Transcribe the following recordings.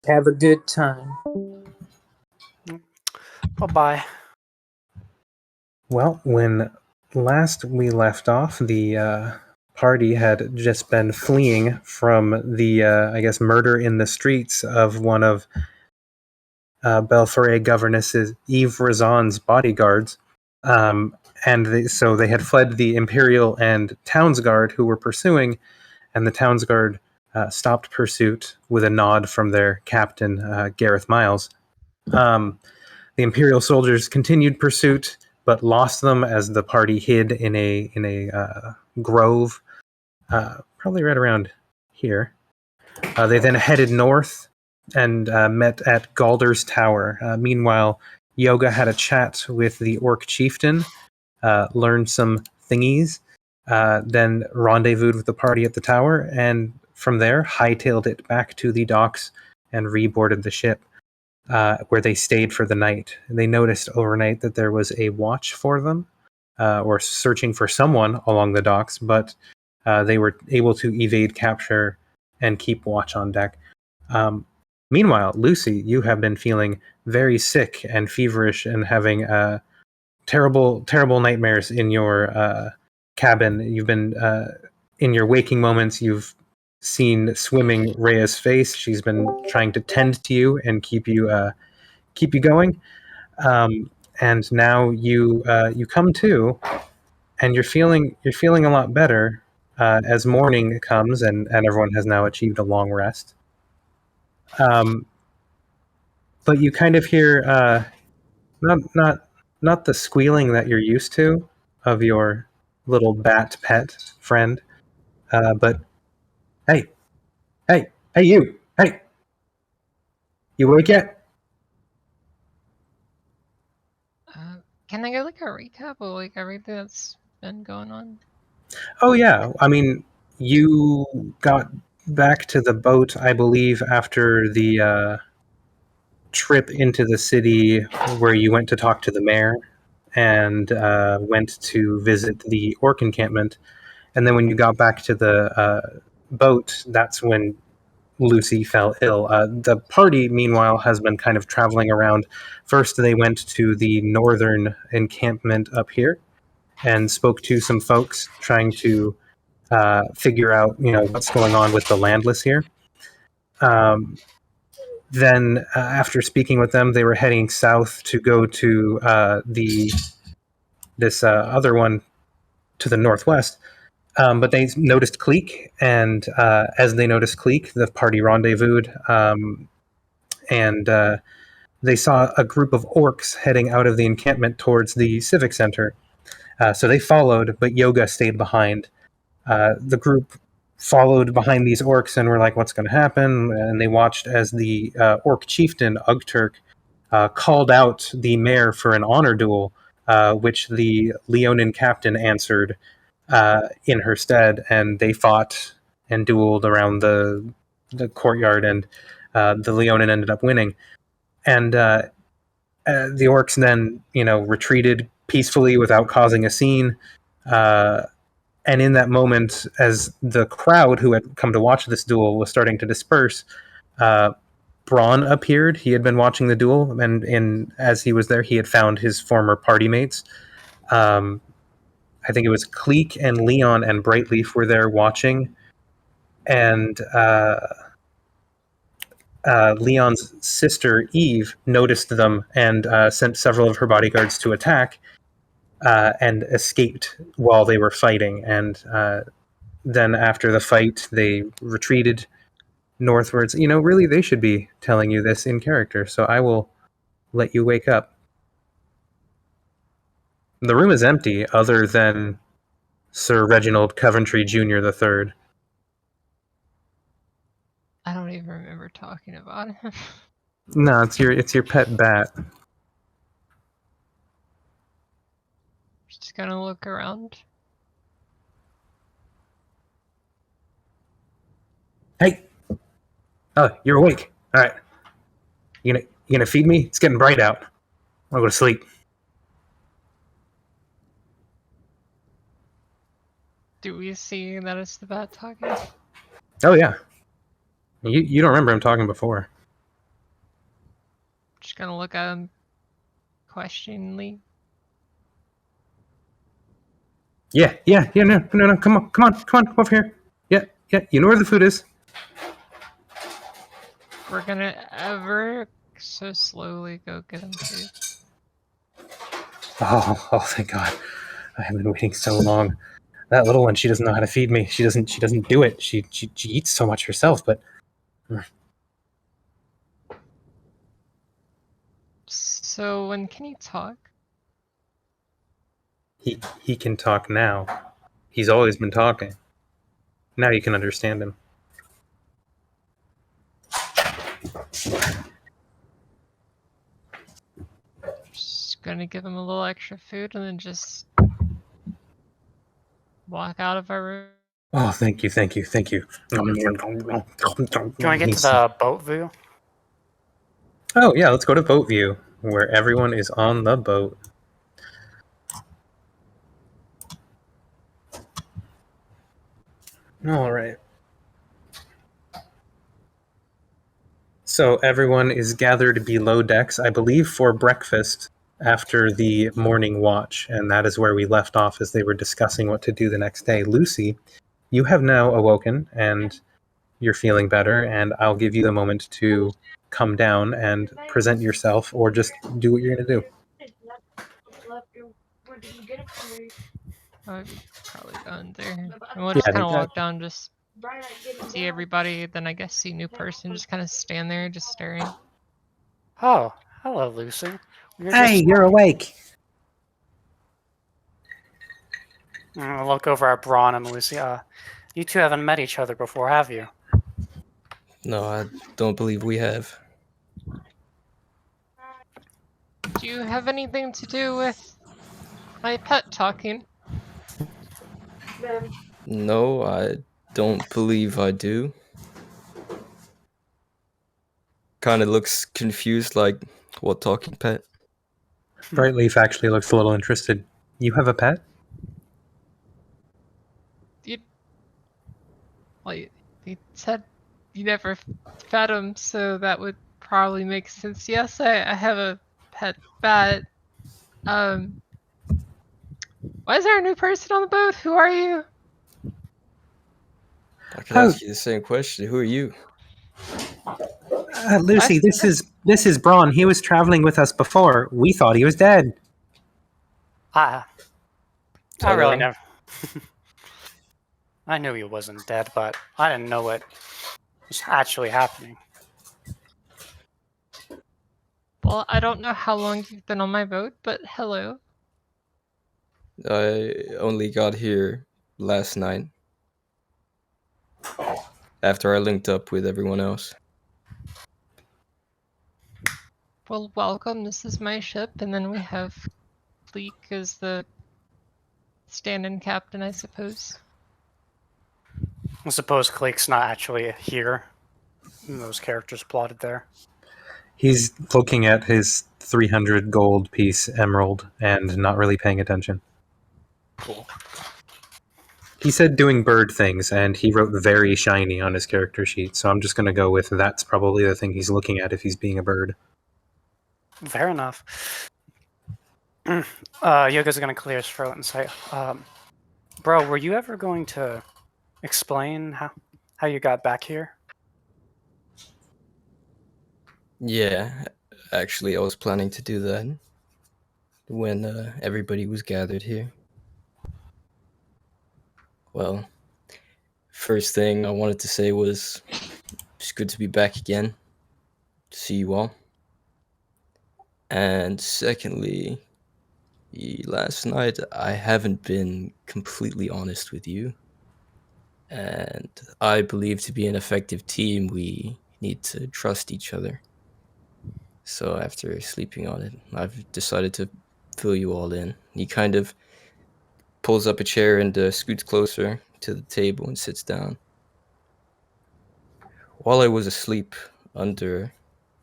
Have a good time. Bye-bye. Well, when last we left off, the party had just been fleeing from the, murder in the streets of one of Belforet governess Yves Razon's bodyguards. So they had fled the Imperial and Townsguard who were pursuing, and the Townsguard stopped pursuit with a nod from their captain, Gareth Miles. The Imperial soldiers continued pursuit, but lost them as the party hid in a grove, probably right around here. They then headed north and met at Galder's Tower. Meanwhile, Yoga had a chat with the Orc chieftain, learned some thingies, then rendezvoused with the party at the tower, and from there hightailed it back to the docks and reboarded the ship, where they stayed for the night. They noticed overnight that there was a watch for them, or searching for someone along the docks, but they were able to evade capture and keep watch on deck. Meanwhile, Lucy, you have been feeling very sick and feverish and having terrible nightmares in your cabin. You've been in your waking moments, you've seen swimming Rhea's face. She's been trying to tend to you and keep you going. And now you come to, and you're feeling a lot better as morning comes, and everyone has now achieved a long rest. But you kind of hear not the squealing that you're used to of your little bat pet friend, but hey, you, you awake yet? Can I get like a recap of like everything that's been going on? Oh yeah, I mean, you got back to the boat, I believe, after the trip into the city where you went to talk to the mayor and went to visit the orc encampment. And then when you got back to the boat, that's when Lucy fell ill. The party, meanwhile, has been kind of traveling around. First, they went to the northern encampment up here and spoke to some folks trying to figure out, what's going on with the landless here. Then, after speaking with them, they were heading south to go to this other one to the northwest. But they noticed Kleeck, and as they noticed Kleeck, the party rendezvoused, and they saw a group of orcs heading out of the encampment towards the civic center. So they followed, but Yoga stayed behind. The group followed behind these orcs and were like, what's going to happen? And they watched as the orc chieftain, Ugturk, called out the mayor for an honor duel, which the Leonin captain answered in her stead, and they fought and dueled around the courtyard, and the Leonin ended up winning. And the orcs then, retreated peacefully without causing a scene. And in that moment, as the crowd who had come to watch this duel was starting to disperse, Bron appeared. He had been watching the duel, and as he was there, he had found his former party mates. I think it was Kleeck and Leon and Brightleaf were there watching, and Leon's sister Eve noticed them and sent several of her bodyguards to attack, and escaped while they were fighting. And then after the fight, they retreated northwards. Really, they should be telling you this in character, so I will let you wake up. The room is empty, other than Sir Reginald Coventry Jr. III. I don't even remember talking about him. No, it's your pet bat. Just gonna look around. Hey! Oh, you're awake. All right. You gonna feed me? It's getting bright out. I'll go to sleep. Do we see that it's the bat talking? Oh yeah. You don't remember him talking before. Just gonna look at him questioningly. Yeah, no, come on, over here. Yeah, you know where the food is. We're gonna ever so slowly go get him food. Oh, thank God. I have been waiting so long. That little one, she doesn't know how to feed me. She doesn't do it. She eats so much herself, but So when can he talk? he can talk now. He's always been talking. Now you can understand him. Just gonna give him a little extra food and then just walk out of our room. Oh, thank you. Can we get to the boat view? Oh, yeah, let's go to boat view, where everyone is on the boat. All right. So everyone is gathered below decks, I believe, for breakfast after the morning watch, and that is where we left off as they were discussing what to do the next day. Lucy, you have now awoken, and you're feeling better, and I'll give you the moment to come down and present yourself, or just do what you're going to do. I've probably gone there. And we'll just kind of walk down, just see everybody, then I guess see new person, just kind of stand there, just staring. Oh, hello, Lucy. You're awake. I'll look over at Bron and Lucy. You two haven't met each other before, have you? No, I don't believe we have. Do you have anything to do with my pet talking? No, I don't believe I do. Kind of looks confused, like, what talking pet? Brightleaf actually looks a little interested. You have a pet? He said you never fed him, so that would probably make sense. Yes, I have a pet bat. Why is there a new person on the boat? Who are you? I could ask you the same question. Who are you? Lucy, this is Bron. He was traveling with us before. We thought he was dead. I really never. I knew he wasn't dead, but I didn't know what was actually happening. Well, I don't know how long you've been on my boat, but hello. I only got here last night. After I linked up with everyone else. Well, welcome. This is my ship, and then we have Kleeck as the stand-in captain, I suppose. I suppose Kleeck's not actually here. Those characters plotted there. He's looking at his 300 gold piece emerald and not really paying attention. Cool. He said doing bird things, and he wrote very shiny on his character sheet, so I'm just going to go with that's probably the thing he's looking at if he's being a bird. Fair enough. Yoga's going to clear his throat and say, bro, were you ever going to explain how you got back here? Yeah, actually, I was planning to do that when everybody was gathered here. Well, first thing I wanted to say was it's good to be back again, to see you all. And secondly, last night I haven't been completely honest with you. And I believe to be an effective team, we need to trust each other. So after sleeping on it, I've decided to fill you all in. He kind of pulls up a chair and scoots closer to the table and sits down. While I was asleep under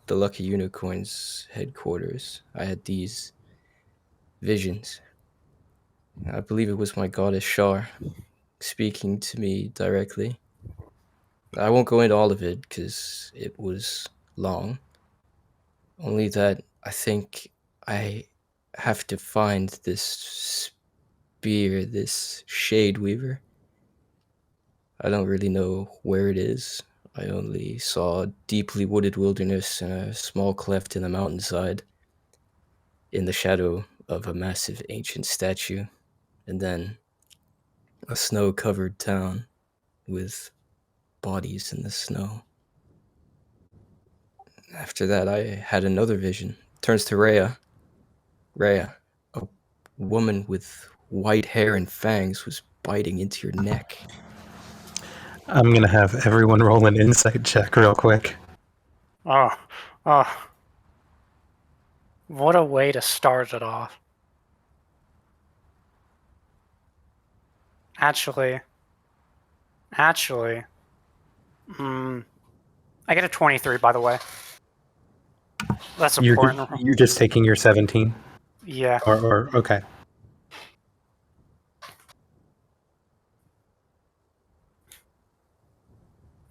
the Lucky Unicorn's headquarters, I had these visions. I believe it was my goddess Shar speaking to me directly. I won't go into all of it because it was long. Only that I think I have to find this spear, this shade weaver. I don't really know where it is. I only saw a deeply wooded wilderness and a small cleft in the mountainside in the shadow of a massive ancient statue, and then a snow-covered town with bodies in the snow. After that, I had another vision. Turns to Rhea. Rhea, a woman with white hair and fangs was biting into your neck. I'm gonna have everyone roll an insight check real quick. Oh, oh. What a way to start it off. Actually, I get a 23, by the way. That's important. You're just taking your 17, Yeah. or okay.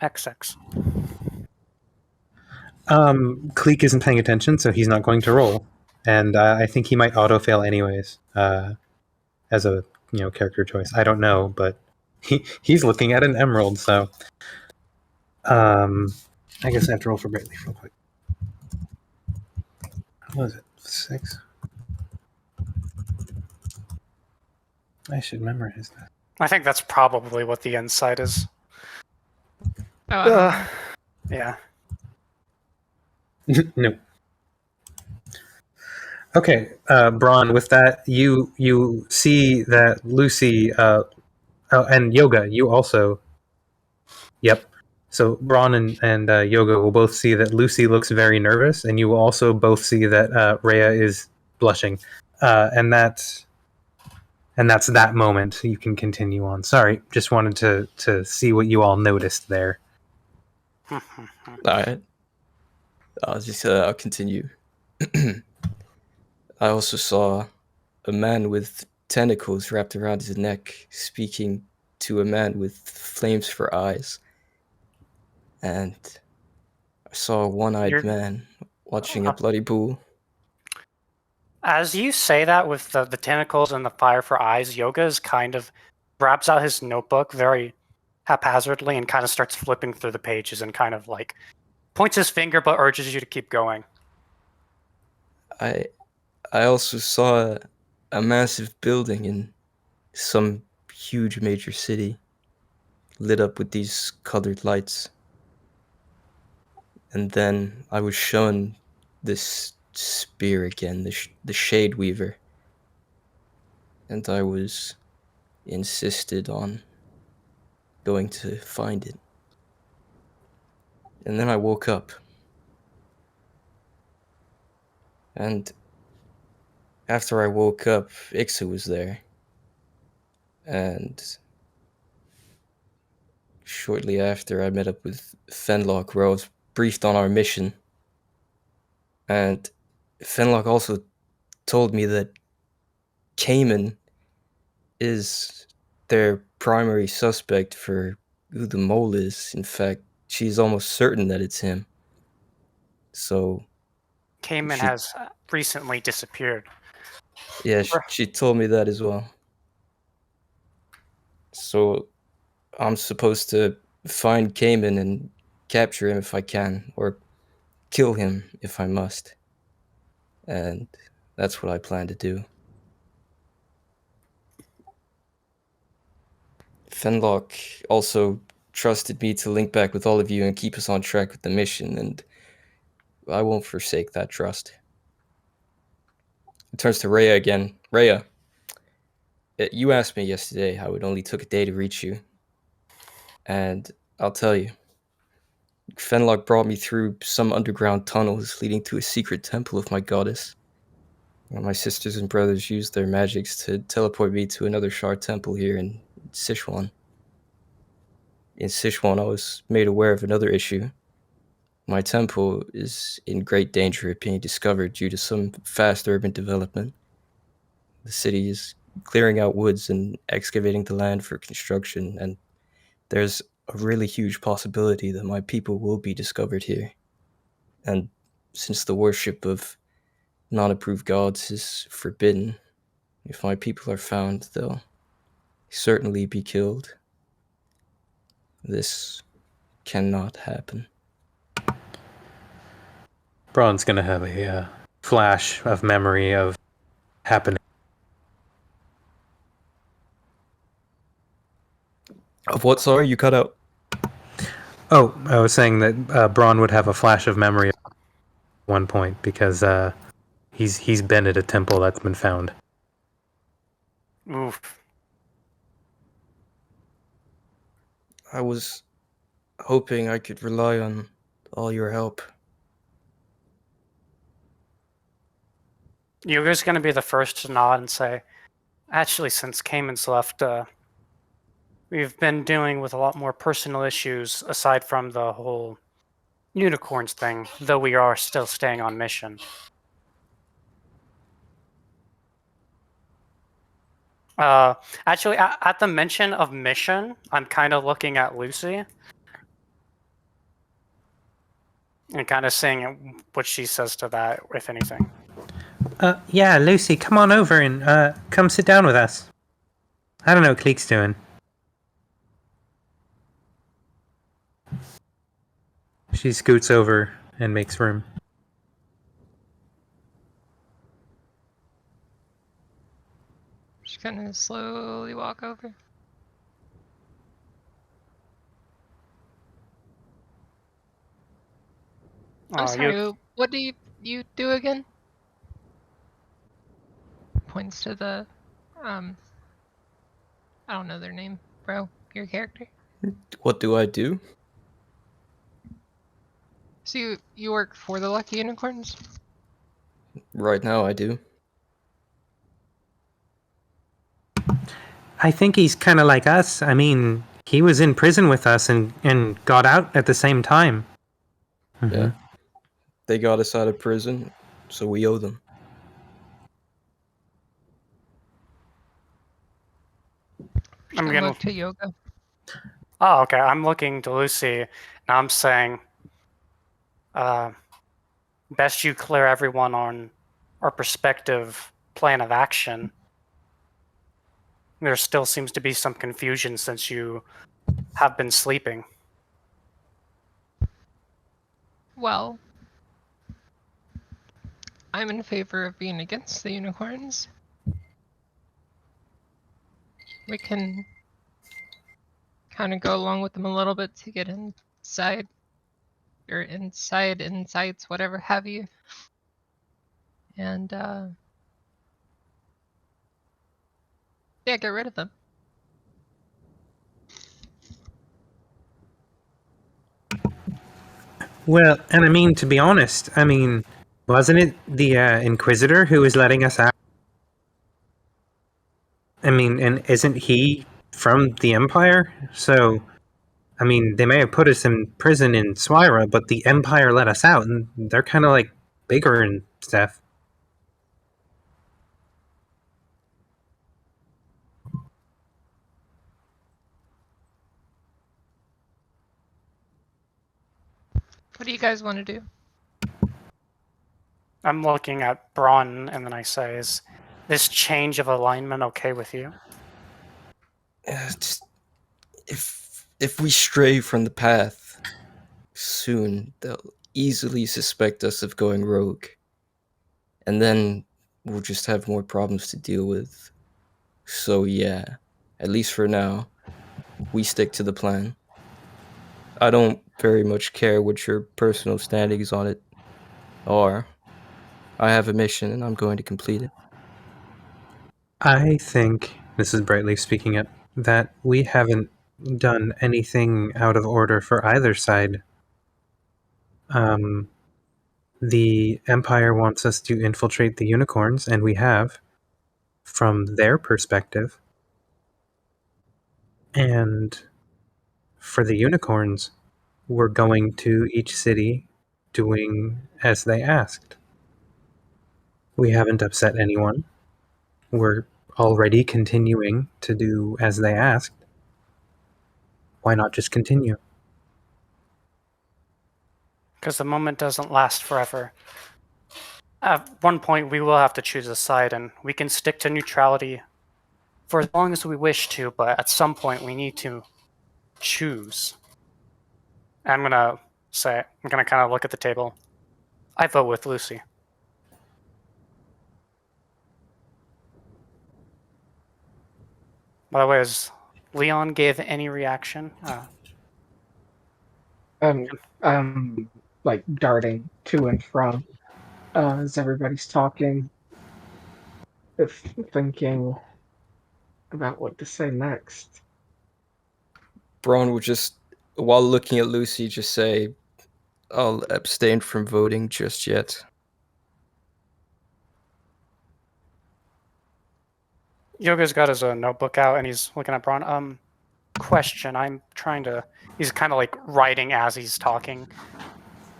XX. Kleeck isn't paying attention, so he's not going to roll, and I think he might auto fail anyways, as a character choice. I don't know, but he's looking at an emerald, so I guess I have to roll for Brightleaf real quick. What was it? 6. I should memorize that. I think that's probably what the insight is. Oh, I don't know. Yeah. No. Okay, Bron. With that, you see that Lucy and Yoga. You also. Yep. So Bron and Yoga will both see that Lucy looks very nervous, and you will also both see that Rhea is blushing, and that's that moment. You can continue on. Sorry, just wanted to see what you all noticed there. All right. I'll continue. I also saw a man with tentacles wrapped around his neck speaking to a man with flames for eyes. And I saw a one-eyed man watching a bloody pool. As you say that with the tentacles and the fire for eyes, Yoga is kind of grabs out his notebook very haphazardly and kind of starts flipping through the pages and kind of like points his finger but urges you to keep going. I also saw a massive building in some huge major city lit up with these colored lights. And then I was shown this spear again, the Shade Weaver. And I was insisted on going to find it. And then I woke up. And after I woke up, Ixa was there. And shortly after, I met up with Fenlock, where I was briefed on our mission. And Fenlock also told me that Cayman is their primary suspect for who the mole is. In fact, she's almost certain that it's him. So Cayman has recently disappeared. Yeah, she told me that as well. So I'm supposed to find Cayman and capture him if I can, or kill him if I must. And that's what I plan to do. Fenlock also trusted me to link back with all of you and keep us on track with the mission, and I won't forsake that trust. It turns to Rhea again. Rhea, you asked me yesterday how it only took a day to reach you. And I'll tell you, Fenlock brought me through some underground tunnels leading to a secret temple of my goddess. My sisters and brothers used their magics to teleport me to another shard temple here in Sichuan. In Sichuan, I was made aware of another issue. My temple is in great danger of being discovered due to some fast urban development. The city is clearing out woods and excavating the land for construction, and there's a really huge possibility that my people will be discovered here. And since the worship of non-approved gods is forbidden, if my people are found, they'll certainly be killed. This cannot happen. Bron's gonna have a flash of memory of happening. Of what, sorry? You cut out. Oh, I was saying that Bron would have a flash of memory at one point because he's been at a temple that's been found. Oof. I was hoping I could rely on all your help. Yuga's going to be the first to nod and say, actually, since Cayman's left, we've been dealing with a lot more personal issues aside from the whole unicorns thing, though we are still staying on mission. Actually, at the mention of mission, I'm kind of looking at Lucy and kind of seeing what she says to that, if anything. Yeah, Lucy, come on over and come sit down with us. I don't know what Kleeck's doing. She scoots over and makes room. Just gonna slowly walk over. I'm sorry, what do you do again? Points to the, I don't know their name, bro. Your character. What do I do? So you work for the Lucky Unicorns? Right now I do. I think he's kind of like us. I mean, he was in prison with us and got out at the same time. Mm-hmm. Yeah. They got us out of prison, so we owe them. I'm gonna look to Yoga. Oh, okay. I'm looking to Lucy, and I'm saying, best you clear everyone on our prospective plan of action. There still seems to be some confusion since you have been sleeping. Well, I'm in favor of being against the unicorns. We can kind of go along with them a little bit to get inside, or insights, whatever have you. And, yeah, get rid of them. Well, and I mean, to be honest, I mean, wasn't it the Inquisitor who was letting us out? I mean, and isn't he from the Empire? So, I mean, they may have put us in prison in Swira, but the Empire let us out, and they're kind of like bigger and stuff. What do you guys want to do? I'm looking at Bron, and then I say, is this change of alignment okay with you? Just, if we stray from the path soon, they'll easily suspect us of going rogue. And then we'll just have more problems to deal with. So yeah, at least for now, we stick to the plan. I don't very much care what your personal standings on it are. I have a mission and I'm going to complete it. I think, this is Brightleaf speaking up, that we haven't done anything out of order for either side. The Empire wants us to infiltrate the unicorns, and we have, from their perspective. And for the unicorns, we're going to each city doing as they asked. We haven't upset anyone. We're already continuing to do as they asked. Why not just continue? because the moment doesn't last forever. At one point, we will have to choose a side, and we can stick to neutrality for as long as we wish to, but at some point, we need to choose. I'm gonna kind of look at the table. I vote with Lucy. By the way, has Leon gave any reaction? Like darting to and from as everybody's talking, if thinking about what to say next. Bron would just, while looking at Lucy, just say, I'll abstain from voting just yet. Yoga's got his notebook out and he's looking at Bron. Question. He's kind of like writing as he's talking.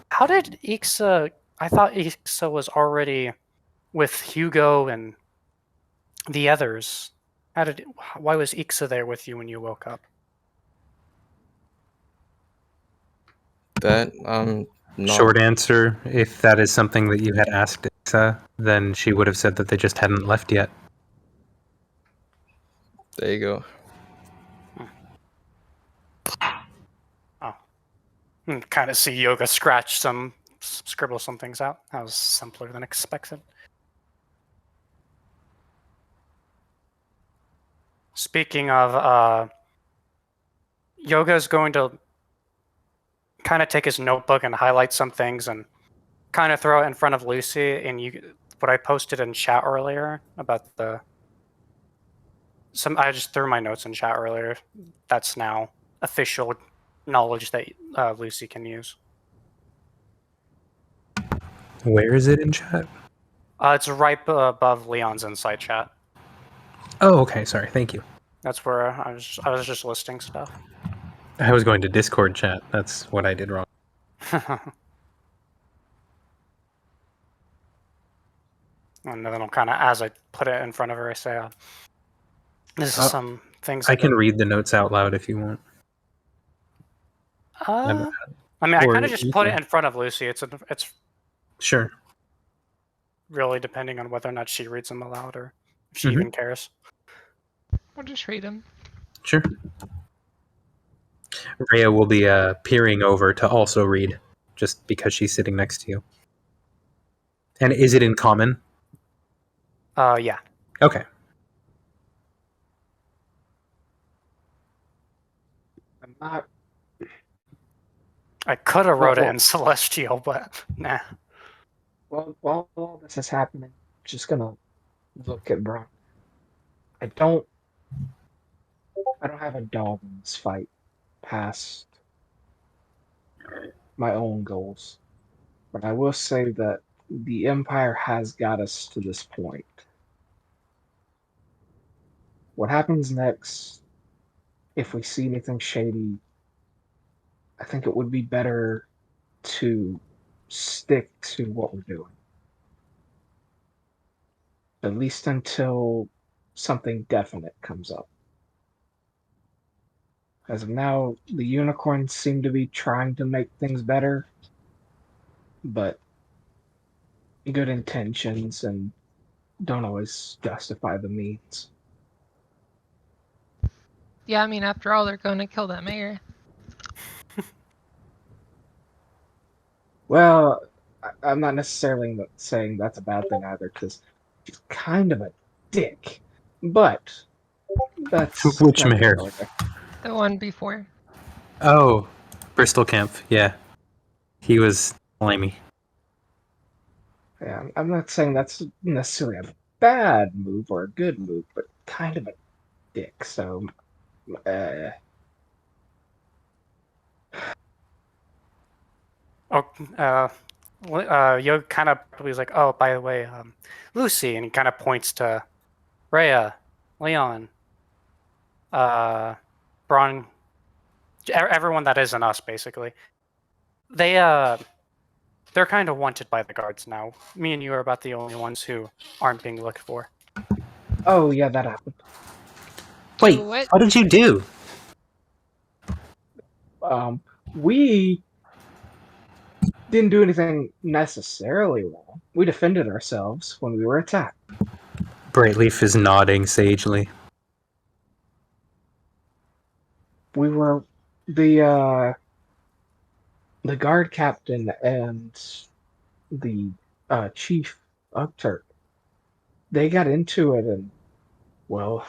How did Ixa? I thought Ixa was already with Hugo and the others. Why was Ixa there with you when you woke up? That, not... Short answer, if that is something that you had asked Ixa, then she would have said that they just hadn't left yet. There you go. Kind of see Yoga scribble some things out. That was simpler than expected. Speaking of, Yoga's going to kind of take his notebook and highlight some things and kind of throw it in front of Lucy. And what I posted in chat earlier about I just threw my notes in chat earlier. That's now official knowledge that Lucy can use. Where is it in chat? It's right above Leon's inside chat. Oh, okay. Sorry. Thank you. That's where I was just listing stuff. I was going to Discord chat. That's what I did wrong. And then I'll kind of, as I put it in front of her, I say, "This is some things." I can read the notes out loud if you want. I mean, I kind of just put it in front of Lucy. It's Sure. really depending on whether or not she reads them aloud or if she even cares. I'll just read them. Sure. Rhea will be peering over to also read, just because she's sitting next to you. And is it in common? Yeah. Okay. I'm not. I could have wrote it in Celestial, but nah. Well, while all this is happening, I'm just gonna look at Bron. I don't have a dog in this fight past my own goals. But I will say that the Empire has got us to this point. What happens next, if we see anything shady, I think it would be better to stick to what we're doing. At least until something definite comes up. As of now, the unicorns seem to be trying to make things better, but good intentions and don't always justify the means. Yeah, I mean, after all, they're going to kill that mayor. Well, I'm not necessarily saying that's a bad thing either, because he's kind of a dick. But that's Which mayor? The one before. Oh, Bristol Camp. Yeah. He was limey. Yeah, I'm not saying that's necessarily a bad move or a good move, but kind of a dick. So, Yo kind of was like, "Oh, by the way, Lucy," and he kind of points to Rhea, Leon, Bron, everyone that isn't us, basically. They're kind of wanted by the guards now. Me and you are about the only ones who aren't being looked for. oh yeah, that happened. Wait, What? what did you do? didn't do anything necessarily wrong. We defended ourselves when we were attacked. Brightleaf is nodding sagely. We were the guard captain and the chief Turk. They got into it, and well,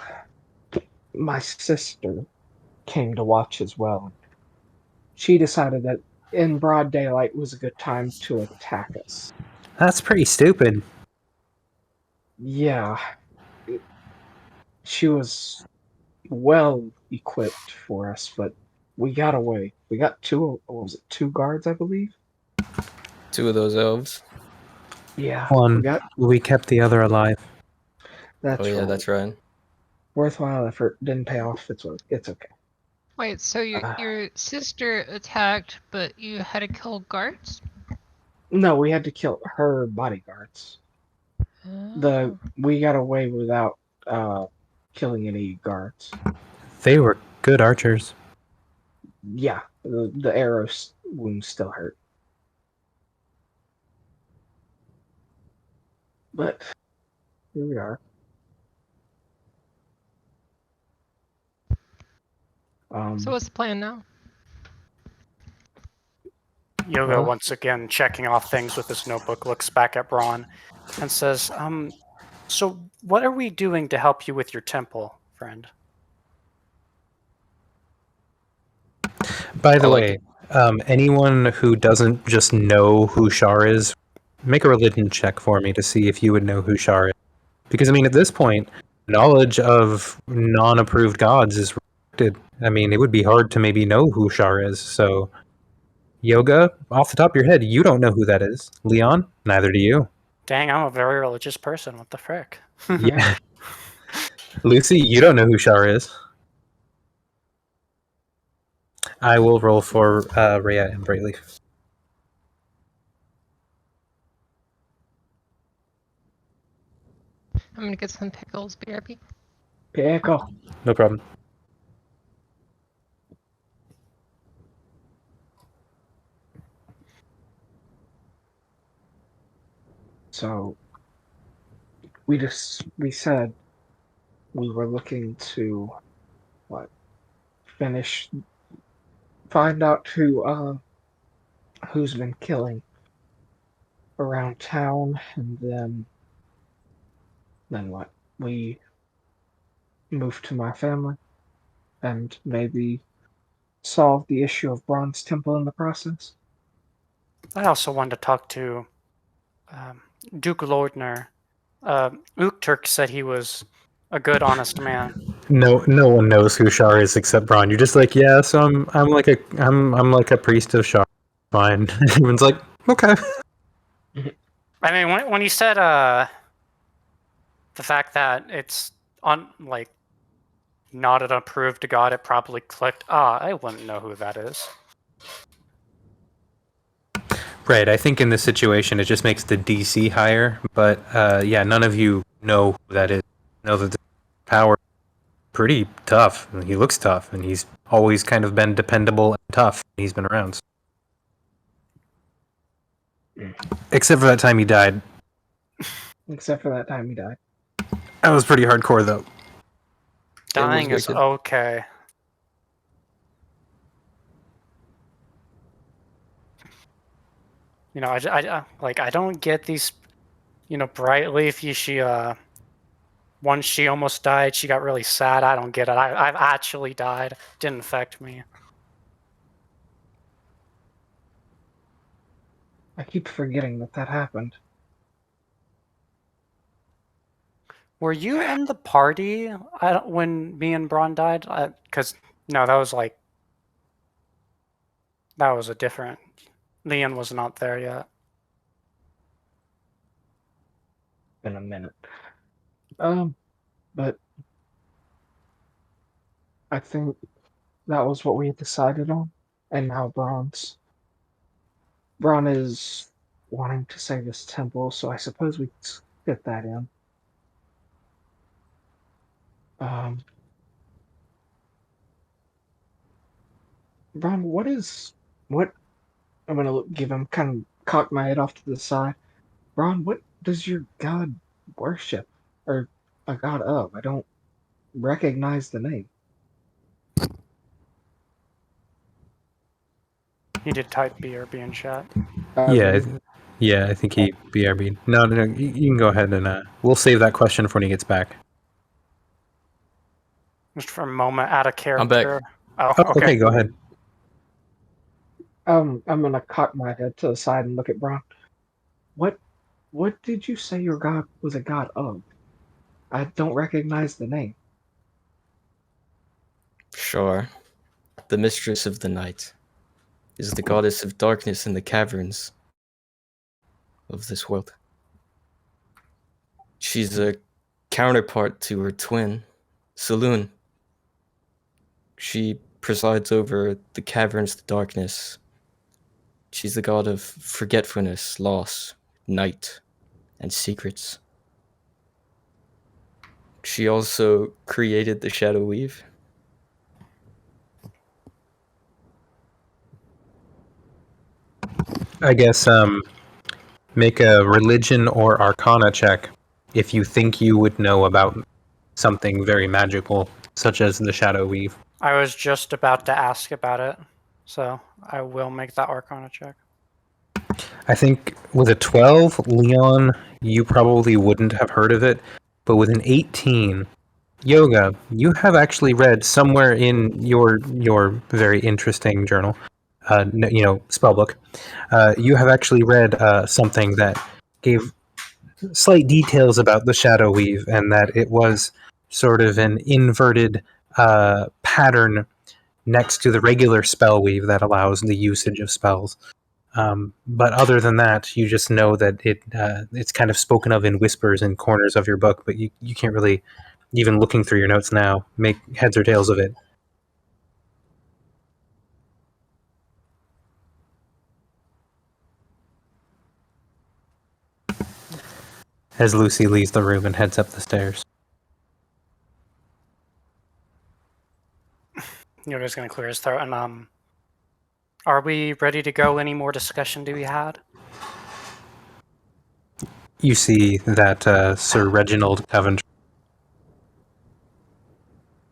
my sister came to watch as well. She decided that in broad daylight was a good time to attack us. That's pretty stupid. Yeah, she was well equipped for us, but we got away. We got two. What was it? Two guards, I believe. 2 of those elves. Yeah, One, we kept the other alive. That's Oh yeah, right. that's right. Worthwhile effort didn't pay off. It's okay. Wait, so your sister attacked, but you had to kill guards? No, we had to kill her bodyguards. Oh. We got away without killing any guards. They were good archers. Yeah, the arrow wounds still hurt. But here we are. So what's the plan now? Yoga, Well- once again checking off things with his notebook, looks back at Bron and says, so what are we doing to help you with your temple, friend? By the I like way, anyone who doesn't just know who Shar is, make a religion check for me to see if you would know who Shar is. Because, I mean, at this point, knowledge of non-approved gods is restricted. I mean, it would be hard to maybe know who Shar is. So, Yoga, off the top of your head, you don't know who that is. Leon, neither do you. Dang, I'm a very religious person. What the frick? Yeah. Lucy, you don't know who Shar is. I will roll for Rhea and Brightleaf. I'm gonna get some pickles, BRB. Pickle. No problem. So we said we were looking to find out who's been killing around town, and then what? We moved to my family and maybe solve the issue of Bronze Temple in the process. I also wanted to talk to Duke Lordner. Ukturk said he was a good, honest man. No one knows who Shar is except Bron. You're just like, yeah, so I'm like a priest of Shar. Fine. Everyone's like, okay. I mean, when he said the fact that it's not an approved god, it probably clicked. I wouldn't know who that is. Right. I think in this situation, it just makes the DC higher. But yeah, none of you know who that is. Know that the power is pretty tough. He looks tough, and he's always kind of been dependable and tough. He's been around. Except for that time he died. Except for that time he died. That was pretty hardcore, though. Dying is wicked. okay. You know, I don't get these. You know, Brightleaf. She once she almost died, she got really sad. I don't get it. I've actually died. Didn't affect me. I keep forgetting that happened. Were you in the party when me and Bron died? Because no, that was a different. Leon was not there yet. In a minute. But I think that was what we had decided on, and now Bron is wanting to save his temple, so I suppose we fit that in. Bron, what I'm gonna give him kind of cock my head off to the side. Bron, what does your god worship? Or a god of? I don't recognize the name. He did type BRB in chat. Yeah, Really? yeah, I think he BRB. No, you can go ahead and we'll save that question for when he gets back. Just for a moment, out of I'm back. character. Oh, Oh, okay, go ahead. I'm gonna cock my head to the side and look at Bron. What did you say your god was a god of? I don't recognize the name. Sure. The mistress of the night is the goddess of darkness in the caverns of this world. She's a counterpart to her twin, Saloon. She presides over the caverns of darkness. She's the god of forgetfulness, loss, night, and secrets. She also created the Shadow Weave. I guess make a religion or arcana check if you think you would know about something very magical, such as the Shadow Weave. I was just about to ask about it, so I will make that Arcana check. I think with a 12, Leon, you probably wouldn't have heard of it, but with an 18, Yoga, you have actually read somewhere in your very interesting journal, spell book. You have actually read something that gave slight details about the Shadow Weave, and that it was sort of an inverted pattern next to the regular spell weave that allows the usage of spells. But other than that, you just know that it's kind of spoken of in whispers in corners of your book, but you can't really, even looking through your notes now, make heads or tails of it. As Lucy leaves the room and heads up the stairs. Yoda's going to clear his throat. And are we ready to go? Any more discussion to be had? You see that Sir Reginald Coventry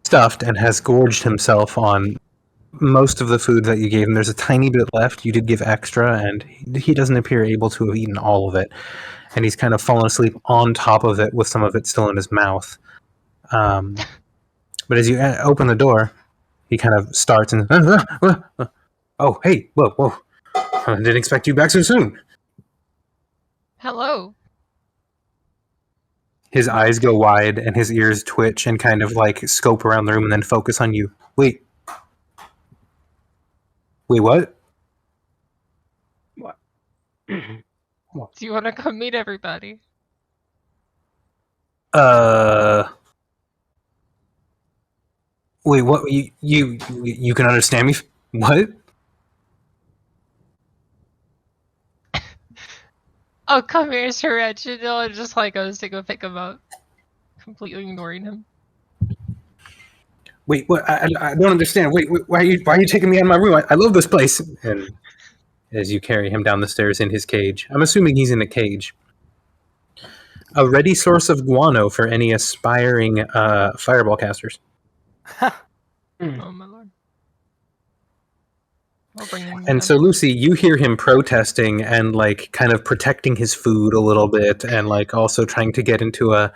stuffed and has gorged himself on most of the food that you gave him. There's a tiny bit left. You did give extra, and he doesn't appear able to have eaten all of it. And he's kind of fallen asleep on top of it with some of it still in his mouth. But as you open the door, he kind of starts and, oh, hey, whoa. I didn't expect you back so soon. Hello. His eyes go wide and his ears twitch and kind of like scope around the room and then focus on you. Wait, what? What? Do you want to come meet everybody? Wait, what? You can understand me? What? Oh, come here, Sir Reginald, and just like goes to go pick him up, completely ignoring him. Wait, what? I don't understand. Wait, why are you taking me out of my room? I love this place. And as you carry him down the stairs in his cage, I'm assuming he's in a cage. A ready source of guano for any aspiring fireball casters. Oh my lord. I'll bring him And down. so, Lucy, you hear him protesting and like kind of protecting his food a little bit, and like also trying to get into a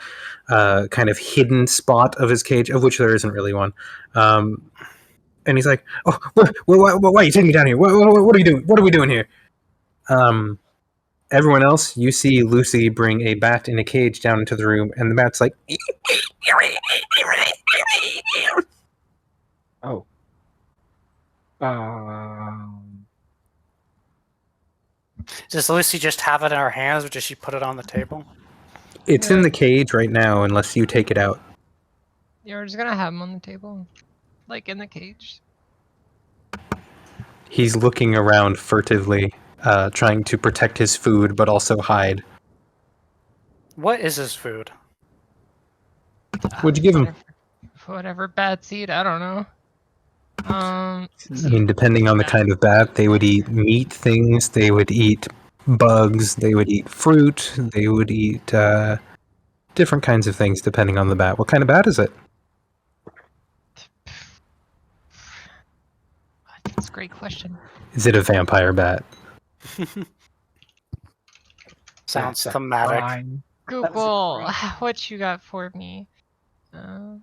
kind of hidden spot of his cage, of which there isn't really one. And he's like, "Oh, why are you taking me down here? What are you doing? What are we doing here?" Everyone else, you see Lucy bring a bat in a cage down into the room, and the bat's like, Oh. Does Lucy just have it in her hands, or does she put it on the table? "It's in the cage right now, unless you take it out." You're just gonna have him on the table, like in the cage. He's looking around furtively, trying to protect his food, but also hide. What is his food? What'd you give him? Whatever bats eat, I don't know. I mean, depending on the kind of bat, they would eat meat things, they would eat bugs, they would eat fruit, they would eat different kinds of things depending on the bat. What kind of bat is it? That's a great question. Is it a vampire bat? Sounds That's a thematic. crime. Google, crime. what you got for me? Bats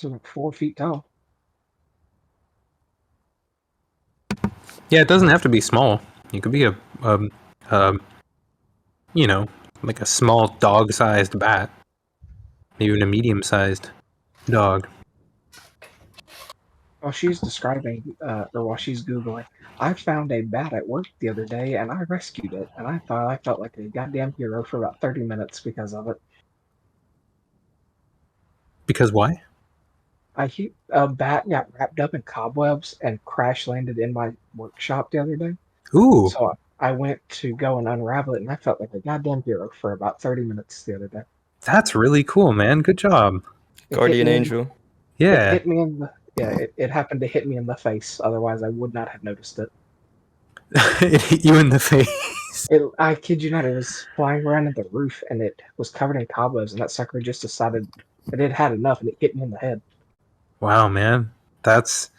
are like 4 feet tall. Yeah, it doesn't have to be small. You could be you know, like a small dog-sized bat, even a medium-sized dog. While she's describing, or while she's Googling, I found a bat at work the other day and I rescued it. And I thought I felt like a goddamn hero for about 30 minutes because of it. Because why? A bat got wrapped up in cobwebs and crash landed in my workshop the other day. Ooh, So I went to go and unravel it, and I felt like a goddamn hero for about 30 minutes the other day. that's really cool, man. Good job. It Guardian hit me in- angel. It Yeah. hit me in the it happened to hit me in the face. Otherwise, I would not have noticed it. It hit you in the face. I kid you not, it was flying around at the roof, and it was covered in cobwebs, and that sucker just decided that it had enough, and it hit me in the head. Wow, man. That's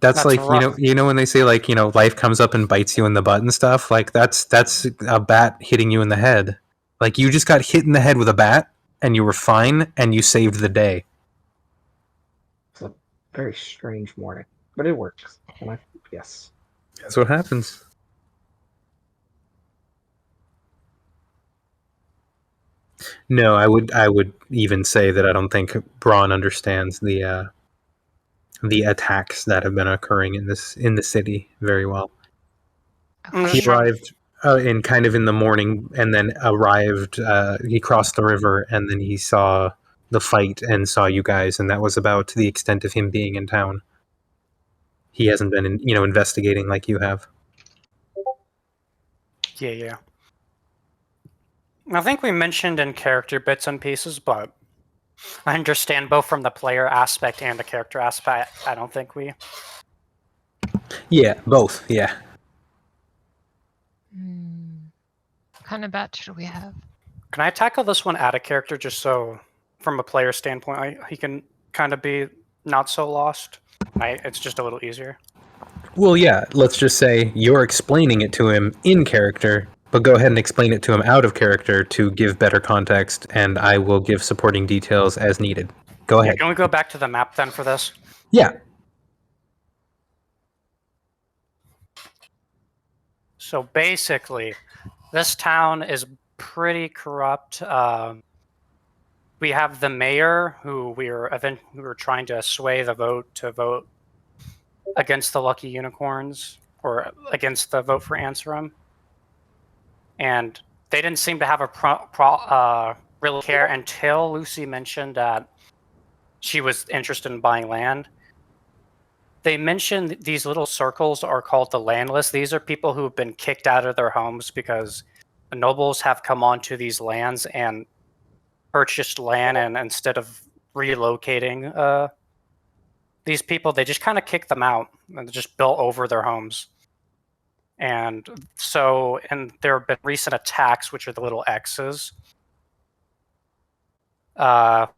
That's like, rough. you know when they say, like, life comes up and bites you in the butt and stuff? Like, that's a bat hitting you in the head. Like, you just got hit in the head with a bat and you were fine and you saved the day. It's a very strange morning, but it works. And yes. That's what happens. No, I would even say that I don't think Bron understands the attacks that have been occurring in the city very well. Mm, He Sure. arrived in kind of in the morning, and then arrived. He crossed the river, and then he saw the fight and saw you guys, and that was about the extent of him being in town. He hasn't been, investigating like you have. Yeah. I think we mentioned in character bits and pieces, but I understand both from the player aspect and the character aspect. I don't think we. Yeah, both. Yeah. What kind of bat should we have? Can I tackle this one out of character just so, from a player standpoint, he can kind of be not so lost? It's just a little easier. Well, yeah. Let's just say you're explaining it to him in character, but go ahead and explain it to him out of character to give better context, and I will give supporting details as needed. Go Yeah, ahead. can we go back to the map then for this? Yeah. So basically, this town is pretty corrupt. We have the mayor, who we were trying to sway the vote to vote against the Lucky Unicorns, or against the vote for Anserum. And they didn't seem to have a real care until Lucy mentioned that she was interested in buying land. They mentioned these little circles are called the landless. These are people who have been kicked out of their homes because the nobles have come onto these lands and purchased land, and instead of relocating these people, they just kind of kicked them out and just built over their homes. And so, and there have been recent attacks, which are the little X's. And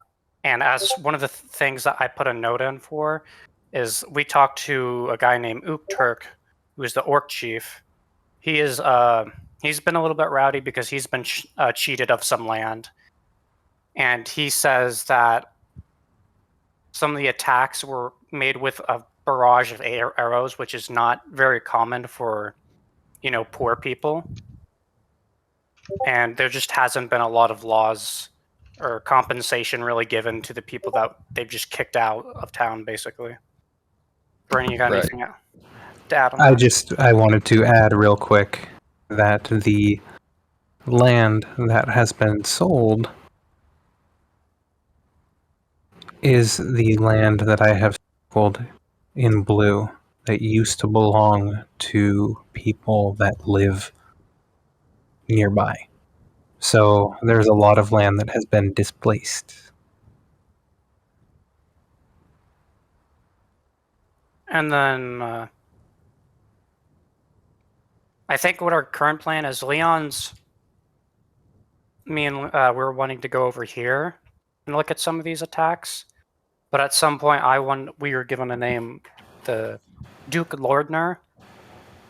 as one of the things that I put a note in for is we talked to a guy named Ukturk, who is the orc chief. He is he's been a little bit rowdy because he's been cheated of some land. And he says that some of the attacks were made with a barrage of arrows, which is not very common for, poor people. And there just hasn't been a lot of laws or compensation really given to the people that they've just kicked out of town, basically. Bron, you got Right. anything to add on that? I wanted to add real quick that the land that has been sold is the land that I have circled in blue that used to belong to people that live nearby. So there's a lot of land that has been displaced. And then I think what our current plan is, Leon's. Me and we're wanting to go over here and look at some of these attacks, but at some point we were given a name, the Duke Lordner,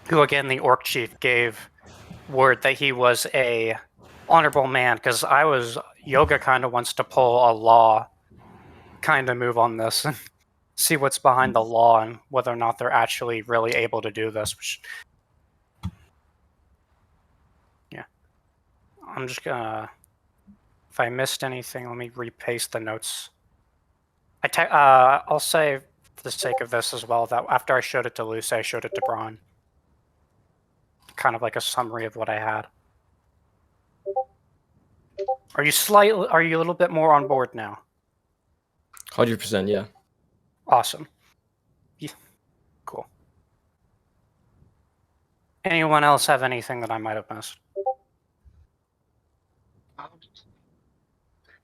who again the Orc Chief gave word that he was a honorable man, because Yoga kind of wants to pull a law kind of move on this and see what's behind the law and whether or not they're actually really able to do this. Which, yeah, I'm just gonna. If I missed anything, let me repaste the notes. I'll say, for the sake of this as well, that after I showed it to Lucy, I showed it to Bron. Kind of like a summary of what I had. Are you a little bit more on board now? 100%, yeah. Awesome. Yeah. Cool. Anyone else have anything that I might have missed?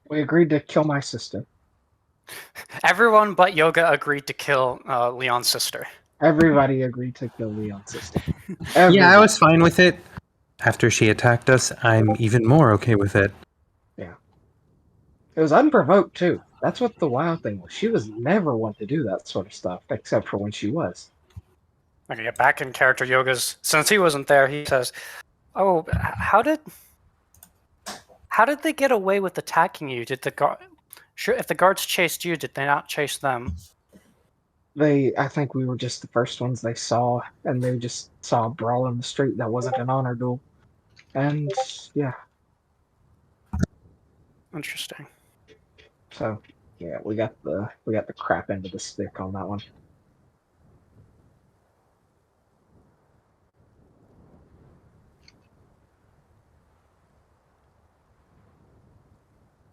We agreed to kill my sister. Everyone but Yoga agreed to kill Leon's sister. Everybody agreed to kill Leon's sister. Yeah, I was fine with it. After she attacked us, I'm even more okay with it. Yeah. It was unprovoked, too. That's what the wild thing was. She was never one to do that sort of stuff, except for when she was. Okay, back in character, Yoga's. Since he wasn't there, he says, "Oh, how did they get away with attacking you? Did the guard? Sure, if the guards chased you, did they not chase them?" I think we were just the first ones they saw, and they just saw a brawl in the street that wasn't an honor duel. And, yeah. Interesting. So, yeah, we got the crap end of the stick on that one.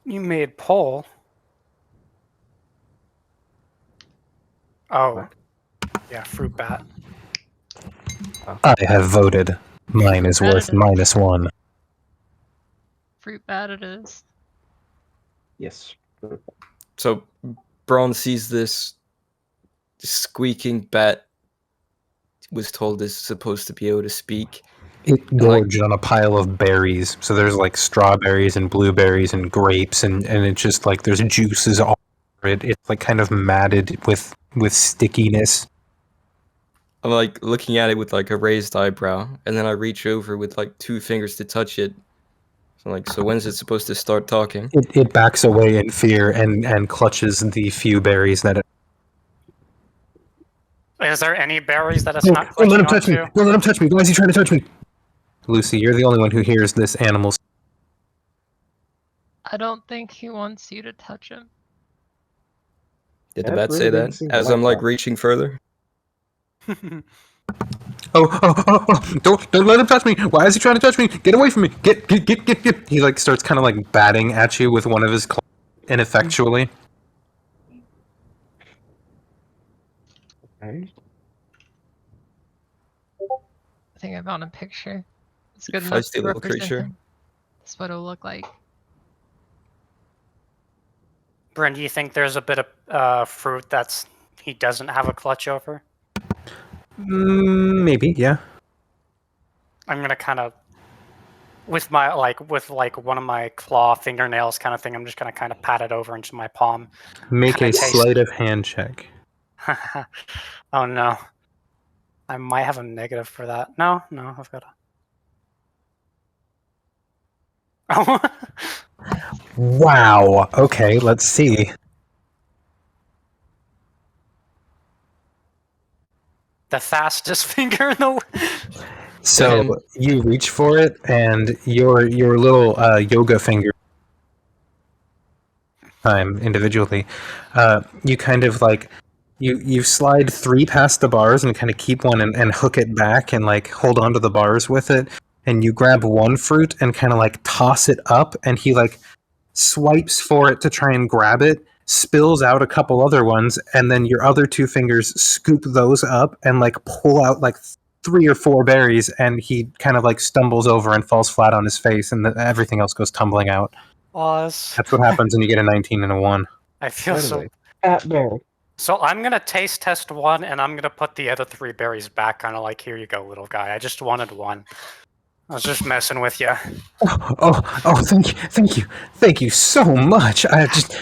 You made poll. Oh, yeah, fruit bat. I have voted. Mine is worth -1. Fruit bat it is. Yes. So Bron sees this squeaking bat was told is supposed to be able to speak. It gorged on a pile of berries. So there's like strawberries and blueberries and grapes, and it's just like there's juices all over it. It's like kind of matted with stickiness. I'm like looking at it with like a raised eyebrow, and then I reach over with like 2 fingers to touch it. So like, so when's it supposed to start talking? It backs away in fear and clutches the few berries that it. Is there any berries that it's Don't, not don't let him clutching touch me! onto? Don't let him touch me! Why is he trying to touch me? Lucy, you're the only one who hears this animal. I don't think he wants you to touch him. Did the That bat really say didn't that? seem As like I'm like that. reaching further? Oh! Don't let him touch me! Why is he trying to touch me? Get away from me! Get! He like starts kind of like batting at you with one of his claws ineffectually. Okay. I think I found a picture. It's good enough Feisty to little represent creature. him. That's what it'll look like. Bryn, do you think there's a bit of fruit that's he doesn't have a clutch over? Maybe, yeah. I'm gonna kind of, with one of my claw fingernails kind of thing. I'm just gonna kind of pat it over into my palm. Make Kinda a taste- sleight of hand check. Oh no, I might have a negative for that. No, I've got a. Oh. Wow. Okay, let's see. The fastest finger in the. So you reach for it, and your little yoga finger time individually, you kind of like you slide 3 past the bars and kind of keep one and hook it back and like hold onto the bars with it, and you grab one fruit and kind of like toss it up, and he like swipes for it to try and grab it, spills out a couple other ones, and then your other 2 fingers scoop those up and like pull out like 3 or 4 berries, and he kind of like stumbles over and falls flat on his face, and everything else goes tumbling out. Pause. That's what happens when you get a 19 and a 1. I feel so. Anyway, at Barry. So I'm gonna taste test one, and I'm gonna put the other 3 berries back, kind of like, here you go, little guy. I just wanted one. I was just messing with you. Thank you so much. I just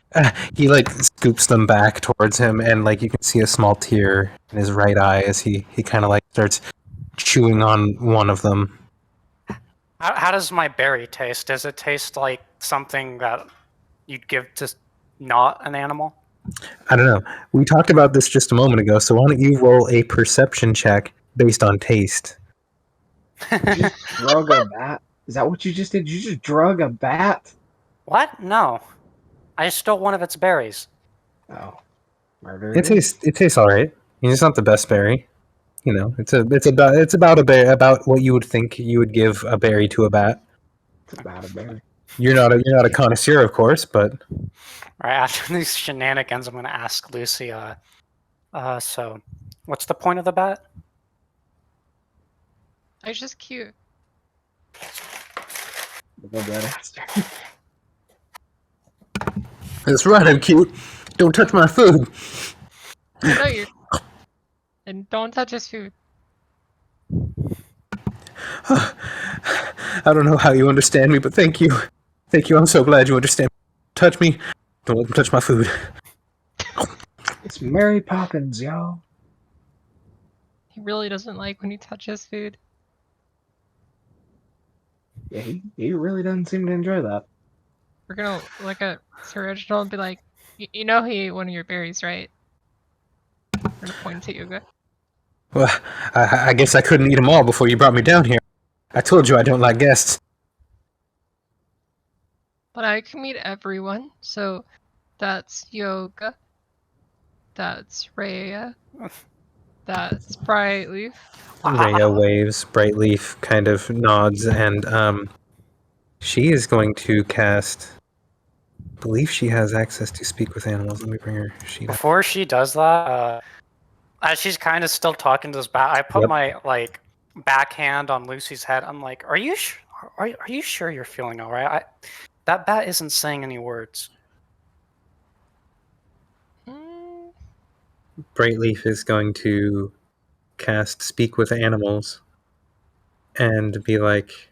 he like scoops them back towards him, and like you can see a small tear in his right eye as he kind of like starts chewing on one of them. How does my berry taste? Does it taste like something that you'd give to not an animal? I don't know. We talked about this just a moment ago, so why don't you roll a perception check based on taste? You just drug a bat? Is that what you just did? You just drug a bat? What? No. I stole one of its berries. Oh, murder. It tastes all right. It's not the best berry. You know, it's about a bear, about what you would think you would give a berry to a bat. It's about a berry. You're not a connoisseur, of course, but Right after these shenanigans, I'm gonna ask Lucy. So, what's the point of the bat? It's just cute. Look at that answer. that's right. I'm cute. Don't touch my food. No, you're. And don't touch his food. I don't know how you understand me, but thank you. Thank you. I'm so glad you understand. Touch me. Don't let them touch my food. It's Mary Poppins, y'all. He really doesn't like when you touch his food. Yeah, he really doesn't seem to enjoy that. We're gonna look at Sir Reginald and be like, you know he ate one of your berries, right? We're gonna point to Yoga. Well, I guess I couldn't eat them all before you brought me down here. I told you I don't like guests. But I can meet everyone, so that's Yoga. That's Rhea. That's Brightleaf. Rhea waves. Brightleaf kind of nods, and she is going to cast. I believe she has access to speak with animals. Let me bring her sheet up. Before she does that, as she's kind of still talking to this bat, I put Yep. my like backhand on Lucy's head. I'm like, "Are you sure you're feeling all right? That bat isn't saying any words." Mm, Brightleaf is going to cast speak with animals and be like,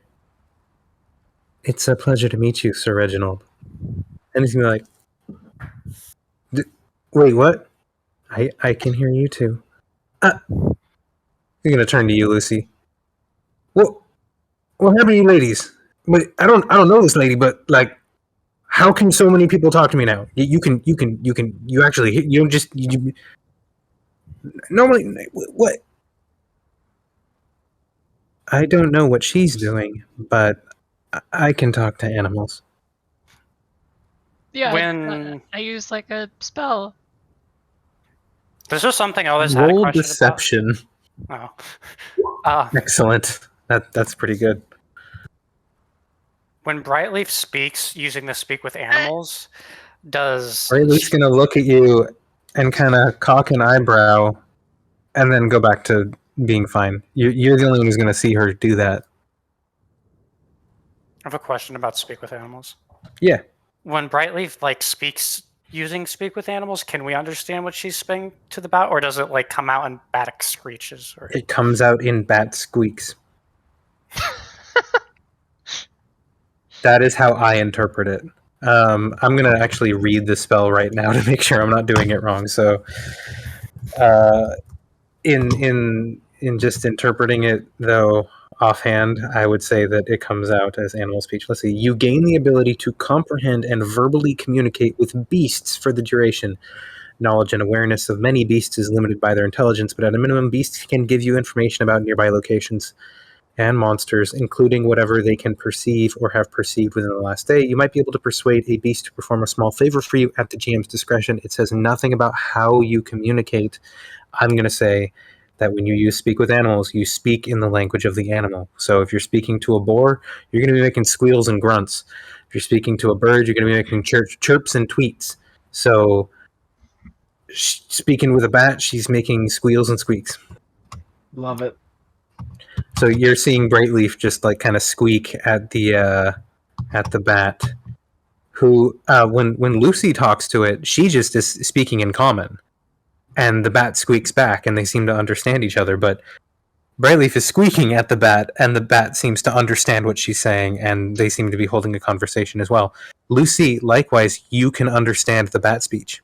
"It's a pleasure to meet you, Sir Reginald." And he's gonna be like, "Wait, what? I can hear you too." He's gonna turn to you, Lucy. What happened to you ladies? But I don't know this lady, but like, how can so many people talk to me now? You actually you don't just you normally what? I don't know what she's doing, but I can talk to animals. yeah, When- I use like a spell. This is something I always had a Roll question deception. about. Oh. Excellent. That's pretty good. When Brightleaf speaks using the speak with animals, does Brightleaf's gonna look at you and kind of cock an eyebrow, and then go back to being fine. You're the only one who's gonna see her do that. I have a question about speak with animals. Yeah. When Brightleaf like speaks using speak with animals, can we understand what she's saying to the bat, or does it like come out in bat screeches? Or It comes out in bat squeaks. That is how I interpret it. I'm gonna actually read the spell right now to make sure I'm not doing it wrong. So, in just interpreting it though offhand, I would say that it comes out as animal speech. Let's see. You gain the ability to comprehend and verbally communicate with beasts for the duration. Knowledge and awareness of many beasts is limited by their intelligence, but at a minimum, beasts can give you information about nearby locations and monsters, including whatever they can perceive or have perceived within the last day. You might be able to persuade a beast to perform a small favor for you at the GM's discretion. It says nothing about how you communicate. I'm going to say that when you use speak with animals, you speak in the language of the animal. So if you're speaking to a boar, you're going to be making squeals and grunts. If you're speaking to a bird, you're going to be making chirps and tweets. So speaking with a bat, she's making squeals and squeaks. Love it. So you're seeing Brightleaf just like kind of squeak at the bat. Who when Lucy talks to it, she just is speaking in common. and the bat squeaks back, and they seem to understand each other. But Brightleaf is squeaking at the bat, and the bat seems to understand what she's saying, and they seem to be holding a conversation as well. Lucy, likewise, you can understand the bat speech.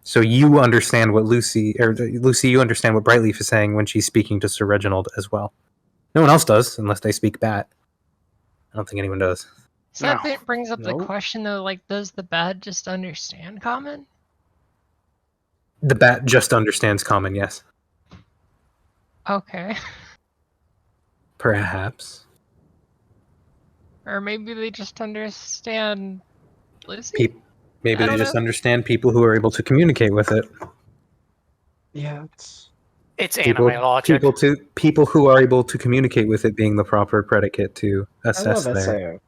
So you understand what Lucy, you understand what Brightleaf is saying when she's speaking to Sir Reginald as well. No one else does, unless they speak bat. I don't think anyone does. So that No. brings up the Nope. question though, like, does the bat just understand common? The bat just understands common, yes. Okay. Perhaps. Or maybe they just understand Lucy? Maybe I they don't just know. understand people who are able to communicate with it. Yeah, It's People, anime logic. people who are able to communicate with it being the proper predicate to I assess love their. SAO.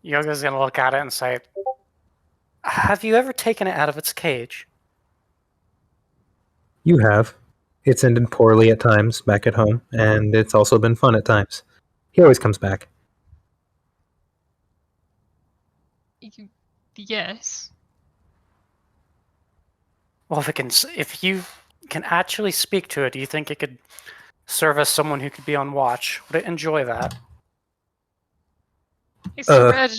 Yoga's gonna look at it and say, "Have you ever taken it out of its cage?" You have. It's ended poorly at times back at home, and it's also been fun at times. He always comes back. Yes. Well, if you can actually speak to it, do you think it could serve as someone who could be on watch? Would it enjoy that? Hey, Sir Reg.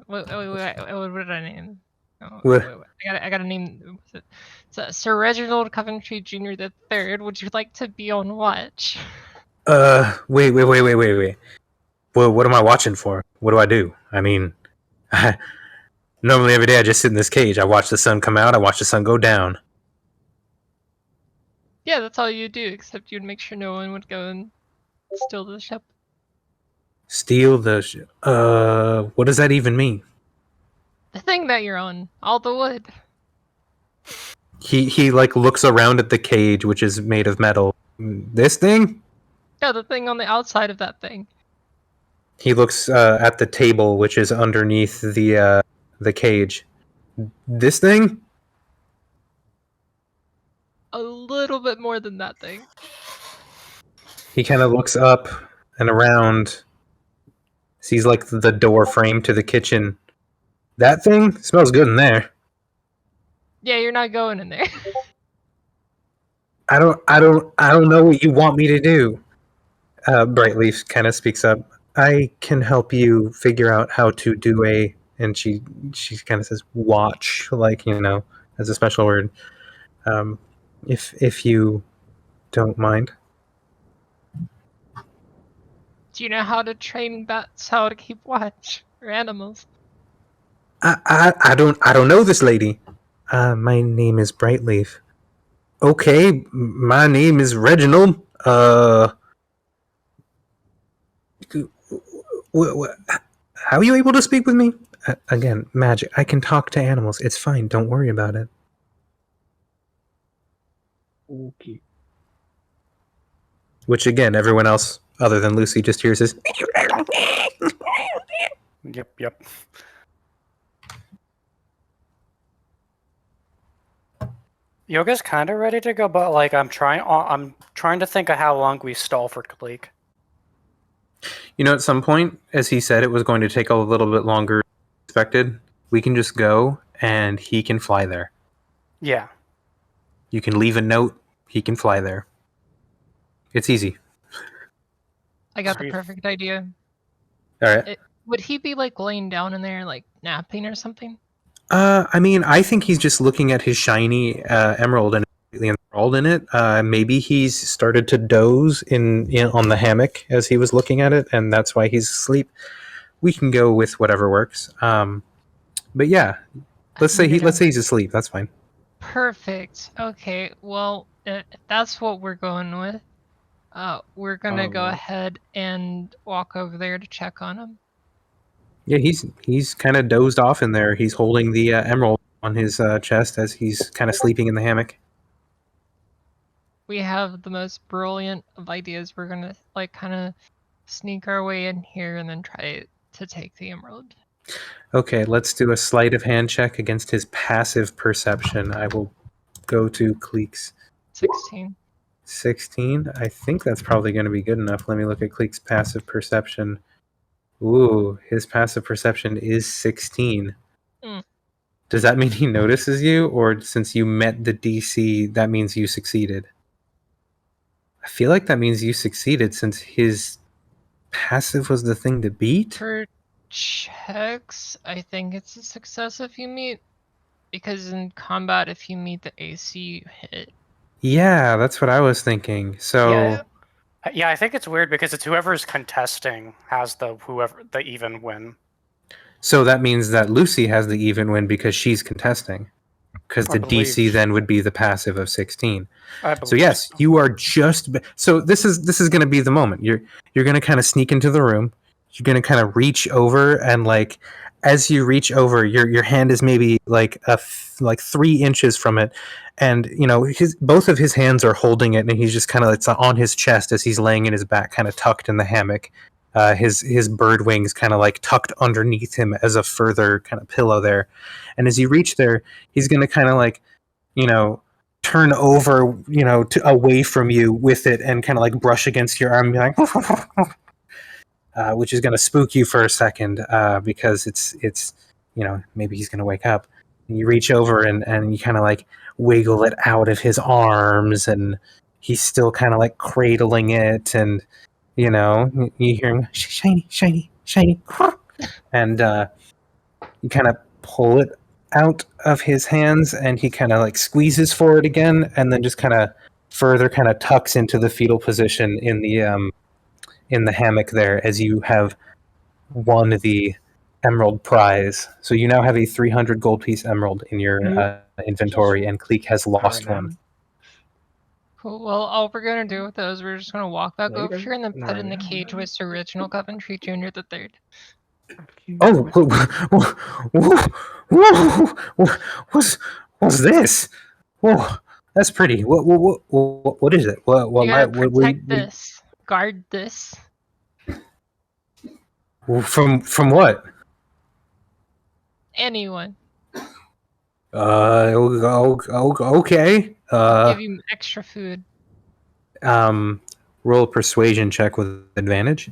What did I name? Oh, What? I gotta name. It's Sir Reginald Coventry Jr. the Third. Would you like to be on watch? Wait. Well, what am I watching for? What do I do? I mean, normally every day I just sit in this cage. I watch the sun come out. I watch the sun go down. Yeah, that's all you do. Except you'd make sure no one would go and steal the ship. Steal the. What does that even mean? The thing that you're on, all the wood. He like looks around at the cage, which is made of metal. This thing? Yeah, the thing on the outside of that thing. He looks at the table, which is underneath the cage. This thing? A little bit more than that thing. He kind of looks up and around. Sees like the door frame to the kitchen. That thing smells good in there. Yeah, you're not going in there. I don't know what you want me to do. Brightleaf kind of speaks up. I can help you figure out how to do and she kind of says watch, like, as a special word. If you don't mind. Do you know how to train bats how to keep watch or animals? I don't know this lady. My name is Brightleaf. Okay, my name is Reginald. How are you able to speak with me? Again, magic. I can talk to animals. It's fine. Don't worry about it. Okay. Which, again, everyone else other than Lucy just hears is. Yep. Yoga's kind of ready to go, but like I'm trying to think of how long we stall for Kleeck. At some point, as he said, it was going to take a little bit longer than expected. We can just go, and he can fly there. Yeah. You can leave a note. He can fly there. It's easy. I got Sweet. the perfect idea. All right. Would he be like laying down in there, like napping or something? I mean, I think he's just looking at his shiny emerald and completely enthralled in it. Maybe he's started to doze on the hammock as he was looking at it, and that's why he's asleep. We can go with whatever works. But yeah, let's say he's asleep. That's fine. Perfect. Okay. Well, if that's what we're going with, we're gonna go ahead and walk over there to check on him. Yeah, he's kind of dozed off in there. He's holding the emerald on his chest as he's kind of sleeping in the hammock. We have the most brilliant of ideas. We're gonna like kind of sneak our way in here and then try to take the emerald. Okay, let's do a sleight of hand check against his passive perception. I will go to Kleeck's 16. 16. I think that's probably going to be good enough. Let me look at Kleeck's passive perception. Ooh, his passive perception is 16. Does that mean he notices you, or since you met the DC, that means you succeeded? I feel like that means you succeeded since his passive was the thing to beat. For checks, I think it's a success if you meet, because in combat, if you meet the AC, you hit. Yeah, that's what I was thinking. So Yeah, I think it's weird because it's whoever's contesting has the even win. so that means that Lucy has the even win because she's contesting. Because I the DC believe- then would be the passive of 16. I So believe yes, you are just so this is going to be the moment. You're going to kind of sneak into the room. You're going to kind of reach over, and like as you reach over, your hand is maybe like like 3 inches from it, and you know both of his hands are holding it, and he's just kind of it's on his chest as he's laying in his back, kind of tucked in the hammock. His bird wings kind of like tucked underneath him as a further kind of pillow there, and as you reach there, he's going to kind of like turn over, away from you with it and kind of like brush against your arm and be like, which is going to spook you for a second because it's maybe he's going to wake up. And you reach over and you kind of like wiggle it out of his arms, and he's still kind of like cradling it, and you hear him shiny, shiny, shiny, and you kind of pull it out of his hands, and he kind of like squeezes forward again, and then just kind of further kind of tucks into the fetal position in the hammock there, as you have won the emerald prize. So you now have a 300 gold piece emerald in your inventory, and Kleeck has lost one. Cool. Well, all we're gonna do with those, we're just gonna walk back over Later. here and then put it in the No. cage with Sir Reginald Coventry Jr. the Third. Oh, what's this? Whoa, that's pretty. What is it? You gotta protect this. Guard this. From what? Anyone. Okay. Give you extra food. Roll a persuasion check with advantage.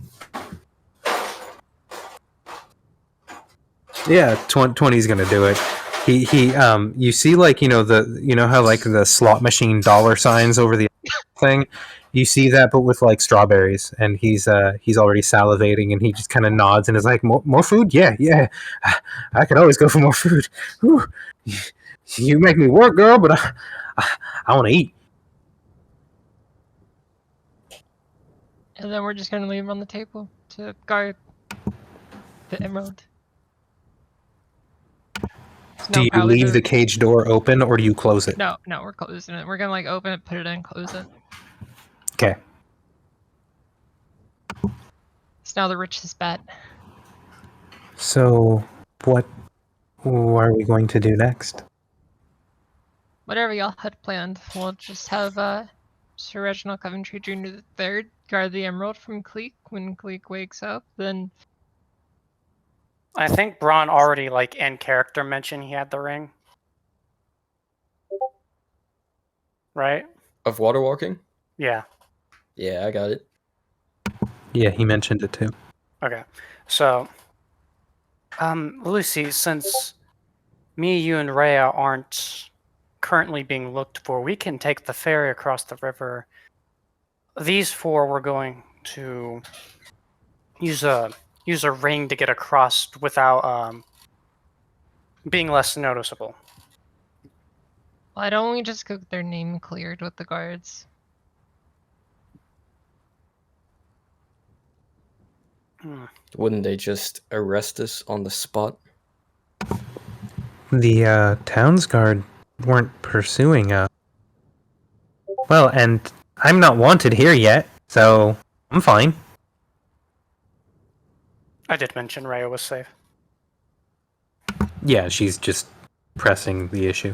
Yeah, 20's gonna do it. He you see like how like the slot machine dollar signs over the thing. You see that, but with like strawberries, and he's already salivating, and he just kind of nods and is like, more food? Yeah. I could always go for more food. Whew. You make me work, girl, but I want to eat. And then we're just gonna leave him on the table to guard the emerald. So Do now you probably leave the cage door open, or do you close it? No, we're closing it. We're gonna like open it, put it in, close it. Okay. It's now the richest bet. So, what are we going to do next? Whatever y'all had planned, we'll just have Sir Reginald Coventry Jr. the Third guard the emerald from Kleeck when Kleeck wakes up. Then I think Bron already like in character mentioned he had the ring. Right? Of water walking? Yeah. Yeah, I got it. Yeah, he mentioned it too. Okay. So Lucy, since me, you, and Rhea aren't currently being looked for, we can take the ferry across the river. These 4 were going to use a ring to get across without being less noticeable. why don't we just get their name cleared with the guards? Wouldn't they just arrest us on the spot? The town's guard weren't pursuing us. Well, and I'm not wanted here yet, so I'm fine. I did mention Rhea was safe. Yeah, she's just pressing the issue.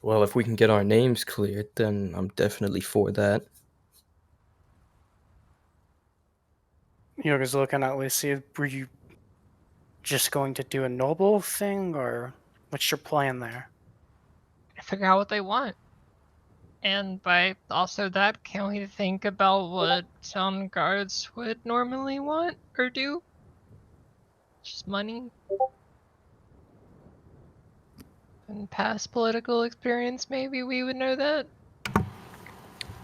Well, if we can get our names cleared, then I'm definitely for that. Yoga's looking at Lucy. Were you just going to do a noble thing, or what's your plan there? Figure out what they want. And by also that, can we think about what town guards would normally want or do? Just money? And past political experience, maybe we would know that?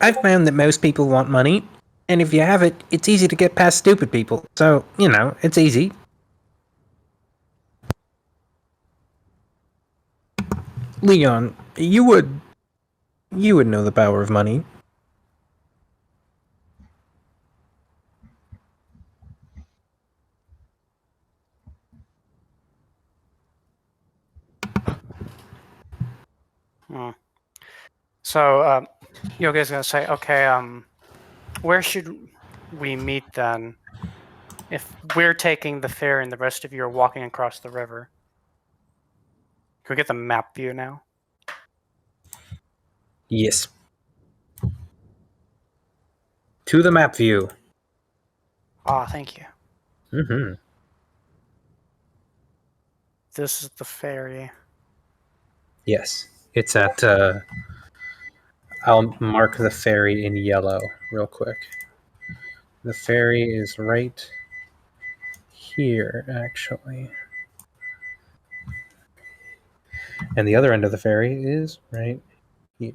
I've found that most people want money, and if you have it, it's easy to get past stupid people. So, it's easy. Leon, you would know the power of money. So, Yoga's gonna say, okay, where should we meet then? If we're taking the ferry and the rest of you are walking across the river. Can we get the map view now? Yes. To the map view. Ah, thank you. Mm-hmm. This is the ferry. Yes. It's at, I'll mark the ferry in yellow real quick. The ferry is right here, actually. And the other end of the ferry is right here.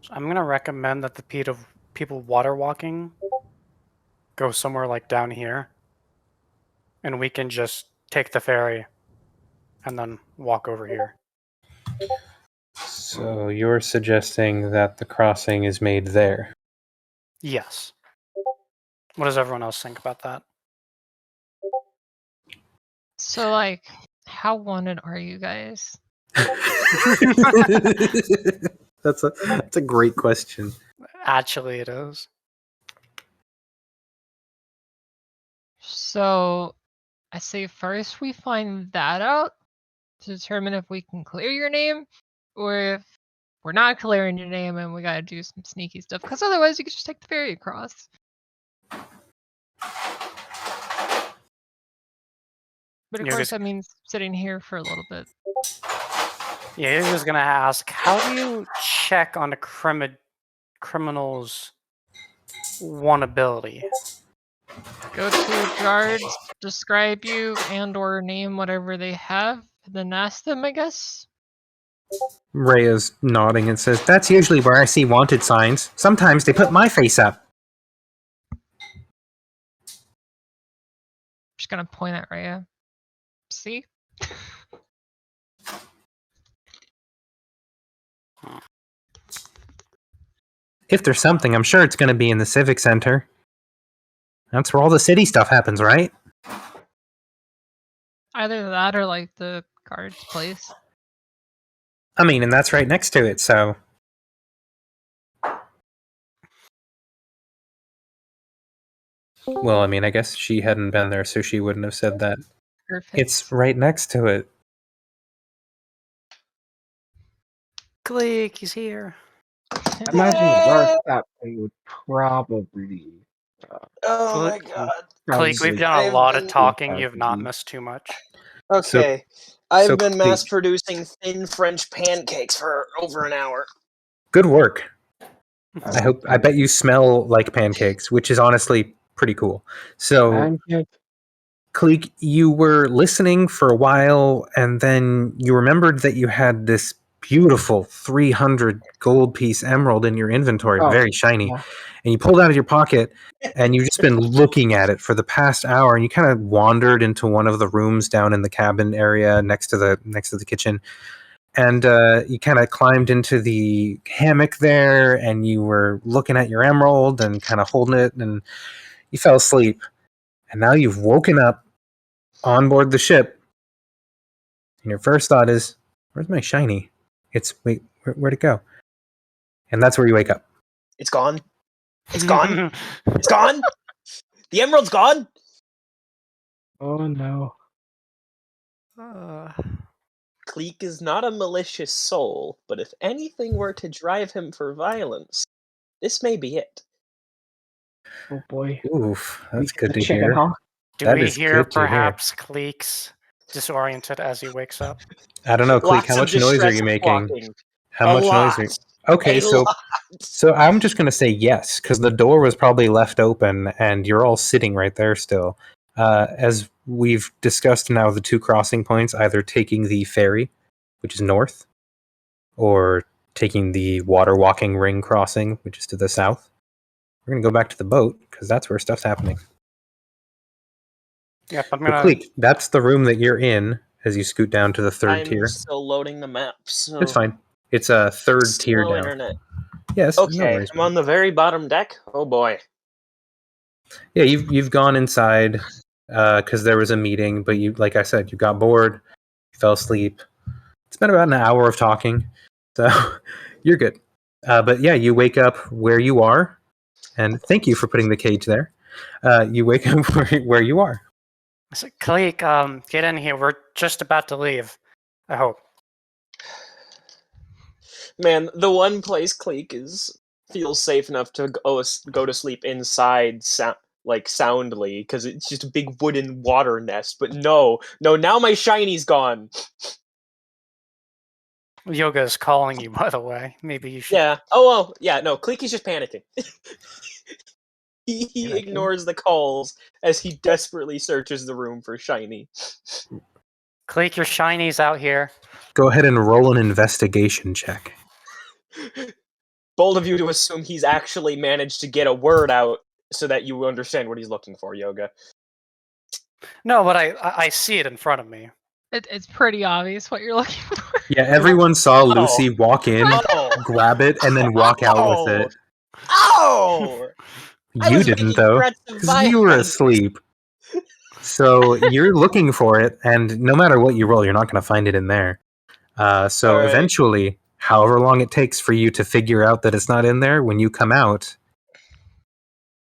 So I'm gonna recommend that the people water walking go somewhere like down here, and we can just take the ferry and then walk over here. So you're suggesting that the crossing is made there? Yes. What does everyone else think about that? So, like, how wanted are you guys? That's a great question. Actually, it is. So, I say first we find that out to determine if we can clear your name, or if we're not clearing your name and we gotta do some sneaky stuff. Because otherwise, you could just take the ferry across. But of You're course, just- that means sitting here for a little bit. Yeah, he was gonna ask, how do you check on a criminal's wanability? Go to guards, describe you, and/or name whatever they have, and then ask them, I guess. Rhea's nodding and says, "That's usually where I see wanted signs. Sometimes they put my face up." Just gonna point at Rhea. See? If there's something, I'm sure it's going to be in the Civic Center. That's where all the city stuff happens, right? Either that or like the guard's place. I mean, and that's right next to it, so... Well, I mean, I guess she hadn't been there, so she wouldn't have said that. Perfect. It's right next to it. Kleeck, he's here. I imagine the guard captain would probably. Oh my Kleeck, god. Kleeck, we've done a I've lot of been- talking. You have not missed too much. Okay. so I've been Kleeck- mass producing thin French pancakes for over an hour. Good work. I bet you smell like pancakes, which is honestly pretty cool. So, Pancake. Kleeck, you were listening for a while, and then you remembered that you had this beautiful 300 gold piece emerald in your inventory, Oh, very shiny, yeah. and you pulled it out of your pocket, and you've just been looking at it for the past hour, and you kind of wandered into one of the rooms down in the cabin area next to the kitchen, and you kind of climbed into the hammock there, and you were looking at your emerald and kind of holding it, and you fell asleep. And now you've woken up on board the ship, and your first thought is, "Where's my shiny?" Wait, where'd it go? And that's where you wake up. It's gone. It's gone. It's gone. The emerald's gone. Oh no. Kleeck is not a malicious soul, but if anything were to drive him for violence, this may be it. Oh boy. Oof, that's We good get to the chicken hear. hawk. Do That we is hear good to hear. perhaps Kleeck's disoriented as he wakes up. I don't know, Kleeck, Lots how of much noise are distressed you making? walking. How A much noise are you... lot. Okay, A so lot. so I'm just going to say yes, because the door was probably left open, and you're all sitting right there still. As we've discussed now, the 2 crossing points, either taking the ferry, which is north, or taking the water walking ring crossing, which is to the south. We're going to go back to the boat, because that's where stuff's happening. Yep, I'm So, gonna. Kleeck, that's the room that you're in as you scoot down to the 3rd I'm tier. still loading the map, so It's fine. It's a 3rd tier slow down. internet. Yes, no Okay, worries. I'm on the very bottom deck. Oh boy. Yeah, you've gone inside because there was a meeting, but you, like I said, you got bored, you fell asleep. It's been about an hour of talking, so you're good. But yeah, you wake up where you are, and thank you for putting the cage there. You wake up where you are. I said, Kleeck, get in here. We're just about to leave. I hope. Man, the one place Kleeck feels safe enough to go to sleep inside soundly, because it's just a big wooden water nest. But no, now my shiny's gone. Yoga is calling you, by the way. Maybe you should. Yeah. Oh well. Yeah. No, Kleeck is just panicking. He Panicking? ignores the calls as he desperately searches the room for shiny. Kleeck, your shinies out here. Go ahead and roll an investigation check. Bold of you to assume he's actually managed to get a word out so that you understand what he's looking for, Yoga. No, but I see it in front of me. It's pretty obvious what you're looking for. Yeah, everyone saw Oh. Lucy walk in, Oh! grab it, and then walk out with it. Oh! I You was didn't, making though, threats of because you were violence. asleep. So you're looking for it, and no matter what you roll, you're not going to find it in there. So All right. eventually, however long it takes for you to figure out that it's not in there, when you come out,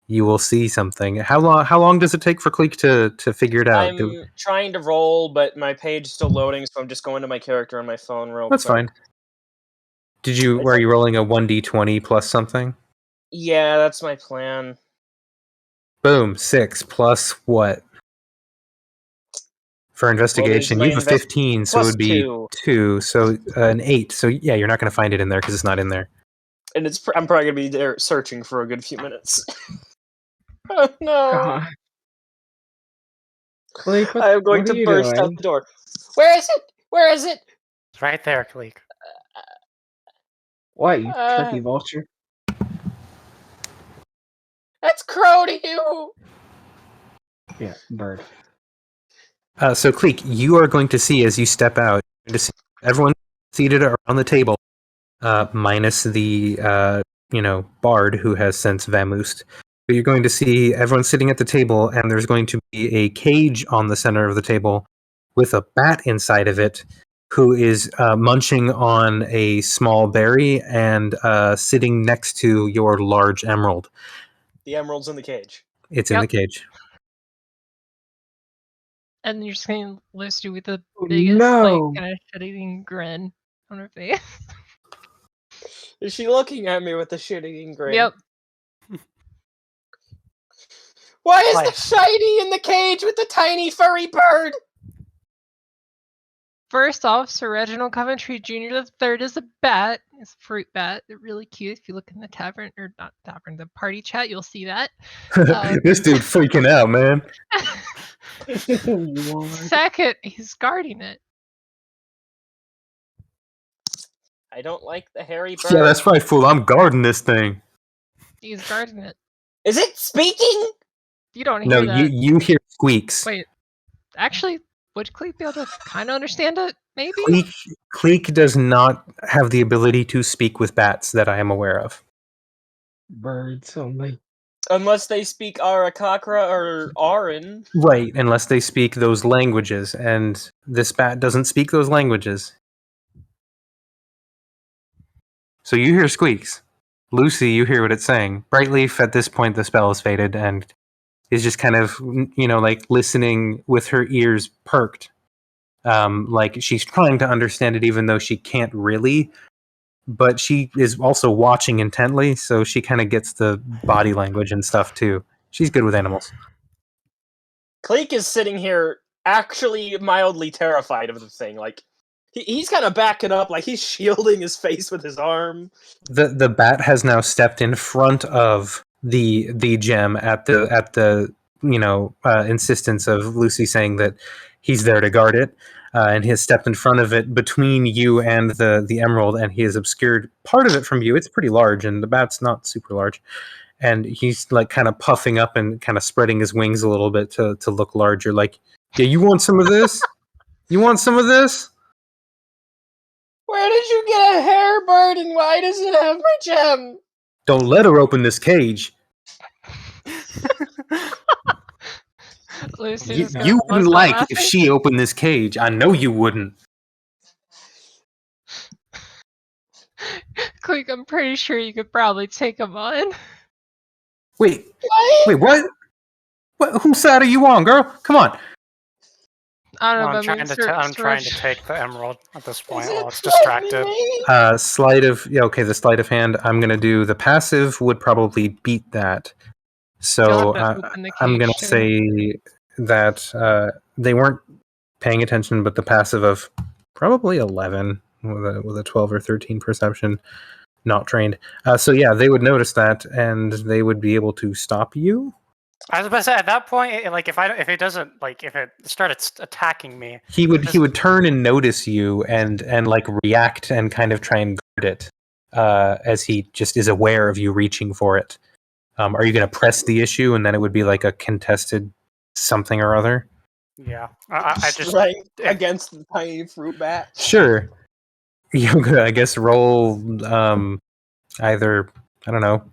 you will see something. How long does it take for Kleeck to figure it out? I'm trying to roll, but my page is still loading, so I'm just going to my character on my phone real That's quick. fine. Are you rolling a 1d20 plus something? Yeah, that's my plan. Boom, 6 plus what? For investigation, my you have a 15, so it plus would be 2. 2, so an 8. So yeah, you're not going to find it in there because it's not in there. And I'm probably going to be there searching for a good few minutes. Oh no! God. Kleeck, I am going what are to you burst out doing? the door. Where is it? Where is it? It's right there, Kleeck. What, you turkey vulture? That's crow to you! Yeah, bird. So Kleeck, you are going to see as you step out, you're going to see everyone seated around the table, minus the bard who has since vamoosed. But you're going to see everyone sitting at the table, and there's going to be a cage on the center of the table with a bat inside of it, who is munching on a small berry and sitting next to your large emerald. The emerald's in the cage. It's in the cage. And you're just gonna list you with the Oh, biggest, no. like, kind of shit-eating grin on her face. Is she looking at me with a shit-eating grin? Yep. Why is Why? the shiny in the cage with the tiny furry bird? First off, Sir Reginald Coventry Jr. III is a bat. It's a fruit bat. They're really cute. If you look in the tavern, or not tavern, the party chat, you'll see that. This dude freaking out, man. What? Second, he's guarding it. I don't like the hairy bird. Yeah, that's right, fool. I'm guarding this thing. He's guarding it. Is it speaking? You don't hear No, that. you hear squeaks. Wait, actually, would Kleeck be able to kind of understand it? Maybe. Kleeck does not have the ability to speak with bats that I am aware of. Birds only. Unless they speak Arakakra or Aran. Right, unless they speak those languages, and this bat doesn't speak those languages. So you hear squeaks. Lucy, you hear what it's saying. Brightleaf, at this point, the spell is faded and is just kind of, like listening with her ears perked. Like she's trying to understand it even though she can't really, but she is also watching intently, so she kind of gets the body language and stuff too. She's good with animals. Kleeck is sitting here actually mildly terrified of the thing. Like he's kind of backing up, like he's shielding his face with his arm. The bat has now stepped in front of the gem at the insistence of Lucy saying that he's there to guard it, and he has stepped in front of it between you and the emerald, and he has obscured part of it from you. It's pretty large, and the bat's not super large, and he's like kind of puffing up and kind of spreading his wings a little bit to look larger. Like, yeah, you want some of this? You want some of this? Where did you get a hair bird, and why does it have my gem? Don't let her open this cage. Lucy You, just goes, you "What's wouldn't the like last if thing?" she opened this cage. I know you wouldn't. Kleeck, I'm pretty sure you could probably take him on. Wait, What? what? What? Whose side are you on, girl? Come on. I don't know, I'm but I mean, trying to take the emerald at this point Is while it it's distracted. threatening me? Sleight of the sleight of hand. I'm gonna do the passive would probably beat that. So You'll have to open the I'm gonna cage soon. say that they weren't paying attention, but the passive of probably 11 with a 12 or 13 perception, not trained. So yeah, they would notice that and they would be able to stop you. I was about to say at that point, like if it started attacking me, He would turn and notice you and like react and kind of try and guard it as he just is aware of you reaching for it. Are you going to press the issue and then it would be like a contested something or other? yeah, I just Strength against the tiny fruit bat. Sure. Yoga, I guess roll either, I don't know,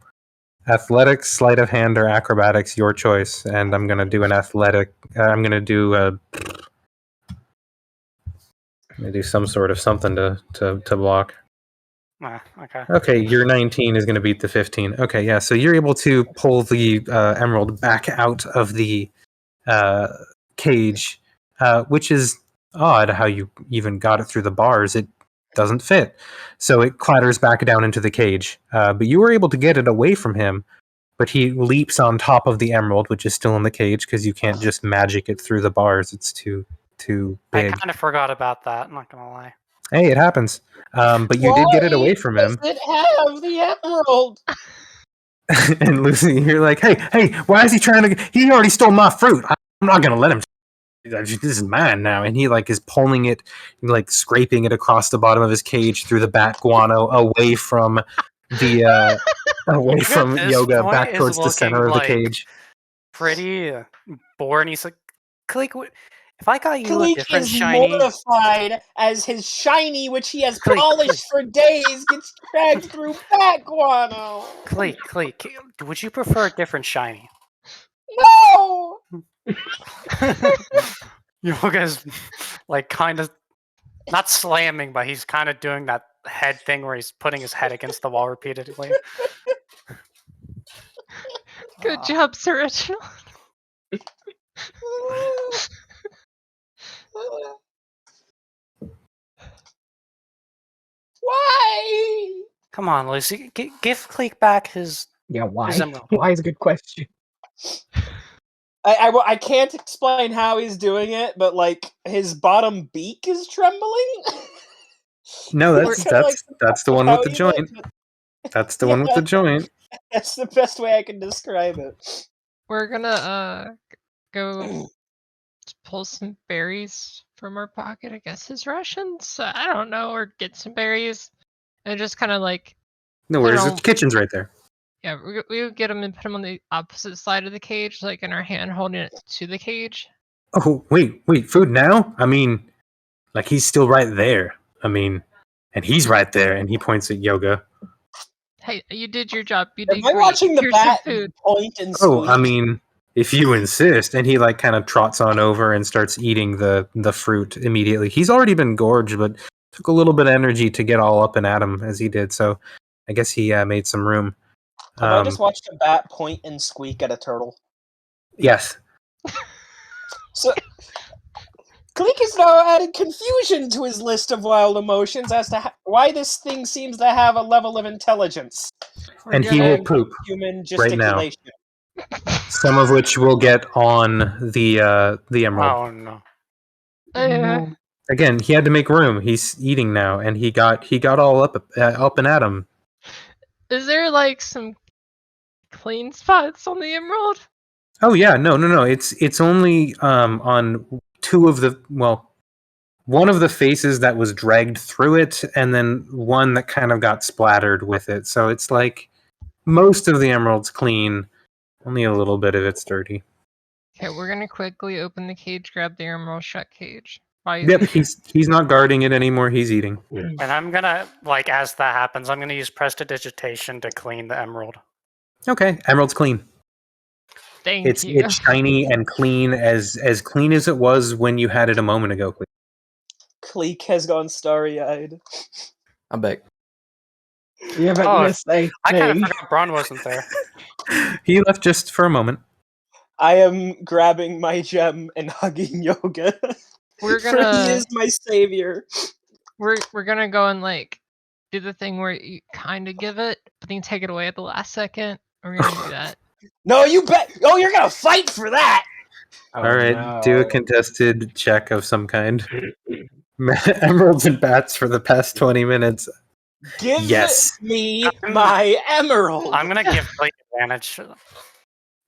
athletics, sleight of hand, or acrobatics, your choice. And I'm going to do an athletic. I'm going to do some sort of something to block. okay. Okay, your 19 is going to beat the 15. Okay, yeah, so you're able to pull the emerald back out of the cage, which is odd how you even got it through the bars. It doesn't fit. So it clatters back down into the cage. But you were able to get it away from him, but he leaps on top of the emerald, which is still in the cage, because you can't just magic it through the bars. It's too big. I kind of forgot about that. I'm not gonna lie. Hey, it happens. But you did get it away from him. Does it have the emerald? And Lucy, you're like, hey, why is he trying to? He already stole my fruit. I'm not gonna let him. This is mine now. And he like is pulling it, like scraping it across the bottom of his cage through the bat guano away from the This Yoga point back is towards the center of the looking cage. Pretty bored. And he's like, "Kleeck, if I got you a Kleeck different is shiny." mortified as his shiny, which he has Kleeck, polished for days, gets dragged through bat guano. Kleeck, would you prefer a different shiny? No! Yoga's like kind of not slamming, but he's kind of doing that head thing where he's putting his head against the wall repeatedly. Good job, Sir Reginald. Why? Come on, Lucy, give Kleeck back his. Yeah, why? His emerald. Why is a good question. I can't explain how he's doing it, but like his bottom beak is trembling. No, That's kinda like that's the one how with the he joint. did it. That's the one with the joint. That's the best way I can describe it. We're gonna go pull some berries from our pocket. I guess his rations. I don't know, or get some berries and just kind of like No worries. know. The kitchen's right there. yeah, we would get them and put them on the opposite side of the cage, like in our hand holding it to the cage. Oh, wait, food now? I mean, like he's still right there. I mean, and he's right there, and he points at Yoga. Hey, you did your job. You did Am I great. watching the Here's some bat food. point and Oh, I squeak? mean, if you insist. And he like kind of trots on over and starts eating the fruit immediately. He's already been gorged, but took a little bit of energy to get all up and at him as he did. So I guess he made some room. I just watched a bat point and squeak at a turtle. Yes. So, Kleeck has now added confusion to his list of wild emotions as to why this thing seems to have a level of intelligence. And he will poop Human right now. gesticulation. Some of which we'll get on the emerald. Oh no! Again, he had to make room. He's eating now, and he got all up and at him. Is there like some clean spots on the emerald? Oh yeah, no. It's only on two of the one of the faces that was dragged through it, and then one that kind of got splattered with it. So it's like most of the emerald's clean, only a little bit of it's dirty. Okay, we're gonna quickly open the cage, grab the emerald, shut cage. Bye. Yep, he's not guarding it anymore. He's eating. And I'm gonna, like, as that happens, I'm gonna use prestidigitation to clean the emerald. Okay, emerald's clean. Thank It's you. shiny and clean as clean as it was when you had it a moment ago. Kleeck has gone starry-eyed. I'm back. You haven't Oh, missed a I kind of thing. forgot Bron wasn't there. He left just for a moment. I am grabbing my gem and hugging Yoga. We're For gonna he is my savior. we're gonna go and like do the thing where you kind of give it, but then you take it away at the last second. We're gonna do that. No, you bet. Oh, you're gonna fight for that. Oh, All right, do a no. contested check of some kind. Emeralds and bats for the past 20 minutes. Give Yes. me my emerald. I'm gonna give Blake advantage.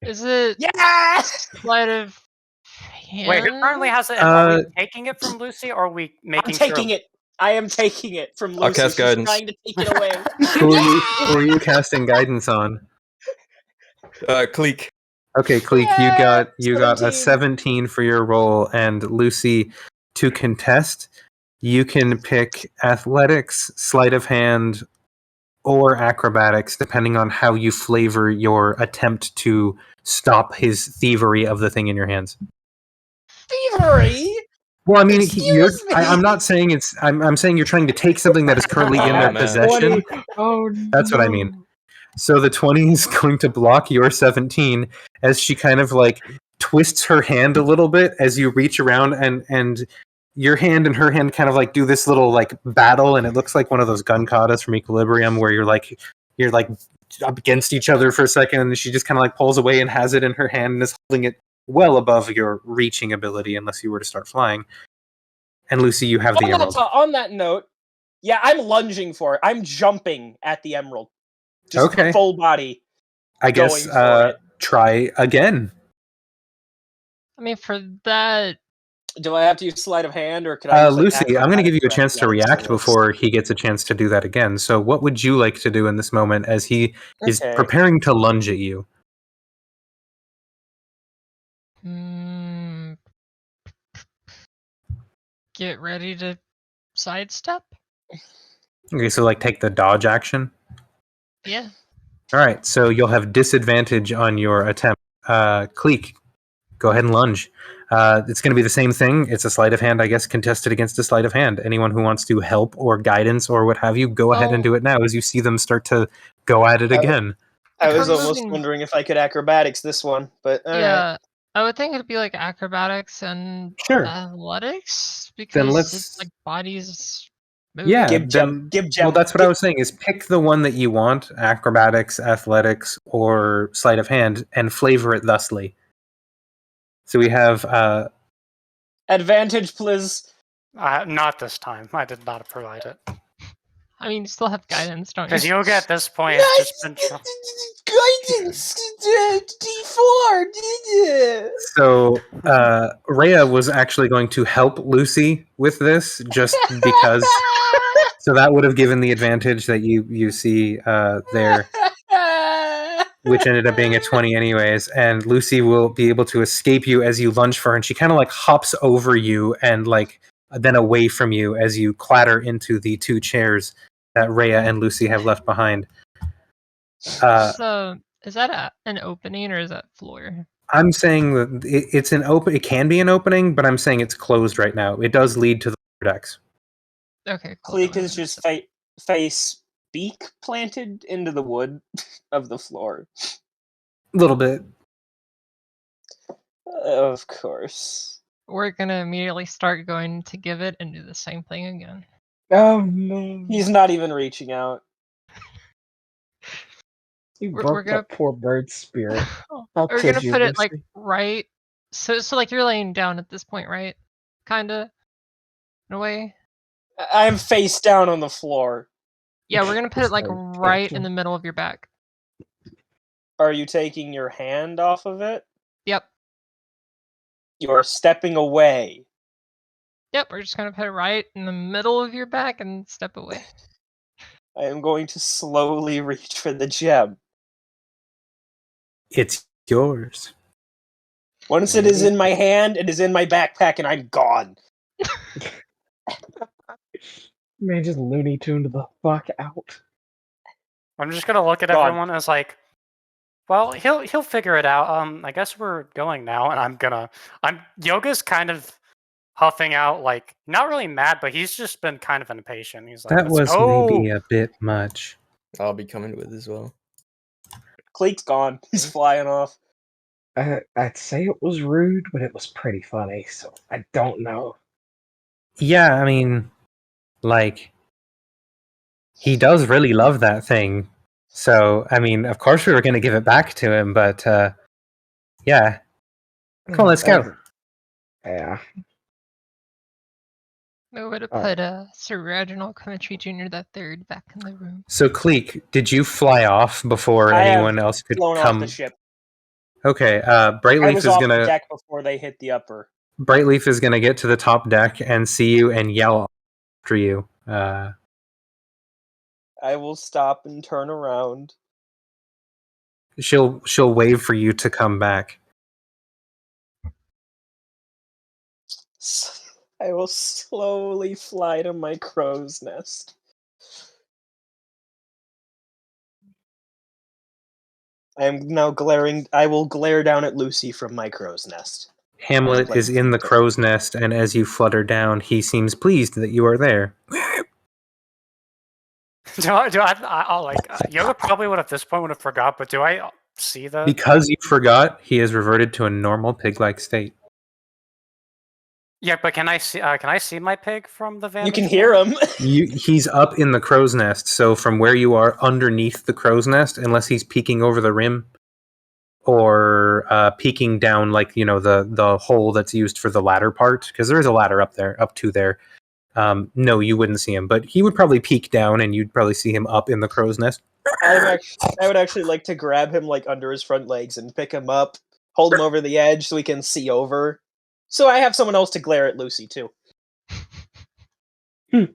Is it Yes. sleight of hand? Wait, who currently has it? Are we taking it from Lucy, or are we I'm making taking sure? it. I am taking it from Lucy. I'll cast She's guidance. trying to take it away. Who are you casting guidance on? Kleeck. Okay, Kleeck, Yeah, you got a 17 for your roll, and Lucy, to contest, you can pick athletics, sleight of hand, or acrobatics, depending on how you flavor your attempt to stop his thievery of the thing in your hands. Thievery. Well, I mean, Excuse me. I'm not saying it's. I'm saying you're trying to take something that is currently in their man. possession. 20. Oh, That's what I mean. So the 20 is going to block your 17 as she kind of like twists her hand a little bit as you reach around, and your hand and her hand kind of like do this little like battle, and it looks like one of those gun katas from Equilibrium where you're like up against each other for a second, and she just kind of like pulls away and has it in her hand and is holding it well above your reaching ability unless you were to start flying. And Lucy, you have the emerald. On that note, yeah, I'm lunging for it. I'm jumping at the emerald. Just Okay. full body. I guess going for it. try again. I mean, for that, Do I have to use sleight of hand, or could I? Use, like, Lucy, I'm going to give you a acrobatics chance to or react athletics? before he gets a chance to do that again. So, what would you like to do in this moment as he is Okay. preparing to lunge at you? get ready to sidestep. Okay, so like take the dodge action. Yeah. All right, so you'll have disadvantage on your attempt. Kleeck, go ahead and lunge. It's going to be the same thing. It's a sleight of hand, I guess, contested against a sleight of hand. Anyone who wants to help or guidance or what have you, go ahead and do it now as you see them start to go at it again. I was We're almost moving- wondering if I could acrobatics this one, but all right. Yeah. I would think it'd be like acrobatics and Sure. athletics because let's- it's like bodies moving. Yeah, Give gem. well, that's what I was saying. Is pick the one that you want: acrobatics, athletics, or sleight of hand, and flavor it thusly. So we have Advantage, please. Not this time. I did not provide it. I mean, you still have guidance, don't Because you? Yoga at this point has just been. Guidance. D4. so Rhea was actually going to help Lucy with this just because. So that would have given the advantage that you see there, which ended up being a 20 anyways. And Lucy will be able to escape you as you lunge for her, and she kind of like hops over you and like then away from you as you clatter into the two chairs that Rhea and Lucy have left behind. So, is that an opening or is that floor? I'm saying that it's an open. It can be an opening, but I'm saying it's closed right now. It does lead to the decks. Okay. Cool. Kleeck is just face beak planted into the wood of the floor. A little bit. Of course. We're gonna immediately start going to give it and do the same thing again. Oh no! He's not even reaching out. You we're broke gonna- that poor bird's spirit. How We're could gonna you, put it like Lucy? right. So like you're laying down at this point, right? kinda, in a way. I am face down on the floor. Yeah, we're gonna put it like So right in careful. the middle of your back. Are you taking your hand off of it? Yep. You are stepping away. Yep, we're just gonna put it right in the middle of your back and step away. I am going to slowly reach for the gem. It's yours. Once it is in my hand, it is in my backpack, and I'm gone. Man, just Looney Tuned the fuck out. I'm just gonna look at God. everyone as like, well, he'll figure it out. I guess we're going now, and Yoga's kind of huffing out, like not really mad, but he's just been kind of impatient. He's like, That let's was go. maybe a bit much. I'll be coming with as well. Kleeck's gone. He's flying off. I'd say it was rude, but it was pretty funny, so I don't know. Yeah, I mean, like, he does really love that thing. So, I mean, of course we were going to give it back to him, but, yeah. Come on, let's go. Yeah. We would have Alright. put Sir Reginald Coventry Jr. III back in the room. So, Kleeck, did you fly off before I have anyone else could Blown off come? the ship. Okay, I Brightleaf was is off gonna the deck before they hit the upper. Brightleaf is gonna get to the top deck and see you and yell after you. I will stop and turn around. She'll wave for you to come back. I will slowly fly to my crow's nest. I am now glaring. I will glare down at Lucy from my crow's nest. Hamlet is in the crow's nest, and as you flutter down, he seems pleased that you are there. I'll like Yoga probably would at this point would have forgot, but do I see the? Because you forgot, he has reverted to a normal pig-like state. Yeah, but can I see my pig from the vantage? You can hear him. He's up in the crow's nest, so from where you are underneath the crow's nest, unless he's peeking over the rim or peeking down, like, you know, the hole that's used for the ladder part, because there is a ladder up to there. No, you wouldn't see him, but he would probably peek down, and you'd probably see him up in the crow's nest. I would actually like to grab him like under his front legs and pick him up, hold him over the edge so he can see over. So I have someone else to glare at Lucy too. You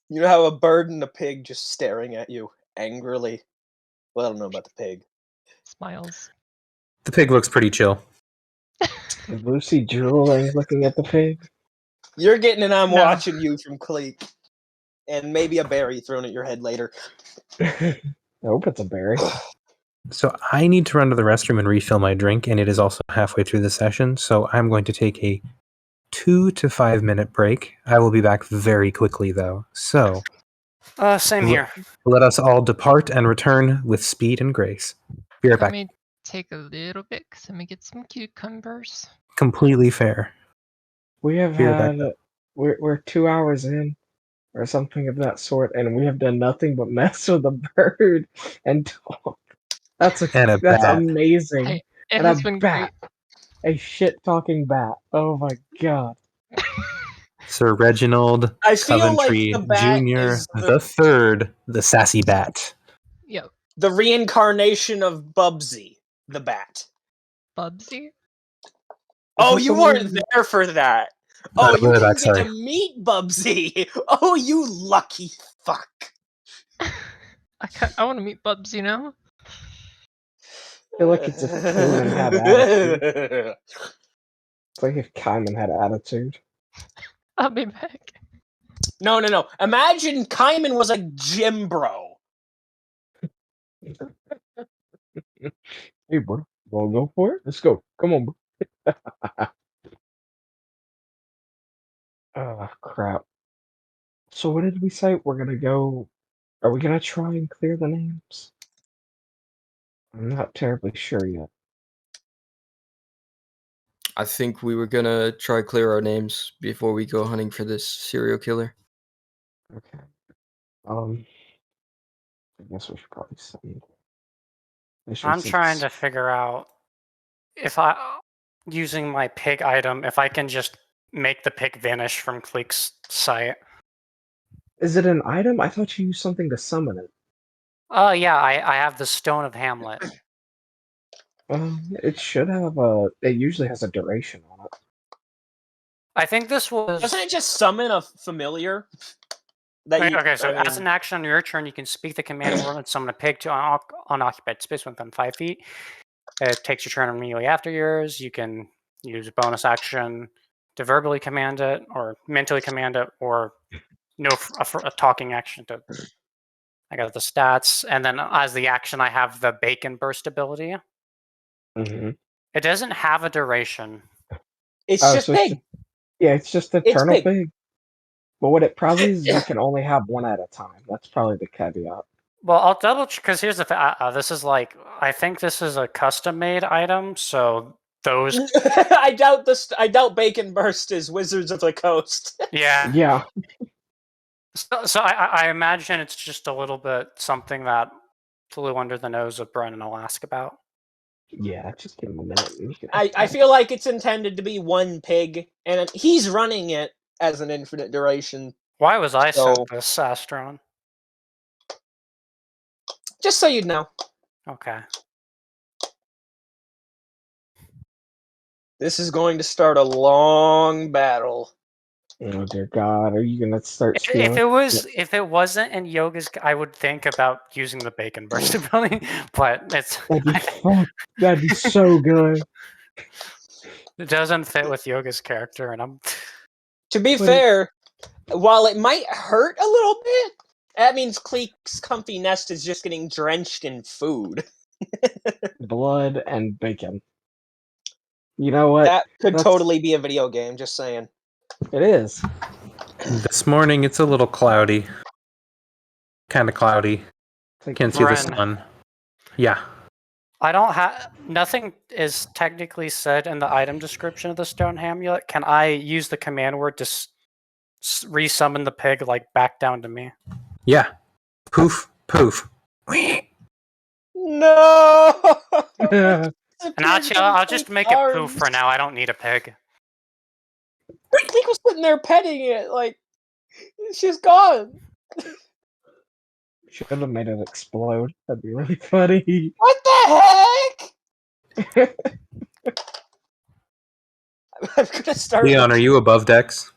know how a bird and a pig just staring at you angrily? Well, I don't know about the pig. Smiles. The pig looks pretty chill. Is Lucy drooling looking at the pig? You're getting an I'm No. watching you from Kleeck. And maybe a berry thrown at your head later. I hope it's a berry. So I need to run to the restroom and refill my drink, and it is also halfway through the session, so I'm going to take a 2 to 5 minute break. I will be back very quickly, though. So Same here. let us all depart and return with speed and grace. Be right Let back. me take a little bit, because let me get some cucumbers. Completely fair. We have Be right back, had though. we're 2 hours in or something of that sort, and we have done nothing but mess with a bird and talk. That's And a bat. amazing. Hey, it And has a been bat. A shit talking bat. Oh my god. Sir Reginald I feel Coventry like the bat Jr. is the third, the sassy bat. great. Yo, the reincarnation of Bubsy, the bat. Bubsy? Oh, this you the weren't one- there for that. Oh, you We're didn't back, get sorry. to meet Bubsy. Oh, you lucky fuck. I want to meet Bubsy now. I feel like it's if Kaiman had attitude. It's like if Kaiman had attitude. I'll be back. No. Imagine Kaiman was a gym bro. Hey bro, wanna go for it? Let's go. Come on, bro. Oh crap. So what did we say? We're gonna go. Are we gonna try and clear the names? I'm not terribly sure yet. I think we were gonna try clear our names before we go hunting for this serial killer. Okay. I guess we should probably send. I'm trying to figure out if using my pig item, if I can just make the pig vanish from Kleeck's sight. Is it an item? I thought you used something to summon it. Yeah, I have the Stone of Hamlet. It should have a. It usually has a duration on it. I think this was... Doesn't it just summon a familiar? That you, Okay, so I as mean, an action on your turn, you can speak the command word and summon a pig to unoccupied space within 5 feet. It takes your turn immediately after yours. You can use a bonus action to verbally command it, or mentally command it, or a talking action to... I got the stats, and then as the action, I have the Bacon Burst ability. Mm-hmm. It doesn't have a duration. it's Oh, just so pig. Yeah, it's just It's eternal pig. pig. But what it probably is, you can only have one at a time. That's probably the caveat. Well, I'll double check, because here's the this is like, I think this is a custom made item, so those... I doubt Bacon Burst is Wizards of the Coast. Yeah. Yeah. So I imagine it's just a little bit something that flew under the nose of Bron and I'll ask about. Yeah, just give him a minute. And you can I feel like it's intended to be one pig, and he's running it as an infinite duration. Why was I So- sent this, Astron? Just so you know, Okay. this is going to start a long battle. Oh dear God, are you gonna start If stealing? if it wasn't in Yoga's, I would think about using the Bacon Burst ability, but it's That'd be so good. it doesn't fit with Yoga's character, and I'm... To be But fair, while it might hurt a little bit, that means Kleeck's comfy nest is just getting drenched in food. Blood and bacon. You know what? That could That's- totally be a video game, just saying. It is. This morning it's a little cloudy. Kind of cloudy. It's Can't see the Bren. sun. Yeah. I don't have... Nothing is technically said in the item description of the Stone Amulet. Can I use the command word to resummon the pig, like, back down to me? Yeah. Poof. Poof. No! And actually, I'll just make it poof for now. I don't need a pig. Kleeck was sitting there petting it, like, she's gone. Should have made it explode. That'd be really funny. What the heck? I'm gonna start. Leon, are you above decks?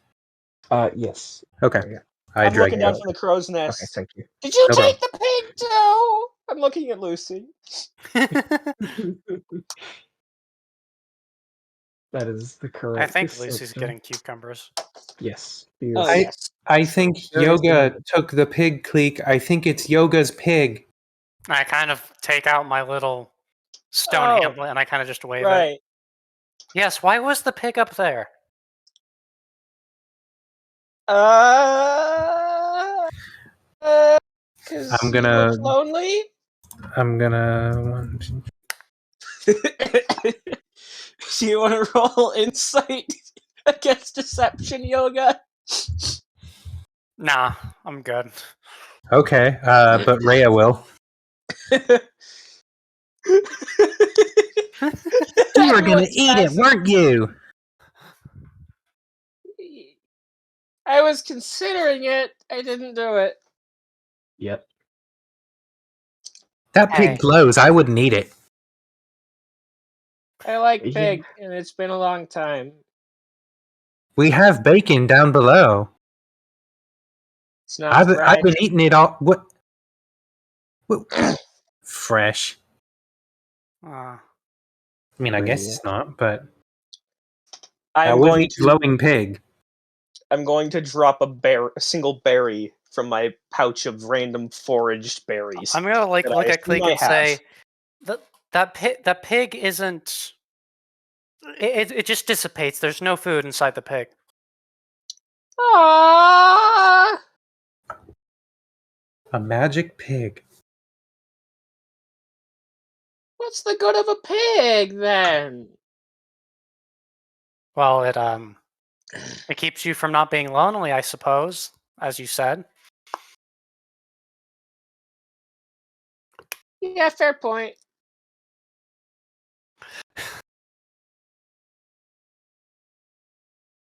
Yes. Okay. Yeah. I I'm drag looking you down out. from the crow's Okay, nest. thank you. Did you No take the pig too? I'm looking at Lucy. That is the correct. I think Lucy's assumption. getting cucumbers. Yes. Oh, I- yes. I think Seriously. Yoga took the pig, Kleeck. I think it's Yoga's pig. I kind of take out my little stone Oh, hamlet and I kind of just wave it. Right. Yes, why was the pig up there? Cause I'm gonna- you look lonely. I'm gonna. Do you want to roll insight against deception, Yoga? Nah, I'm good. Okay, but Rhea will. You were gonna eat it, weren't you? I was considering it. I didn't do it. Yep. That pig Hey. glows. I wouldn't eat it. I like Yeah. pig, and it's been a long time. We have bacon down below. It's not I've fresh. been eating it all. What? Fresh. I mean, I guess Rhea. it's not, but that I'm was going a to. glowing pig. I'm going to drop a single berry from my pouch of random foraged berries. I'm gonna that look I at Kleeck assume I and have. say that pig isn't. It just dissipates. There's no food inside the pig. Aww. A magic pig. What's the good of a pig then? Well, it keeps you from not being lonely, I suppose, as you said. Yeah, fair point.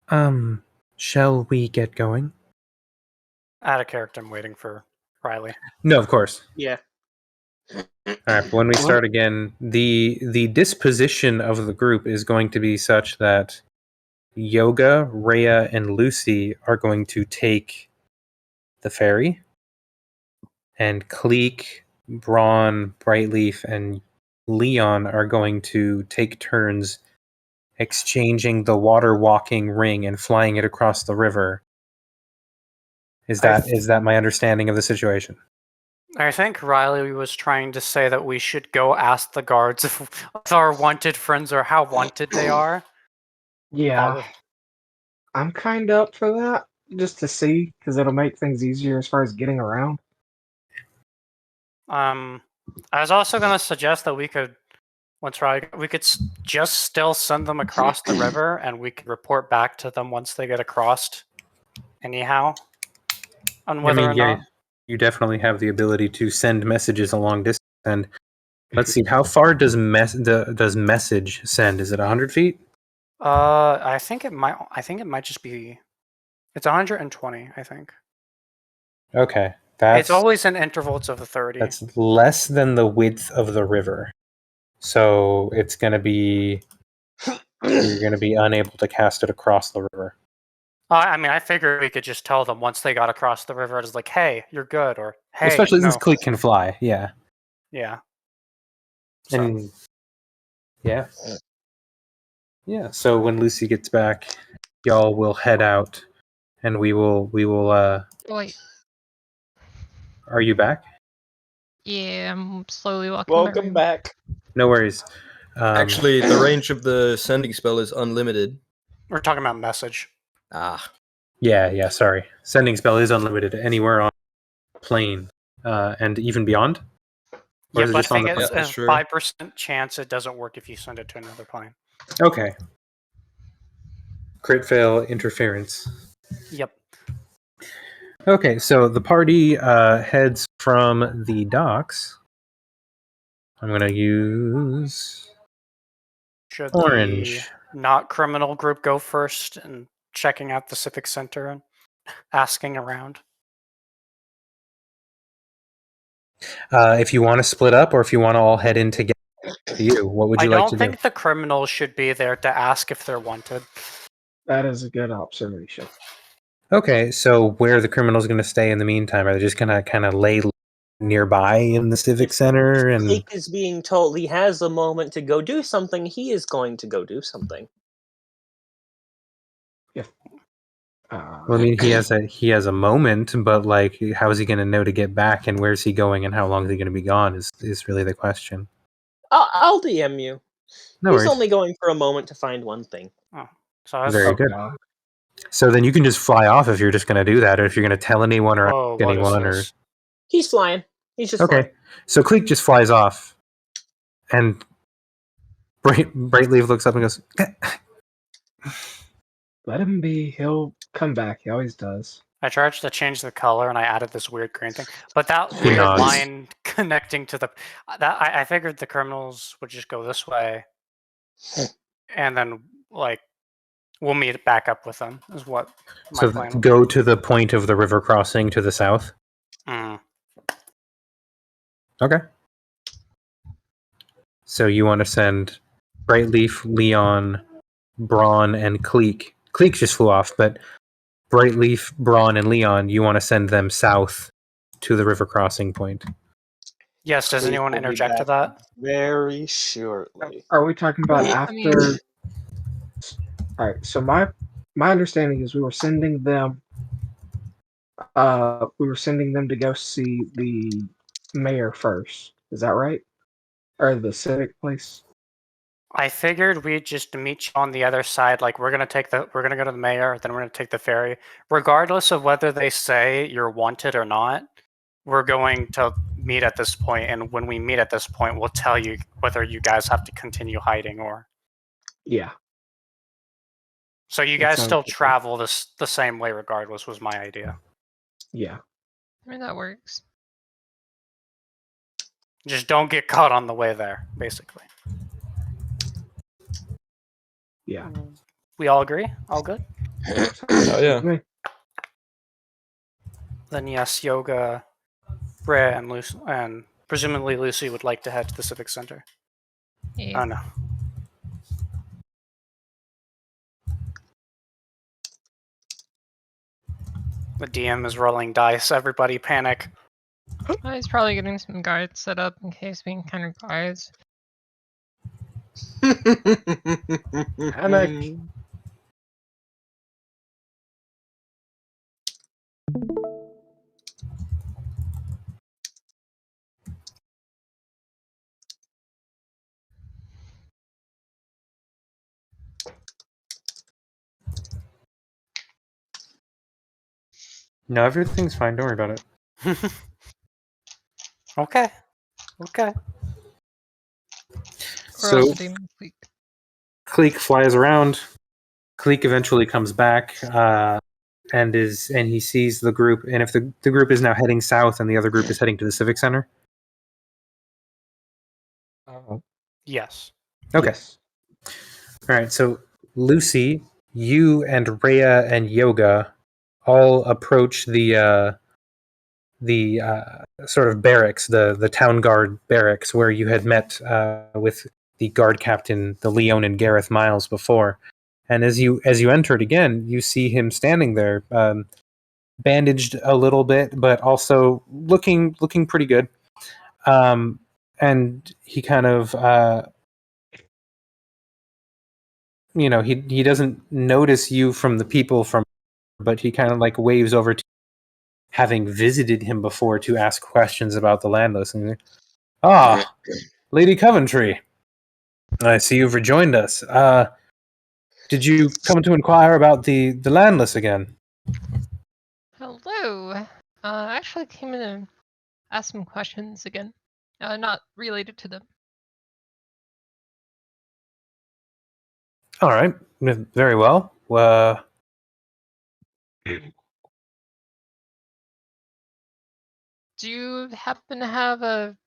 Shall we get going? Out of character, I'm waiting for Riley. No, of course. Yeah. All right. When we start again, the disposition of the group is going to be such that Yoga, Rhea, and Lucy are going to take the ferry, and Kleeck, Bron, Brightleaf, and Leon are going to take turns exchanging the water walking ring and flying it across the river. Is that my understanding of the situation? I think Riley was trying to say that we should go ask the guards if our wanted friends are how wanted they are. Yeah, I'm kind of up for that, just to see, because it'll make things easier as far as getting around. I was also going to suggest that we could, just still send them across the river, and we could report back to them once they get across. Anyhow, on whether or not. You definitely have the ability to send messages a long distance. And let's see, how far does message send? Is it 100 feet? I think it might just be. It's 120. I think. Okay, It's always in intervals of 30. That's less than the width of the river, so it's going to be you're going to be unable to cast it across the river. I mean, I figured we could just tell them once they got across the river, it's like, "Hey, you're good," or "Hey." Especially since no. Kleeck can fly, yeah. Yeah. And yeah. So when Lucy gets back, y'all will head out, and we will. Wait. Are you back? Yeah, I'm slowly walking. to my Welcome room. back. No worries. Actually, the range of the sending spell is unlimited. We're talking about message. Ah. Yeah. Sorry, sending spell is unlimited anywhere on the plane, and even beyond. Or Yeah, is it but just I on think the it's plane? a 5% chance it doesn't work if you send it to another plane. Okay. Crit fail interference. Yep. Okay, so the party heads from the docks. I'm gonna use Should orange. the not criminal group go first and checking out the civic center and asking around? If you want to split up, or if you want to all head in together, to you. What would you like to I don't think the criminals should be there to ask if they're wanted. That is a good observation. do? Okay, so where are the criminals going to stay in the meantime? Are they just going to kind of lay nearby in the civic center? And Kleeck is being told he has a moment to go do something. He is going to go do something. well, I mean, he has a moment, but like, how is he going to know to get back, and where's he going, and how long is he going to be gone? Is really the question. I'll DM you. No He's worries. only going for a moment to find one thing. Oh, so I was, Very good. So then you can just fly off if you're just going to do that, or if you're going to tell anyone or Oh, ask what is anyone, or this? He's flying. He's just okay. flying. So Kleeck just flies off, and Brightleaf looks up and goes, Let him be. He'll come back. He always does. I tried to change the color and I added this weird green thing, but that He weird nods. line connecting to the I figured the criminals would just go this way, and then like we'll meet back up with them. Is what my So plan. go to the point of the river crossing to the south. Mm. Okay. So you want to send Brightleaf, Leon, Bron, and Kleeck. Kleeck just flew off, but Brightleaf, Bron, and Leon, you want to send them south to the river crossing point. Yes. Does Kleeck anyone will be interject to back that? very shortly. Are we talking about I after? All right. So my understanding is we were sending them. We were sending them to go see the mayor first. Is that right? Or the civic place? I figured we'd just meet you on the other side. Like we're gonna go to the mayor, then we're gonna take the ferry. Regardless of whether they say you're wanted or not, we're going to meet at this point, and when we meet at this point, we'll tell you whether you guys have to continue hiding or. Yeah. So you That guys sounds still good. travel the same way regardless was my idea. Yeah. I mean, that works. Just don't get caught on the way there, basically. Yeah. We all agree? All good? Oh yeah. Me. Then yes, Yoga, Rhea, and Lucy, and presumably Lucy would like to head to the Civic Center. Yeah. Oh no. The DM is rolling dice. Everybody panic. He's probably getting some guards set up in case we encounter guards. Panic. No, everything's fine. Don't worry about it. Okay. Okay. Or else So the demon Kleeck. Kleeck flies around. Kleeck eventually comes back and he sees the group. And if the group is now heading south and the other group is heading to the Civic Center. Yes. Okay. Yes. All right. So Lucy, you and Rhea and Yoga all approach the sort of barracks, the town guard barracks, where you had met with the guard captain, the Leon and Gareth Miles before. And as you entered again, you see him standing there, bandaged a little bit, but also looking pretty good. And he kind of, he doesn't notice you from the people but he kind of like waves over to having visited him before to ask questions about the landless. And Lady Coventry, I see you've rejoined us. Did you come to inquire about the landless again? Hello. I actually came in to ask some questions again. Not related to them. All right, very well. Do you happen to have a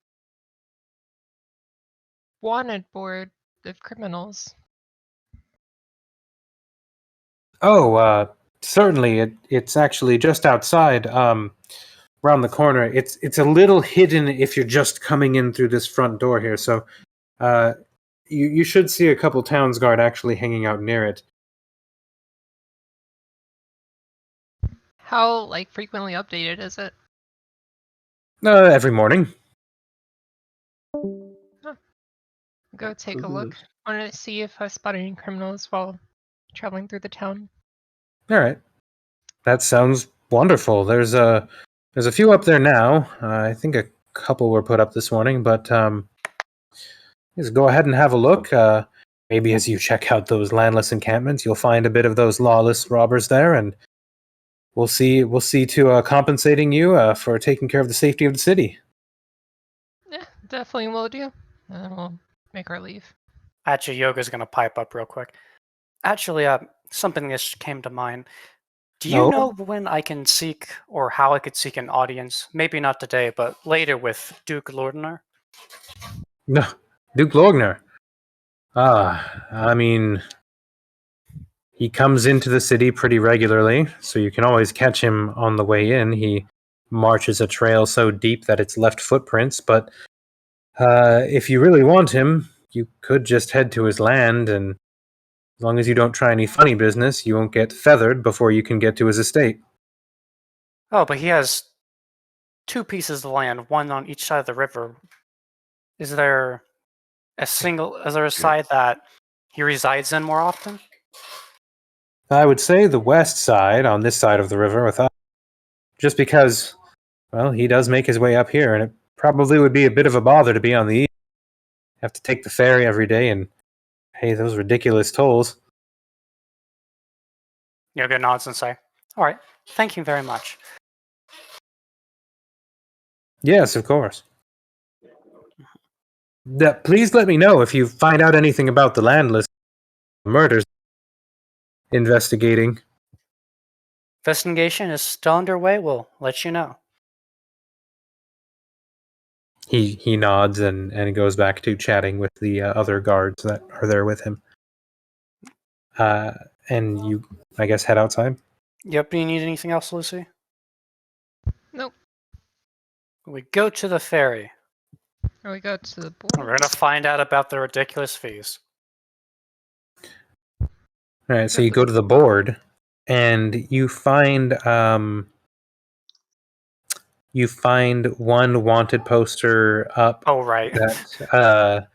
wanted board of criminals? Certainly. It's actually just outside, around the corner. It's a little hidden if you're just coming in through this front door here. So, you should see a couple towns guard actually hanging out near it. How frequently updated is it? Every morning. Go take a look. Wanted to see if I spot any criminals while traveling through the town. All right, that sounds wonderful. There's a few up there now. I think a couple were put up this morning, but just go ahead and have a look. Maybe as you check out those landless encampments, you'll find a bit of those lawless robbers there, and we'll see to compensating you for taking care of the safety of the city. Yeah, definitely will do. And then we'll make our leave. Actually, Yoga's gonna pipe up real quick. Actually, something just came to mind. Do you know when I can seek, or how I could seek an audience? Maybe not today, but later with Duke Lordner? No, Duke Logner. I mean, he comes into the city pretty regularly, so you can always catch him on the way in. He marches a trail so deep that it's left footprints, but if you really want him, you could just head to his land, and as long as you don't try any funny business, you won't get feathered before you can get to his estate. Oh, but he has 2 pieces of land, one on each side of the river. Is there a side that he resides in more often? I would say the west side, on this side of the river, with us, just because, well, he does make his way up here, and it probably would be a bit of a bother to be on the east. Have to take the ferry every day and pay those ridiculous tolls. Yoga nods and say, "All right, thank you very much." Yes, of course. Please let me know if you find out anything about the landless murders investigating. Investigation is still underway. We'll let you know. He nods and goes back to chatting with the other guards that are there with him. And you, I guess, head outside. Yep, do you need anything else, Lucy? Nope. We go to the ferry. Or we go to the We're board. gonna find out about the ridiculous fees. All right, so you go to the board, and you find one wanted poster up Oh, right. that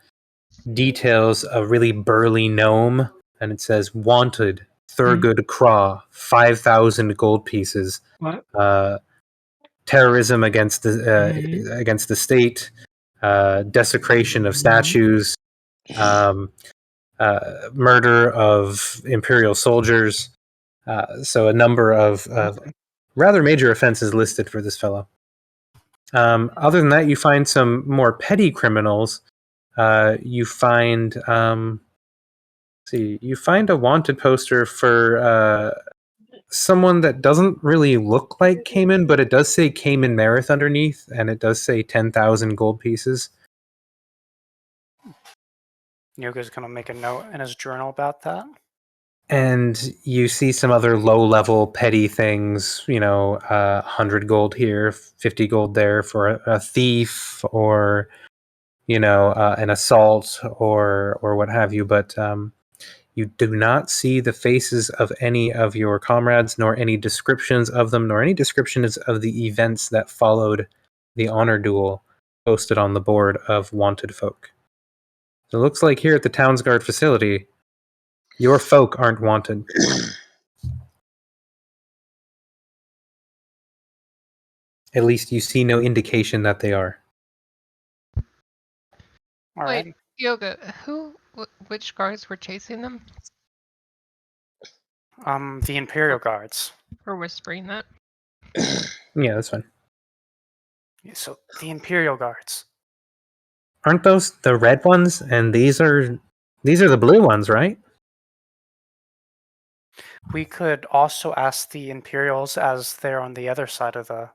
details a really burly gnome, and it says "Wanted, Thurgood Craw, 5,000 gold pieces. What? Terrorism against the state, desecration of statues, murder of imperial soldiers." So a number of rather major offenses listed for this fellow. Other than that, you find some more petty criminals. You find you find a wanted poster for someone that doesn't really look like Cayman, but it does say Cayman Merith underneath, and it does say 10,000 gold pieces. Yoga's gonna make a note in his journal about that. And you see some other low-level petty things, 100 gold here, 50 gold there for a thief, or an assault, or what have you. But you do not see the faces of any of your comrades, nor any descriptions of them, nor any descriptions of the events that followed the honor duel posted on the board of wanted folk. So it looks like here at the Townsguard facility, your folk aren't wanted. At least you see no indication that they are. All Wait, right. Yoga, which guards were chasing them? The Imperial Guards. Or whispering that? Yeah, that's fine. Yeah, so the Imperial Guards. Aren't those the red ones? And these are the blue ones, right? We could also ask the Imperials, as they're on the other side of the...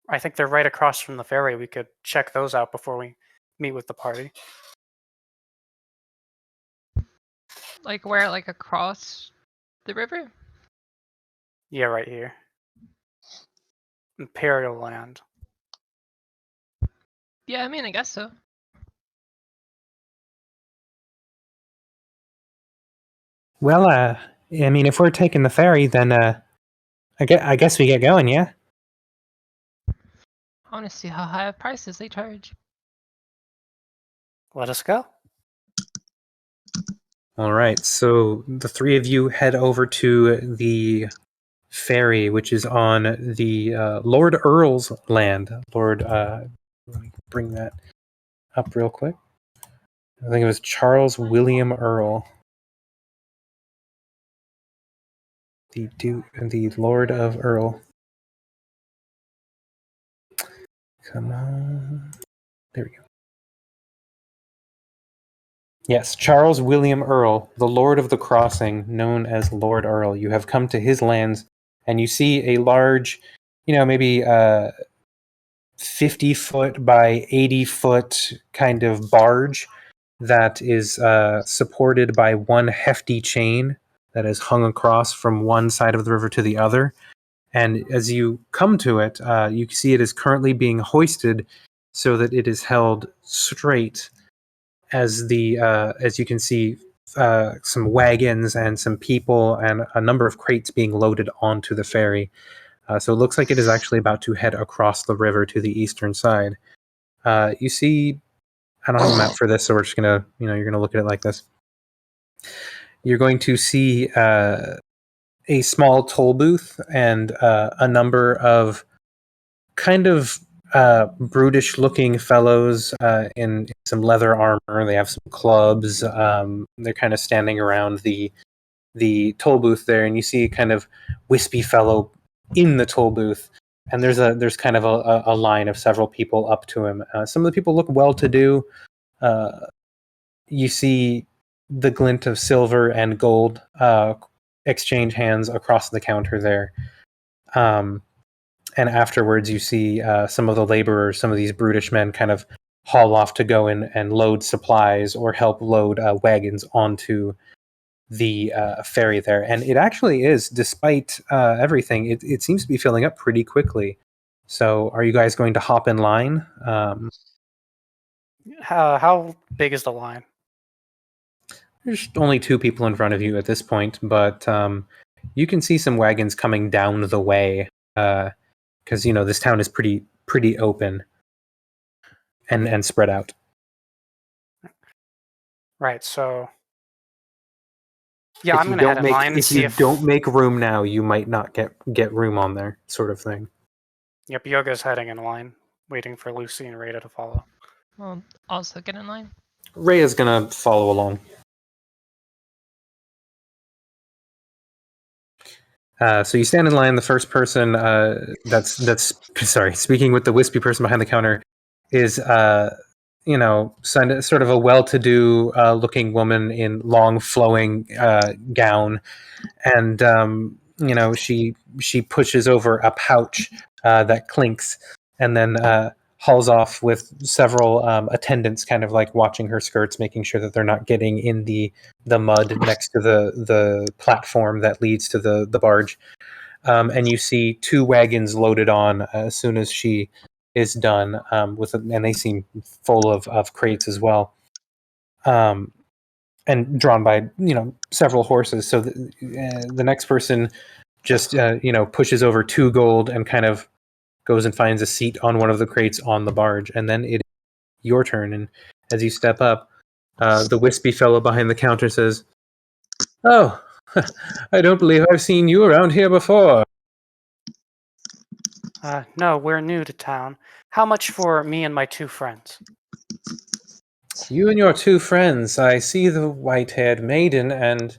I think they're right across from the ferry. We could check those out before we meet with the party. Like where? Like across the river? Yeah, right here. Imperial land. Yeah, I mean, I guess so. Well, I mean, if we're taking the ferry, then I guess we get going, yeah? I want to see how high of prices they charge. Let us go. All right, so the three of you head over to the ferry, which is on the Lord Earl's land. Let me bring that up real quick. I think it was Charles William Earl, the Lord of Earl. Come on. There we go. Yes, Charles William Earl, the Lord of the Crossing, known as Lord Earl. You have come to his lands, and you see a large, maybe 50-foot by 80-foot kind of barge that is supported by one hefty chain that is hung across from one side of the river to the other. And as you come to it, you see it is currently being hoisted so that it is held straight. As you can see, some wagons and some people and a number of crates being loaded onto the ferry. So it looks like it is actually about to head across the river to the eastern side. You see, I don't have a map for this, so we're just gonna, you're gonna look at it like this. You're going to see a small toll booth and a number of kind of brutish-looking fellows in some leather armor. They have some clubs. They're kind of standing around the toll booth there, and you see a kind of wispy fellow in the toll booth. And there's kind of a line of several people up to him. Some of the people look well-to-do. You see the glint of silver and gold exchange hands across the counter there. And afterwards, you see some of the laborers, some of these brutish men, kind of haul off to go in and load supplies or help load wagons onto the ferry there, and it actually is, despite everything, it seems to be filling up pretty quickly. So, are you guys going to hop in line? How big is the line? There's only 2 people in front of you at this point, but you can see some wagons coming down the way because this town is pretty open and spread out. Right. So. Yeah, If I'm you gonna head don't in make line and if see you if. don't make room now, you might not get room on there, sort of thing. Yep, Yoga's heading in line, waiting for Lucy and Rita to follow. Well, also get in line. Ray is gonna follow along. So you stand in line. The first person that's sorry, speaking with the wispy person behind the counter is sort of a well-to-do looking woman in long flowing gown, and she pushes over a pouch that clinks, and then hauls off with several attendants, kind of like watching her skirts, making sure that they're not getting in the mud next to the platform that leads to the barge. And you see 2 wagons loaded on as soon as she is done, and they seem full of crates as well, and drawn by several horses. So the next person just pushes over 2 gold and kind of goes and finds a seat on one of the crates on the barge, and then it's your turn. And as you step up, the wispy fellow behind the counter says, "Oh, I don't believe I've seen you around here before." No, we're new to town. How much for me and my 2 friends? You and your 2 friends. I see the white-haired maiden, and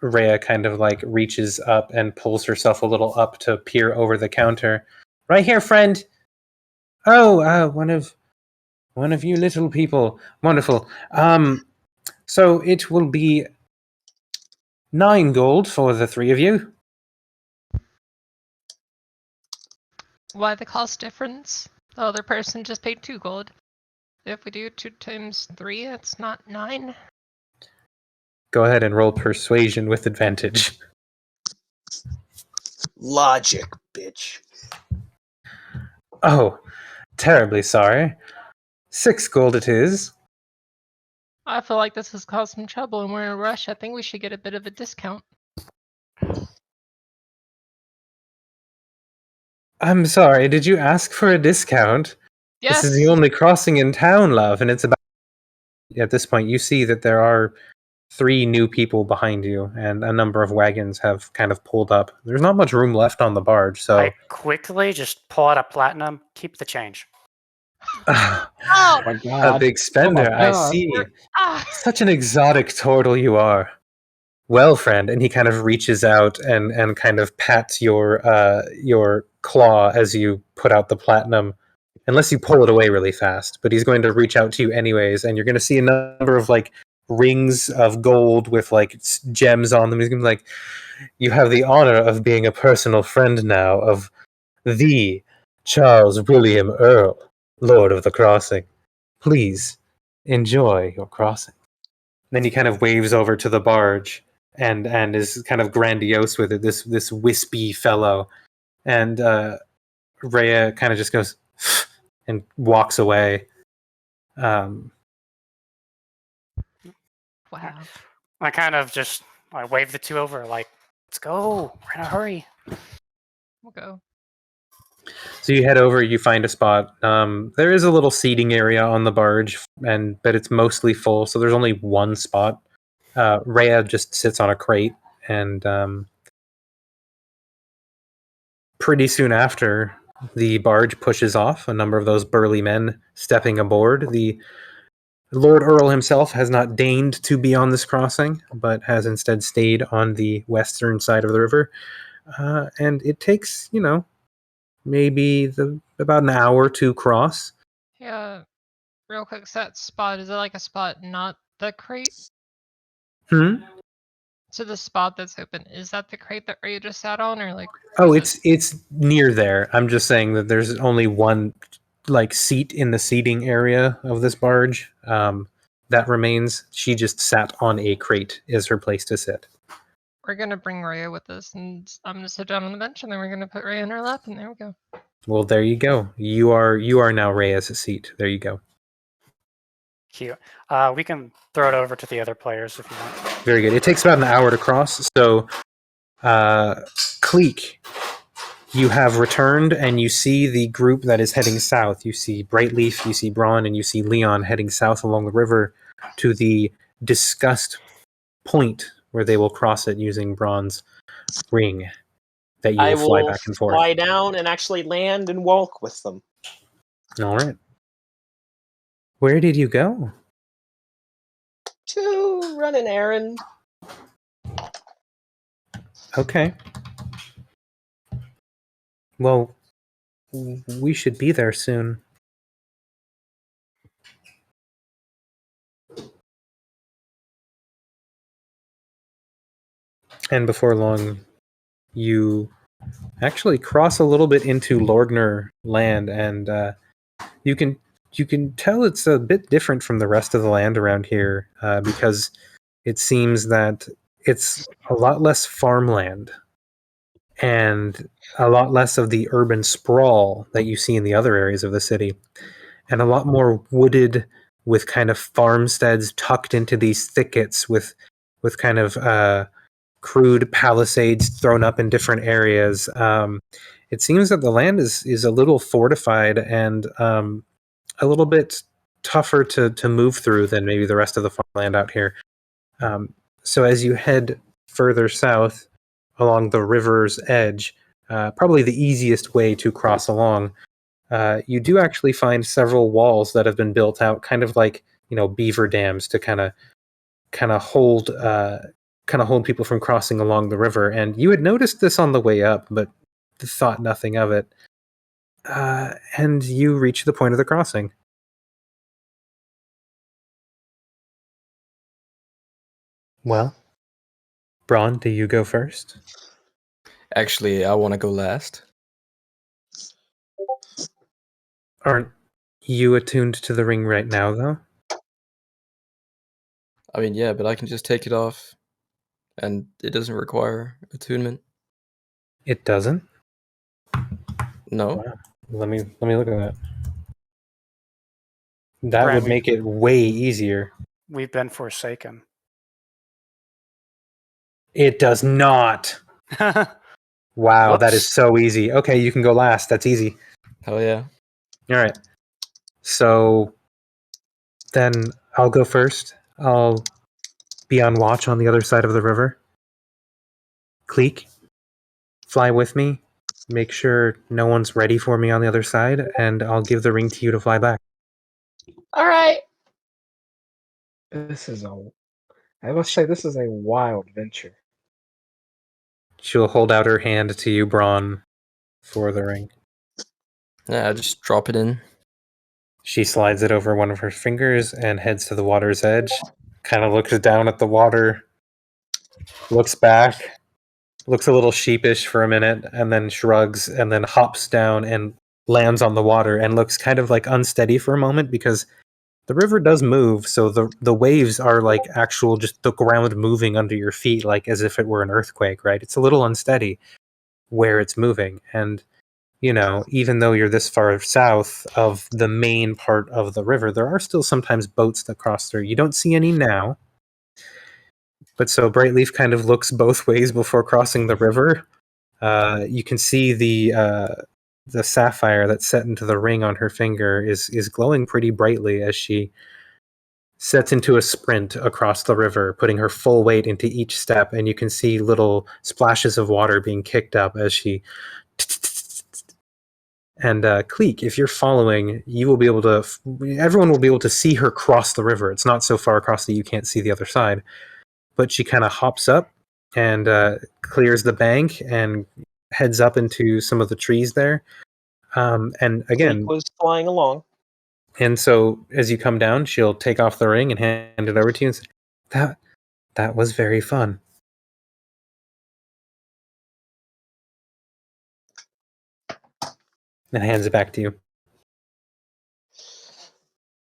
Rhea kind of like reaches up and pulls herself a little up to peer over the counter. Right here, friend. Oh, one of you little people. Wonderful. So it will be 9 gold for the 3 of you. Why the cost difference? The other person just paid 2 gold. If we do 2 times 3, it's not 9. Go ahead and roll persuasion with advantage. Logic, bitch. Oh, terribly sorry. 6 gold it is. I feel like this has caused some trouble and we're in a rush. I think we should get a bit of a discount. I'm sorry, did you ask for a discount? Yes. This is the only crossing in town, love, and it's about... At this point, you see that there are 3 new people behind you, and a number of wagons have kind of pulled up. There's not much room left on the barge, so... I quickly just pull out a platinum, keep the change. Oh! my A god. big spender, I God. see. Ah! Such an exotic turtle you are. Well, friend, and he kind of reaches out and kind of pats your claw as you put out the platinum, unless you pull it away really fast. But he's going to reach out to you anyways, and you're going to see a number of like rings of gold with like gems on them. He's going to be like, "You have the honor of being a personal friend now of the Charles William Earl, Lord of the Crossing. Please enjoy your crossing." Then he kind of waves over to the barge and is kind of grandiose with it. This wispy fellow, and Rhea kind of just goes and walks away. Wow. I kind of just wave the 2 over, like, let's go. We're in a hurry. We'll go. So you head over, you find a spot. There is a little seating area on the barge, but it's mostly full, so there's only 1 spot. Rhea just sits on a crate, and pretty soon after, the barge pushes off, a number of those burly men stepping aboard. The Lord Earl himself has not deigned to be on this crossing, but has instead stayed on the western side of the river. And it takes, maybe about an hour to cross. Yeah. Real quick, so that spot, is it like a spot not the crate? So the spot that's open, is that the crate that Ray just sat on, or like? Oh, is it's near there. I'm just saying that there's only 1 like seat in the seating area of this barge. that remains. She just sat on a crate is her place to sit. We're gonna bring Rhea with us, and I'm gonna sit down on the bench, and then we're gonna put Rhea in her lap, and there we go. Well, there you go. You are now Rhea's seat. There you go. Cute. We can throw it over to the other players if you want. Very good. It takes about an hour to cross. So, Kleeck, you have returned, and you see the group that is heading south. You see Brightleaf, you see Bron, and you see Leon heading south along the river to the discussed point where they will cross it using Bron's ring that you I will fly will back and forth. fly down and actually land and walk with them. All right. Where did you go? To run an errand. Okay. Well, we should be there soon. And before long, you actually cross a little bit into Lorgner land, and you can tell it's a bit different from the rest of the land around here because it seems that it's a lot less farmland and a lot less of the urban sprawl that you see in the other areas of the city, and a lot more wooded with kind of farmsteads tucked into these thickets with kind of crude palisades thrown up in different areas. It seems that the land is a little fortified and a little bit tougher to move through than maybe the rest of the farmland out here. So as you head further south along the river's edge, probably the easiest way to cross along, you do actually find several walls that have been built out, kind of like beaver dams to kind of hold people from crossing along the river. And you had noticed this on the way up, but thought nothing of it. And you reach the point of the crossing. Well, Bron, do you go first? Actually, I want to go last. Aren't you attuned to the ring right now, though? I mean, yeah, but I can just take it off, and it doesn't require attunement. It doesn't? No. Wow. Let me look at that. That Bran, would make it way easier. We've been forsaken. It does not. Wow, that is Whoops. so easy. Okay, you can go last. That's easy. Hell yeah. All right. So then I'll go first. I'll be on watch on the other side of the river. Kleeck, fly with me. Make sure no one's ready for me on the other side, and I'll give the ring to you to fly back. All right. I must say, this is a wild venture. She'll hold out her hand to you, Bron, for the ring. Yeah, just drop it in. She slides it over one of her fingers and heads to the water's edge. Kind of looks down at the water, looks back, looks a little sheepish for a minute, and then shrugs, and then hops down and lands on the water and looks kind of like unsteady for a moment because the river does move. So the waves are like actual, just the ground moving under your feet, like as if it were an earthquake, right? It's a little unsteady where it's moving. And even though you're this far south of the main part of the river, there are still sometimes boats that cross through. You don't see any now. But so Brightleaf kind of looks both ways before crossing the river. You can see the sapphire that's set into the ring on her finger is glowing pretty brightly as she sets into a sprint across the river, putting her full weight into each step. And you can see little splashes of water being kicked up as she... And Kleeck, if you're following, you will be able to... Everyone will be able to see her cross the river. It's not so far across that you can't see the other side. But she kind of hops up and clears the bank and heads up into some of the trees there. And again... Kleeck was flying along. And so as you come down, she'll take off the ring and hand it over to you and say, that was very fun. And hands it back to you.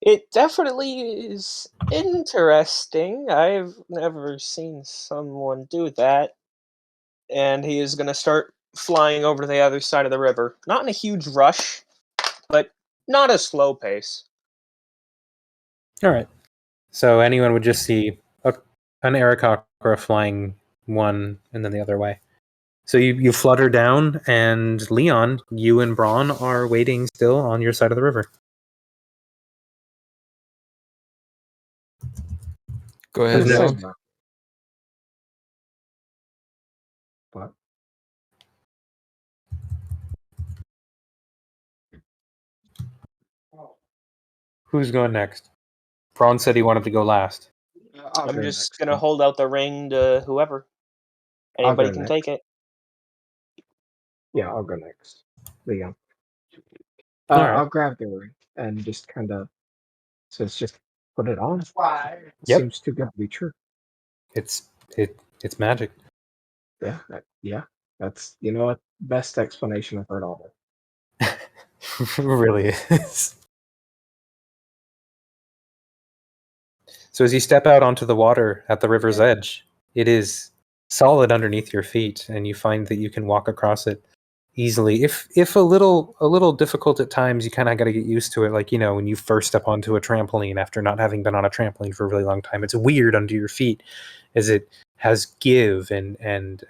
It definitely is interesting. I've never seen someone do that. And he is going to start flying over to the other side of the river. Not in a huge rush, but not a slow pace. All right. So anyone would just see an Aarakocra flying one and then the other way. So you flutter down, and Leon, you and Bron are waiting still on your side of the river. Go ahead, Who's Bron. next? What? Who's going next? Bron said he wanted to go last. I'll I'm go just next. going to hold out the ring to whoever. I'll go Anybody can next. take it. Yeah, I'll go next. Leon. All right. I'll grab the ring and just kind of. So it's just put it on. Yep. Seems too good to be true. It's magic. Yeah, that's you know what, best explanation I've heard all day. It really is. So as you step out onto the water at the river's edge, it is solid underneath your feet, and you find that you can walk across it easily. If a little difficult at times, you kind of got to get used to it. Like, when you first step onto a trampoline after not having been on a trampoline for a really long time, it's weird under your feet as it has give and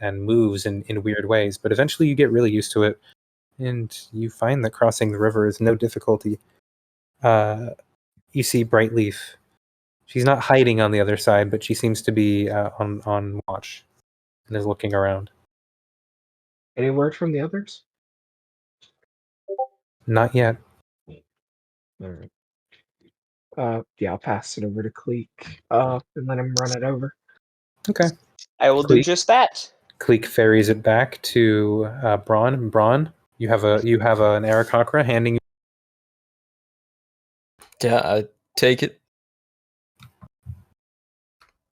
moves in weird ways. But eventually you get really used to it, and you find that crossing the river is no difficulty. You see Brightleaf. She's not hiding on the other side, but she seems to be on watch and is looking around. Any word from the others? Not yet. All right. Yeah, I'll pass it over to Kleeck. And let him run it over. Okay. I will do Kleeck. just that. Kleeck ferries it back to Bron. Bron, you have an Aarakocra handing you. Yeah, I take it.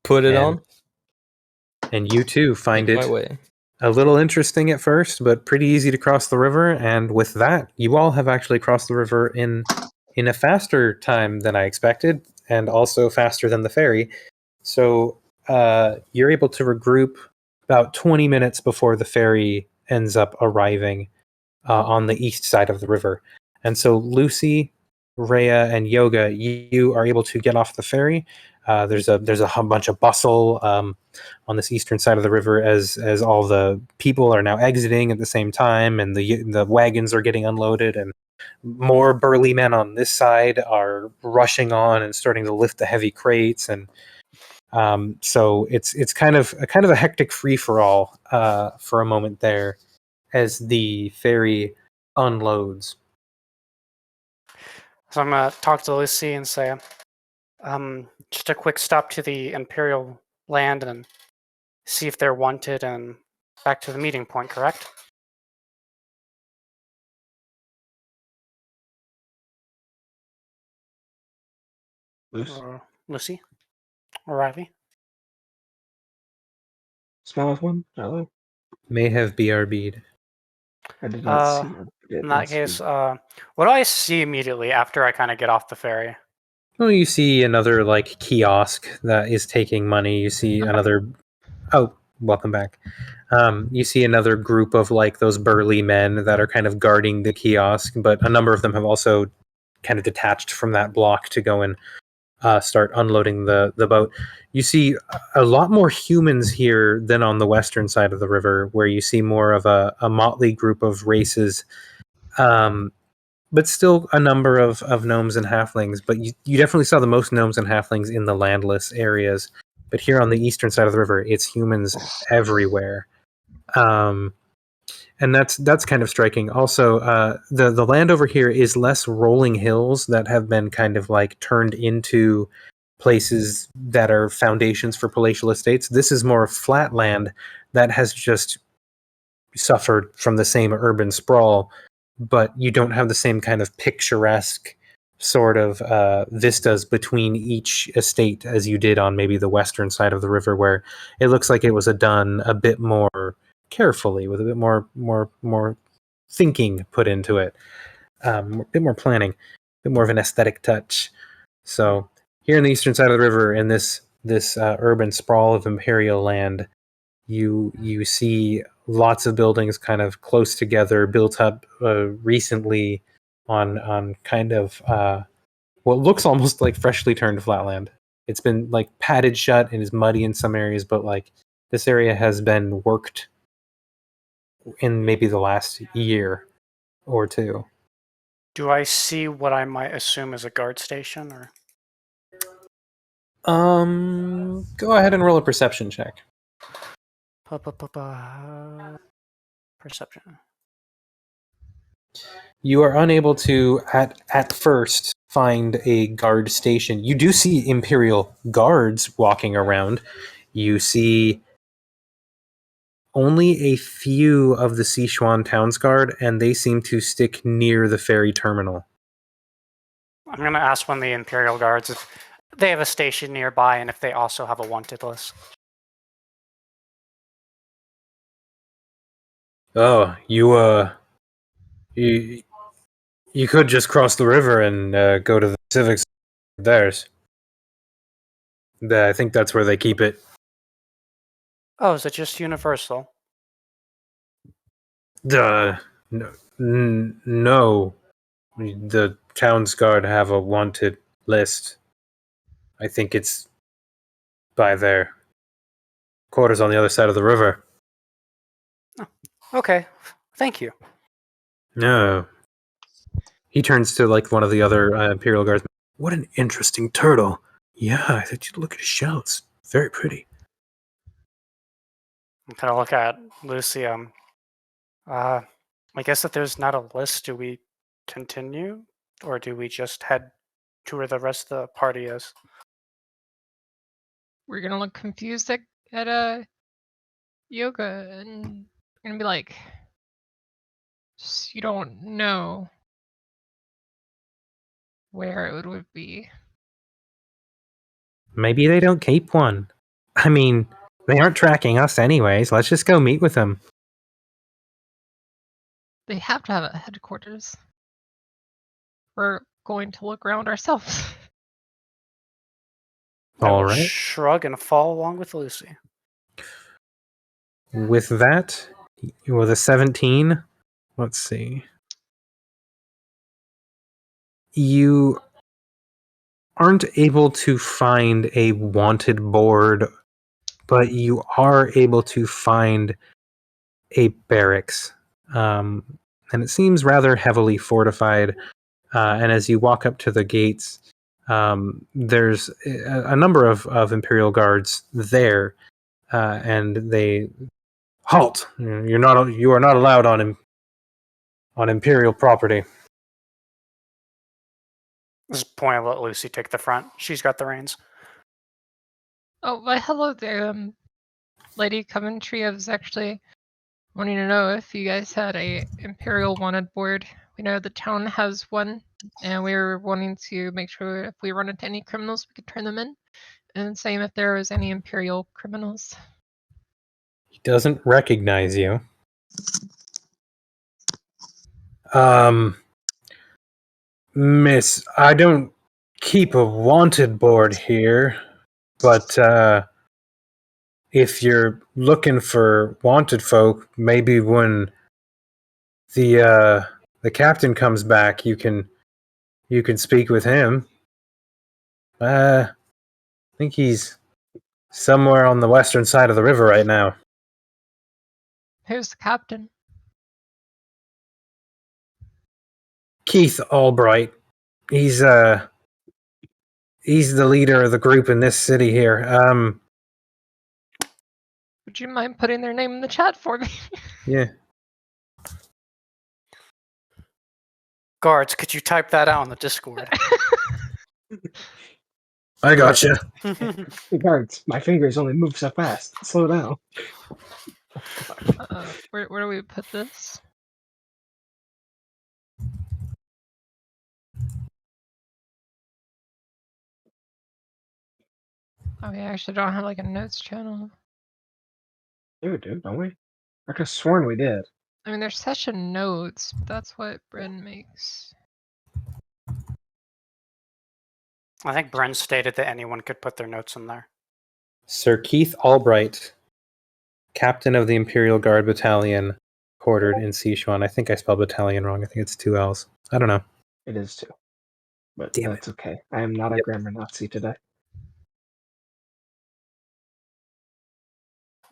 Put it on. And you too find Make it my way. a little interesting at first, but pretty easy to cross the river. And with that, you all have actually crossed the river in a faster time than I expected, and also faster than the ferry. So you're able to regroup about 20 minutes before the ferry ends up arriving on the east side of the river. And so Lucy, Rhea, and Yoga, you are able to get off the ferry. There's a bunch of bustle on this eastern side of the river as all the people are now exiting at the same time, and the wagons are getting unloaded, and more burly men on this side are rushing on and starting to lift the heavy crates, and so it's kind of a hectic free for all for a moment there as the ferry unloads. So I'm gonna talk to Lucy and say, just a quick stop to the Imperial land and see if they're wanted, and back to the meeting point, correct? Or Lucy? Or Riley? Smell of one? Hello? May have BRB'd. I did not see her. In that case, what do I see immediately after I kind of get off the ferry? Well, you see another kiosk that is taking money. You see another. Oh, welcome back. You see another group of those burly men that are kind of guarding the kiosk, but a number of them have also kind of detached from that block to go and start unloading the boat. You see a lot more humans here than on the western side of the river, where you see more of a motley group of races, but still a number of gnomes and halflings. But you definitely saw the most gnomes and halflings in the landless areas. But here on the eastern side of the river, it's humans everywhere. And that's kind of striking. Also, the land over here is less rolling hills that have been kind of turned into places that are foundations for palatial estates. This is more flat land that has just suffered from the same urban sprawl, but you don't have the same kind of picturesque sort of vistas between each estate as you did on maybe the western side of the river, where it looks like it was done a bit more carefully, with a bit more thinking put into it, a bit more planning, a bit more of an aesthetic touch. So here in the eastern side of the river, in this urban sprawl of imperial land, you see lots of buildings kind of close together, built up recently on kind of what looks almost like freshly turned flatland. It's been like padded shut and is muddy in some areas, but like this area has been worked in maybe the last year or two. Do I see what I might assume is a guard station, or Go ahead and roll a perception check. Perception? You are unable to at first find a guard station. You do see Imperial guards walking around. You see only a few of the Sichuan Towns Guard, and they seem to stick near the ferry terminal. I'm gonna ask one of the Imperial Guards if they have a station nearby and if they also have a wanted list. Oh, you could just cross the river and go to the civics theirs. I think that's where they keep it. Oh, is it just universal? No. The Towns Guard have a wanted list. I think it's by their quarters on the other side of the river. Okay, thank you. No. He turns to like one of the other Imperial Guards. What an interesting turtle. Yeah, I thought you'd look at his shells. Very pretty. I'm kind of look at Lucy. I guess if there's not a list, do we continue, or do we just head to where the rest of the party is? We're gonna look confused at yoga, and we're gonna be like, you don't know where it would be. Maybe they don't keep one. I mean, they aren't tracking us anyways. Let's just go meet with them. They have to have a headquarters. We're going to look around ourselves. I All will right. shrug and follow along with Lucy. With that, with a 17, let's see. You aren't able to find a wanted board, but you are able to find a barracks. And it seems rather heavily fortified. And as you walk up to the gates, there's a number of Imperial guards there, and they halt. You are not allowed on Imperial property. Just point and let Lucy take the front. She's got the reins. Oh, well, hello there, Lady Coventry. I was actually wanting to know if you guys had a Imperial wanted board. We know the town has one, and we were wanting to make sure if we run into any criminals, we could turn them in. And same if there was any Imperial criminals. He doesn't recognize you. Miss, I don't keep a wanted board here, but if you're looking for wanted folk, maybe when the captain comes back, you can speak with him. I think he's somewhere on the western side of the river right now. Who's the captain? Keith Albright. He's the leader of the group in this city here. Would you mind putting their name in the chat for me? Yeah. Guards, could you type that out on the Discord? I gotcha. Hey, guards, my fingers only move so fast. Slow down. Where do we put this? Oh, we actually don't have like a notes channel. Yeah, we do, don't we? I could have sworn we did. I mean, there's session notes, but that's what Bren makes. I think Bren stated that anyone could put their notes in there. Sir Keith Albright, captain of the Imperial Guard Battalion, quartered in Sichuan. I think I spelled battalion wrong. I think it's 2 L's. I don't know. It is too. But Damn that's okay. I am not a Yep. grammar Nazi today.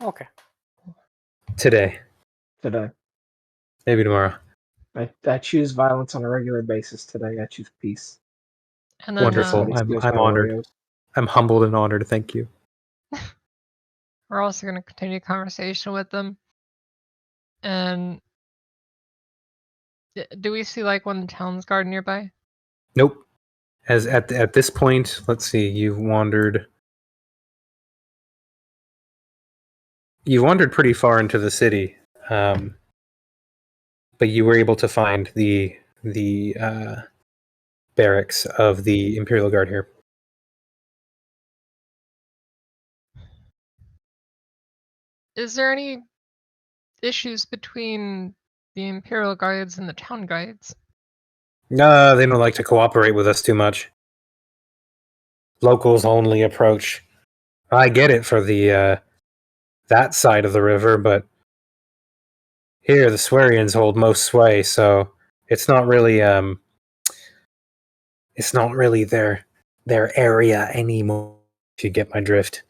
Okay. Today. Today. Maybe tomorrow. I choose violence on a regular basis today. I choose peace. And then Wonderful. Somebody I'm steals my honored. Oreos. I'm humbled and honored. Thank you. we're also going to continue conversation with them. And do we see like one town's guard nearby? Nope. As at this point, let's see. You've wandered pretty far into the city, but you were able to find the barracks of the Imperial Guard here. Is there any issues between the Imperial Guards and the town guards? No, they don't like to cooperate with us too much. Locals only approach. I get it for the that side of the river, but here the Swarians hold most sway, so it's not really their area anymore. If you get my drift.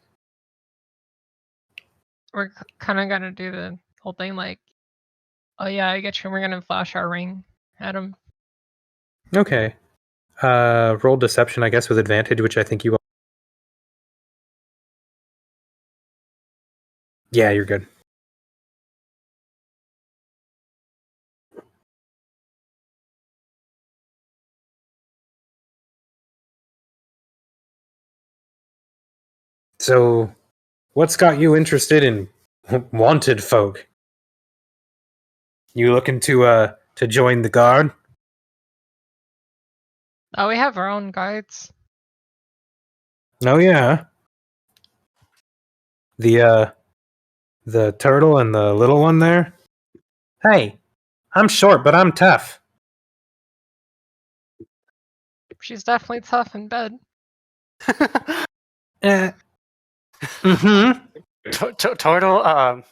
We're kind of gonna do the whole thing like, oh yeah, I get you. We're gonna flash our ring at them. Okay. Roll deception, I guess, with advantage, which I think you. Yeah, you're good. So, what's got you interested in wanted folk? You looking to join the guard? Oh, we have our own guards. Oh yeah. The turtle and the little one there. Hey, I'm short, but I'm tough. She's definitely tough in bed. Mm-hmm. Total.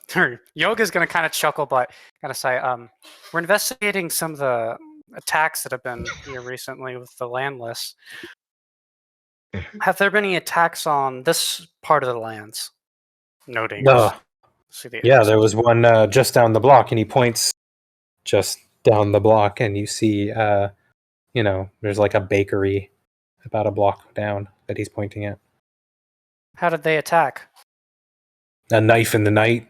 Yoga's gonna kind of chuckle, but kind of say, "We're investigating some of the attacks that have been here recently with the landless. Have there been any attacks on this part of the lands?" Noting. See the Yeah, there was one just down the block, and he points just down the block, and you see, there's like a bakery about a block down that he's pointing at. How did they attack? A knife in the night.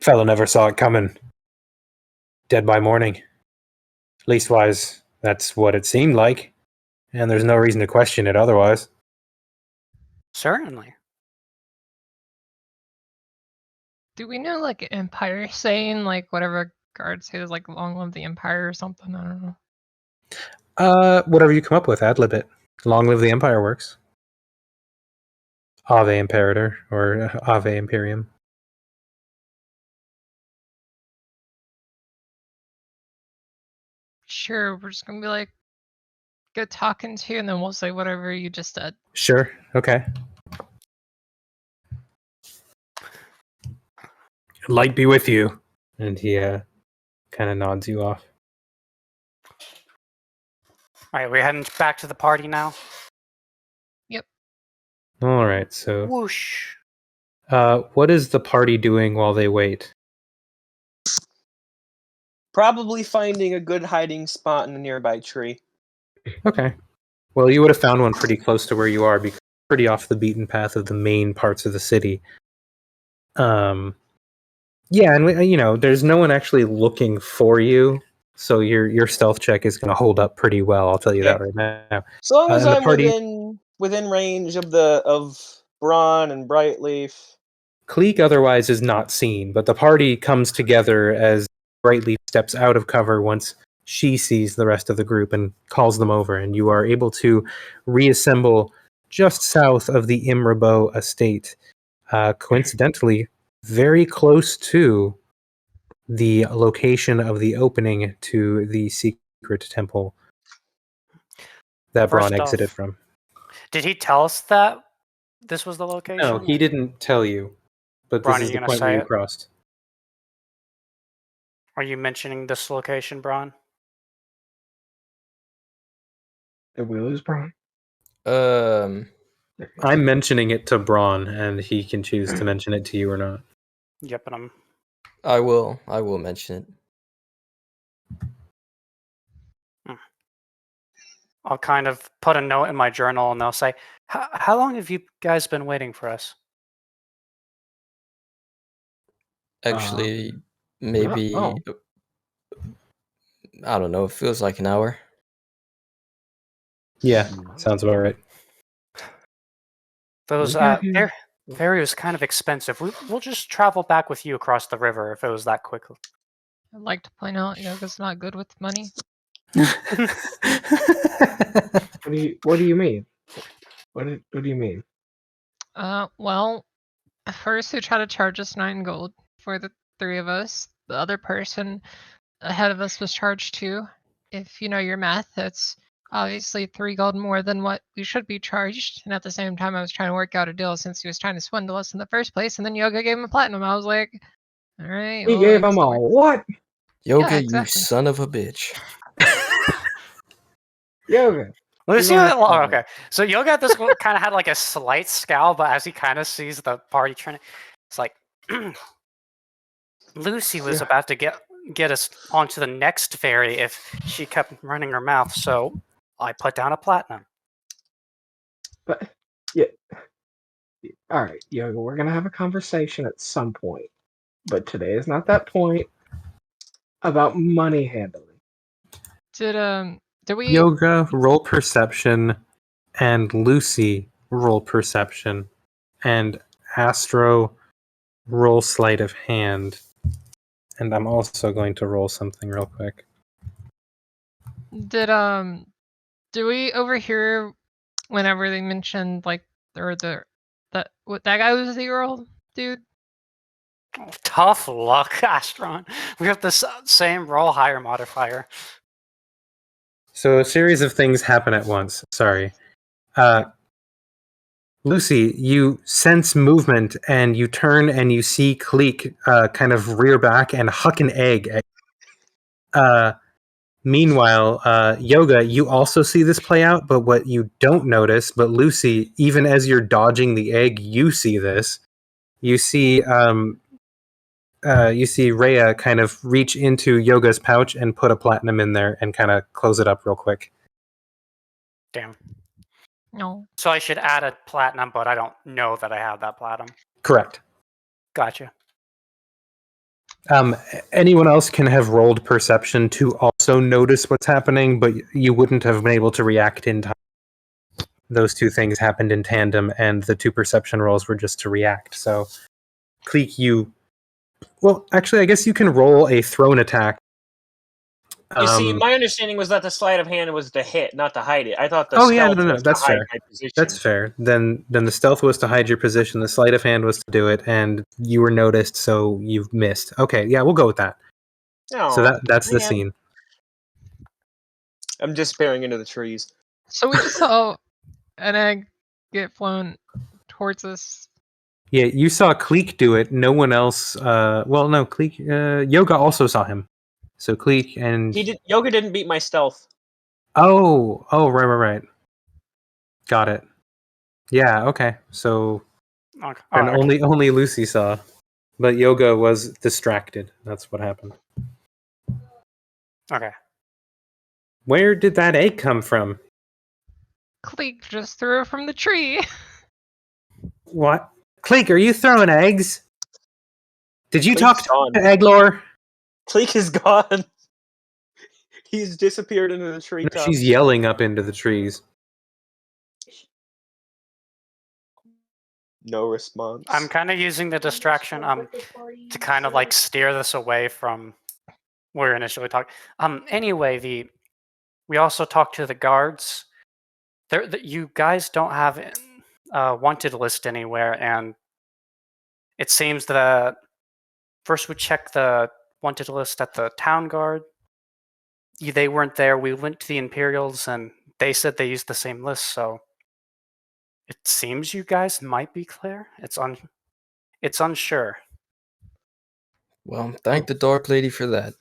Fella never saw it coming. Dead by morning. Leastwise, that's what it seemed like, and there's no reason to question it otherwise. Certainly. Do we know like Empire saying like whatever guard says like long live the Empire or something? I don't know. Whatever you come up with, ad-lib it. Long live the Empire works. Ave Imperator, or Ave Imperium. Sure, we're just gonna be like good talking to you, and then we'll say whatever you just said. Sure, okay. Light be with you. And he kind of nods you off. All right, we're heading back to the party now. All right, so Whoosh. what is the party doing while they wait? Probably finding a good hiding spot in a nearby tree. Okay. Well, you would have found one pretty close to where you are, because it's pretty off the beaten path of the main parts of the city. Yeah, and there's no one actually looking for you, so your stealth check is going to hold up pretty well. I'll tell you that right now. So long as and the I'm party- within range of Bron and Brightleaf. Kleeck otherwise is not seen, but the party comes together as Brightleaf steps out of cover once she sees the rest of the group and calls them over, and you are able to reassemble just south of the Imrabo estate, coincidentally very close to the location of the opening to the secret temple that Bron First exited off, from. Did he tell us that this was the location? No, he didn't tell you, but Bron, this are is you the gonna point where say you it? crossed. Are you mentioning this location, Bron? Did we lose Bron? Um, I'm mentioning it to Bron, and he can choose to mention it to you or not. Yep, and I'm. I will mention it. I'll kind of put a note in my journal, and they'll say, "How long have you guys been waiting for us?" Actually, maybe oh. I don't know. It feels like an hour. Yeah, sounds about right. Those We got here. ferry was kind of expensive. We'll just travel back with you across the river if it was that quick. I'd like to point out Yoga's not good with money. What do you mean? What do you mean? Well, first he tried to charge us 9 gold for the 3 of us. The other person ahead of us was charged 2. If you know your math, that's obviously 3 gold more than what we should be charged. And at the same time, I was trying to work out a deal since he was trying to swindle us in the first place. And then Yoga gave him a platinum. I was like, all right. He well, gave I guess them it all works. what? Yoga, exactly. you son of a bitch. Yoga. Lucy, You don't have to tell me. okay. So Yoga at this point kind of had like a slight scowl, but as he kind of sees the party turning, it's like Lucy was Yeah. about to get us onto the next ferry if she kept running her mouth. So I put down a platinum. But yeah. All right, Yoga. We're gonna have a conversation at some point, but today is not that point about money handling. Did we Yoga, roll perception, and Lucy, roll perception, and Astro, roll sleight of hand. And I'm also going to roll something real quick. do we overhear whenever they mentioned like that guy was the Earl dude? Tough luck, Astron. We have the same roll higher modifier. So a series of things happen at once. Sorry. Lucy, you sense movement and you turn and you see Kleeck kind of rear back and huck an egg. Meanwhile, Yoga, you also see this play out, but what you don't notice, but Lucy, even as you're dodging the egg, you see this. You see Rhea kind of reach into Yoga's pouch and put a platinum in there and kind of close it up real quick. Damn. No. So I should add a platinum, but I don't know that I have that platinum. Correct. Gotcha. Anyone else can have rolled perception to also notice what's happening, but you wouldn't have been able to react in time. Those two things happened in tandem, and the 2 perception rolls were just to react. So, Kleeck, well, actually, I guess you can roll a thrown attack. You see, my understanding was that the sleight of hand was to hit, not to hide it. I thought the no, stealth was that's to hide fair. my position. That's fair. Then the stealth was to hide your position. The sleight of hand was to do it, and you were noticed, so you've missed. Okay, yeah, we'll go with that. Oh, So that's the man. scene. I'm disappearing into the trees. So we just saw an egg get flown towards us. Yeah, you saw Kleeck do it. No one else. Well, no, Kleeck. Yoga also saw him. So Kleeck and Yoga didn't beat my stealth. oh, right. Got it. Yeah. Okay. So Okay. and Okay. only Lucy saw, but Yoga was distracted. That's what happened. Okay. Where did that egg come from? Kleeck just threw it from the tree. What? Kleeck, are you throwing eggs? Did you Kleeck's talk to gone. Egglor? Kleeck is gone. He's disappeared into the treetops. She's yelling up into the trees. No response. I'm kind of using the distraction to kind of like steer this away from where we initially talked. Anyway, we also talked to the guards. You guys don't have a wanted list anywhere, and it seems that first we checked the wanted list at the town guard. They weren't there. We went to the Imperials, and they said they used the same list. So It seems you guys might be clear. It's unsure. Well, thank the Dark Lady for that.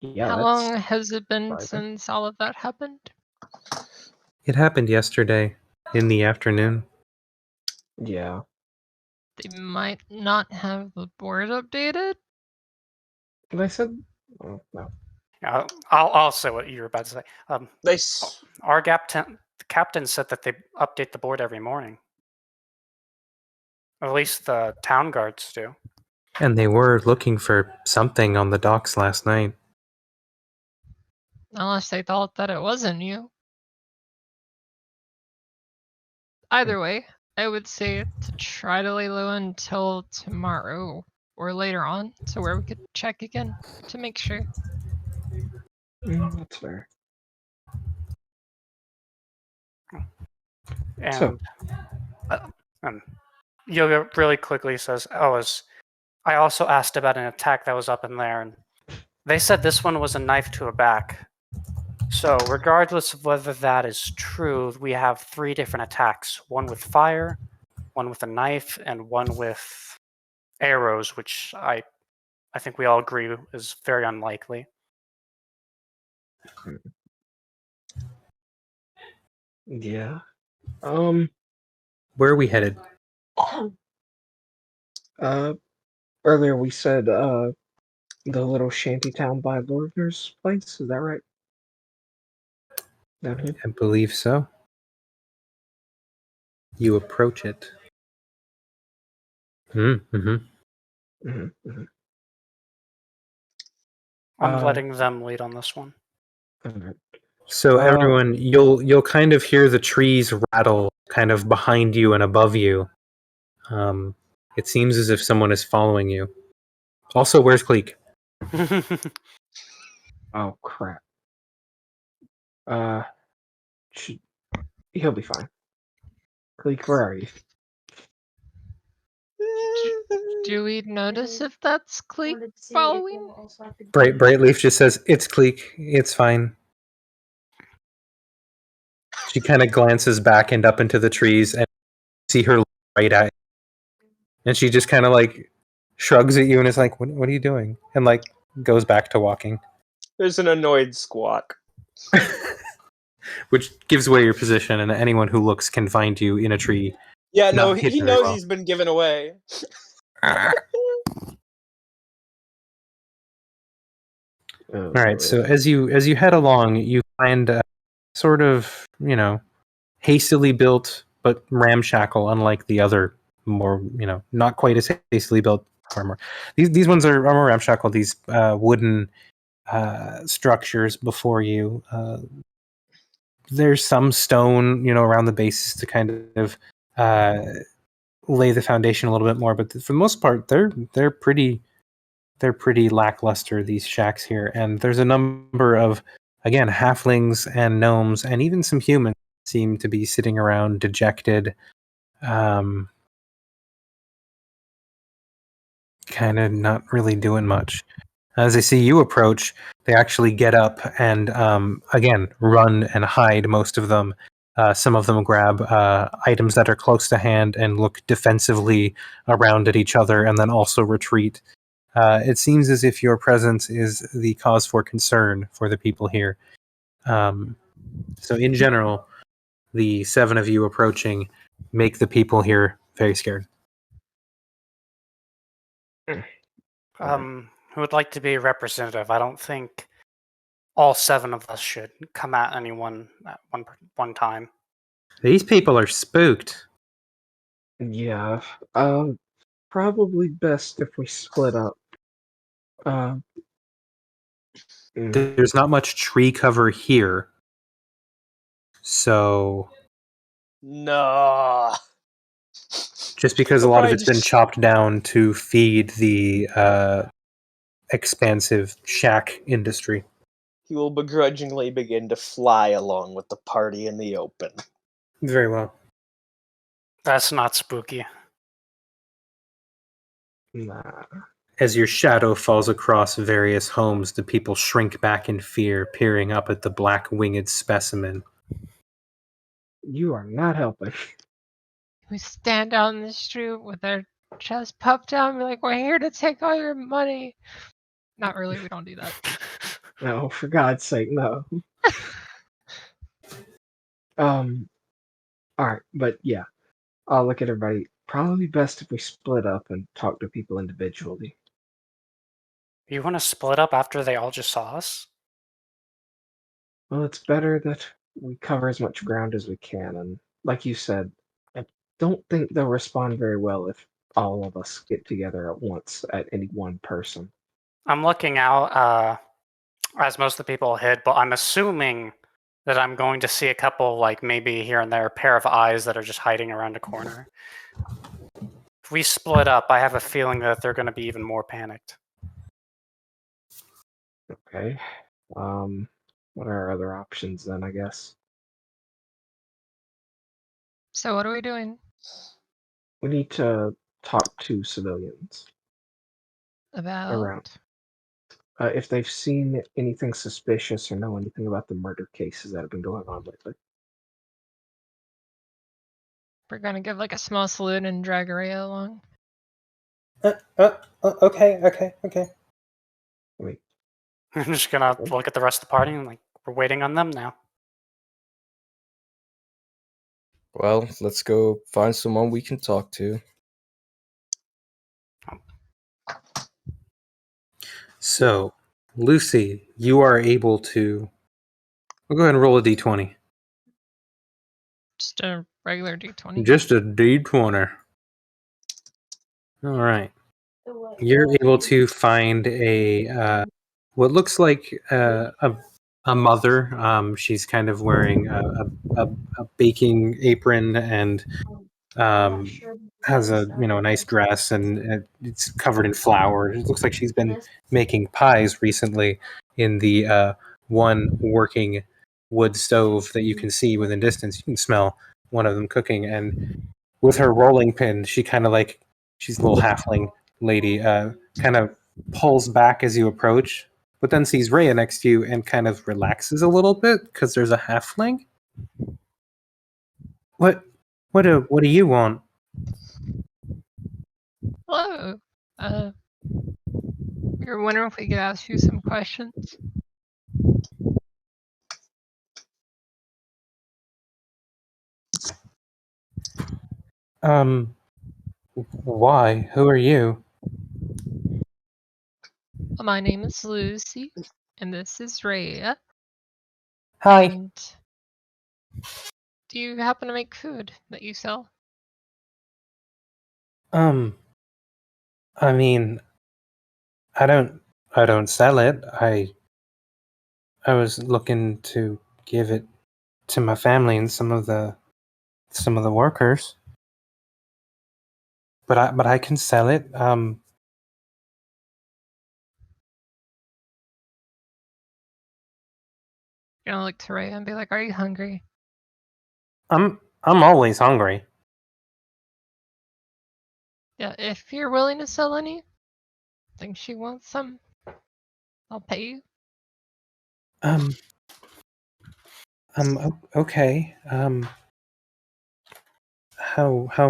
Yeah, How that's long has it been surprising. since all of that happened? It happened yesterday in the afternoon. Yeah. They might not have the board updated. And I said, oh, no. I'll say what you were about to say. They s- Our the captain said that they update the board every morning. At least the town guards do. And they were looking for something on the docks last night. Unless they thought that it wasn't you. Either way, I would say to try to lay low until tomorrow or later on, so where we could check again to make sure. That's fair. And So- Yoga really quickly says, I also asked about an attack that was up in there, and they said this one was a knife to a back. So regardless of whether that is true, we have 3 different attacks. One with fire, one with a knife, and one with arrows, which I think we all agree is very unlikely. Yeah. Where are we headed? Earlier we said the little shanty town by Lordner's place. Is that right? Down here. I believe so. You approach it. Mm-hmm. Mm-hmm. I'm letting them lead on this one. Alright. So everyone, you'll kind of hear the trees rattle kind of behind you and above you. It seems as if someone is following you. Also, where's Kleeck? Oh crap. He'll be fine. Kleeck, where are you? Do we notice if that's Kleeck following? Brightleaf just says, "It's Kleeck. It's fine." She kind of glances back and up into the trees and see her right at you. And she just kind of like shrugs at you and is like, what are you doing? And like goes back to walking. There's an annoyed squawk. Which gives away your position, and anyone who looks can find you in a tree. Yeah, no, Not hit he very knows well. he's been given away. All right, so as you head along, you find a sort of, hastily built but ramshackle, unlike the other more, not quite as hastily built armor. These ones are more ramshackle. These wooden structures before you. There's some stone, around the bases to kind of lay the foundation a little bit more, but for the most part, they're pretty lackluster, these shacks here. And there's a number of, again, halflings and gnomes and even some humans seem to be sitting around dejected, kind of not really doing much. As they see you approach, they actually get up and, again, run and hide, most of them. Some of them grab items that are close to hand and look defensively around at each other and then also retreat. It seems as if your presence is the cause for concern for the people here. So in general, the 7 of you approaching make the people here very scared. Who would like to be representative? I don't think all 7 of us should come at anyone at one time. These people are spooked. Yeah. Probably best if we split up. There's not much tree cover here. So No. just because a lot of it's been chopped down to feed the expansive shack industry. He will begrudgingly begin to fly along with the party in the open. Very well. That's not spooky. Nah. As your shadow falls across various homes, the people shrink back in fear, peering up at the black winged specimen. You are not helping. who stand out in the street with their chest puffed out and be like, "We're here to take all your money." Not really. We don't do that. No, for God's sake, no. All right, but yeah, I'll look at everybody. Probably best if we split up and talk to people individually. You want to split up after they all just saw us? Well, it's better that we cover as much ground as we can, and like you said, I don't think they'll respond very well if all of us get together at once at any one person. I'm looking out as most of the people hid, but I'm assuming that I'm going to see a couple, like maybe here and there, a pair of eyes that are just hiding around a corner. If we split up, I have a feeling that they're going to be even more panicked. Okay. What are our other options then, I guess? So what are we doing? We need to talk to civilians About around. If they've seen anything suspicious or know anything about the murder cases that have been going on lately. we're gonna give like a small salute and drag Araya along. Okay. Wait, I'm just going to look at the rest of the party and like, we're waiting on them now. Well, let's go find someone we can talk to. So, Lucy, you are able to. We'll go ahead and roll a d20. Just a regular D20. Just a d20. All right. You're able to find a what looks like a mother. She's kind of wearing a baking apron and has a nice dress, and it's covered in flour. It looks like she's been making pies recently in the one working wood stove that you can see within distance. You can smell one of them cooking, and with her rolling pin, she kind of like she's a little halfling lady, kind of pulls back as you approach, but then sees Rhea next to you and kind of relaxes a little bit because there's a halfling. What do you want? Hello. We were wondering if we could ask you some questions. Why? Who are you? Well, my name is Lucy, and this is Rhea. Hi. And do you happen to make food that you sell? I mean, I don't sell it. I was looking to give it to my family and some of the workers. But I can sell it. You're gonna look to Rhea and be like, "Are you hungry?" I'm always hungry. Yeah, if you're willing to sell any, think she wants some, I'll pay you. Okay. How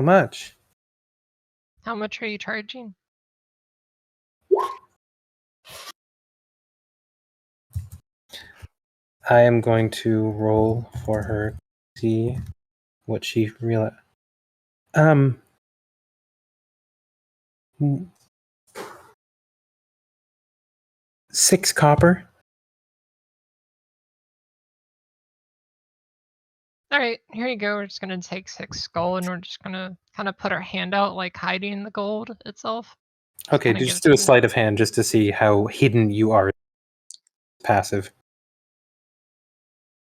much? How much are you charging? I am going to roll for her to see what she realized. 6 copper. All right, here you go. We're just gonna take 6 gold, and we're just gonna kind of put our hand out, like hiding the gold itself. Okay, kinda just give do a it to you. sleight of hand just to see how hidden you are. Passive.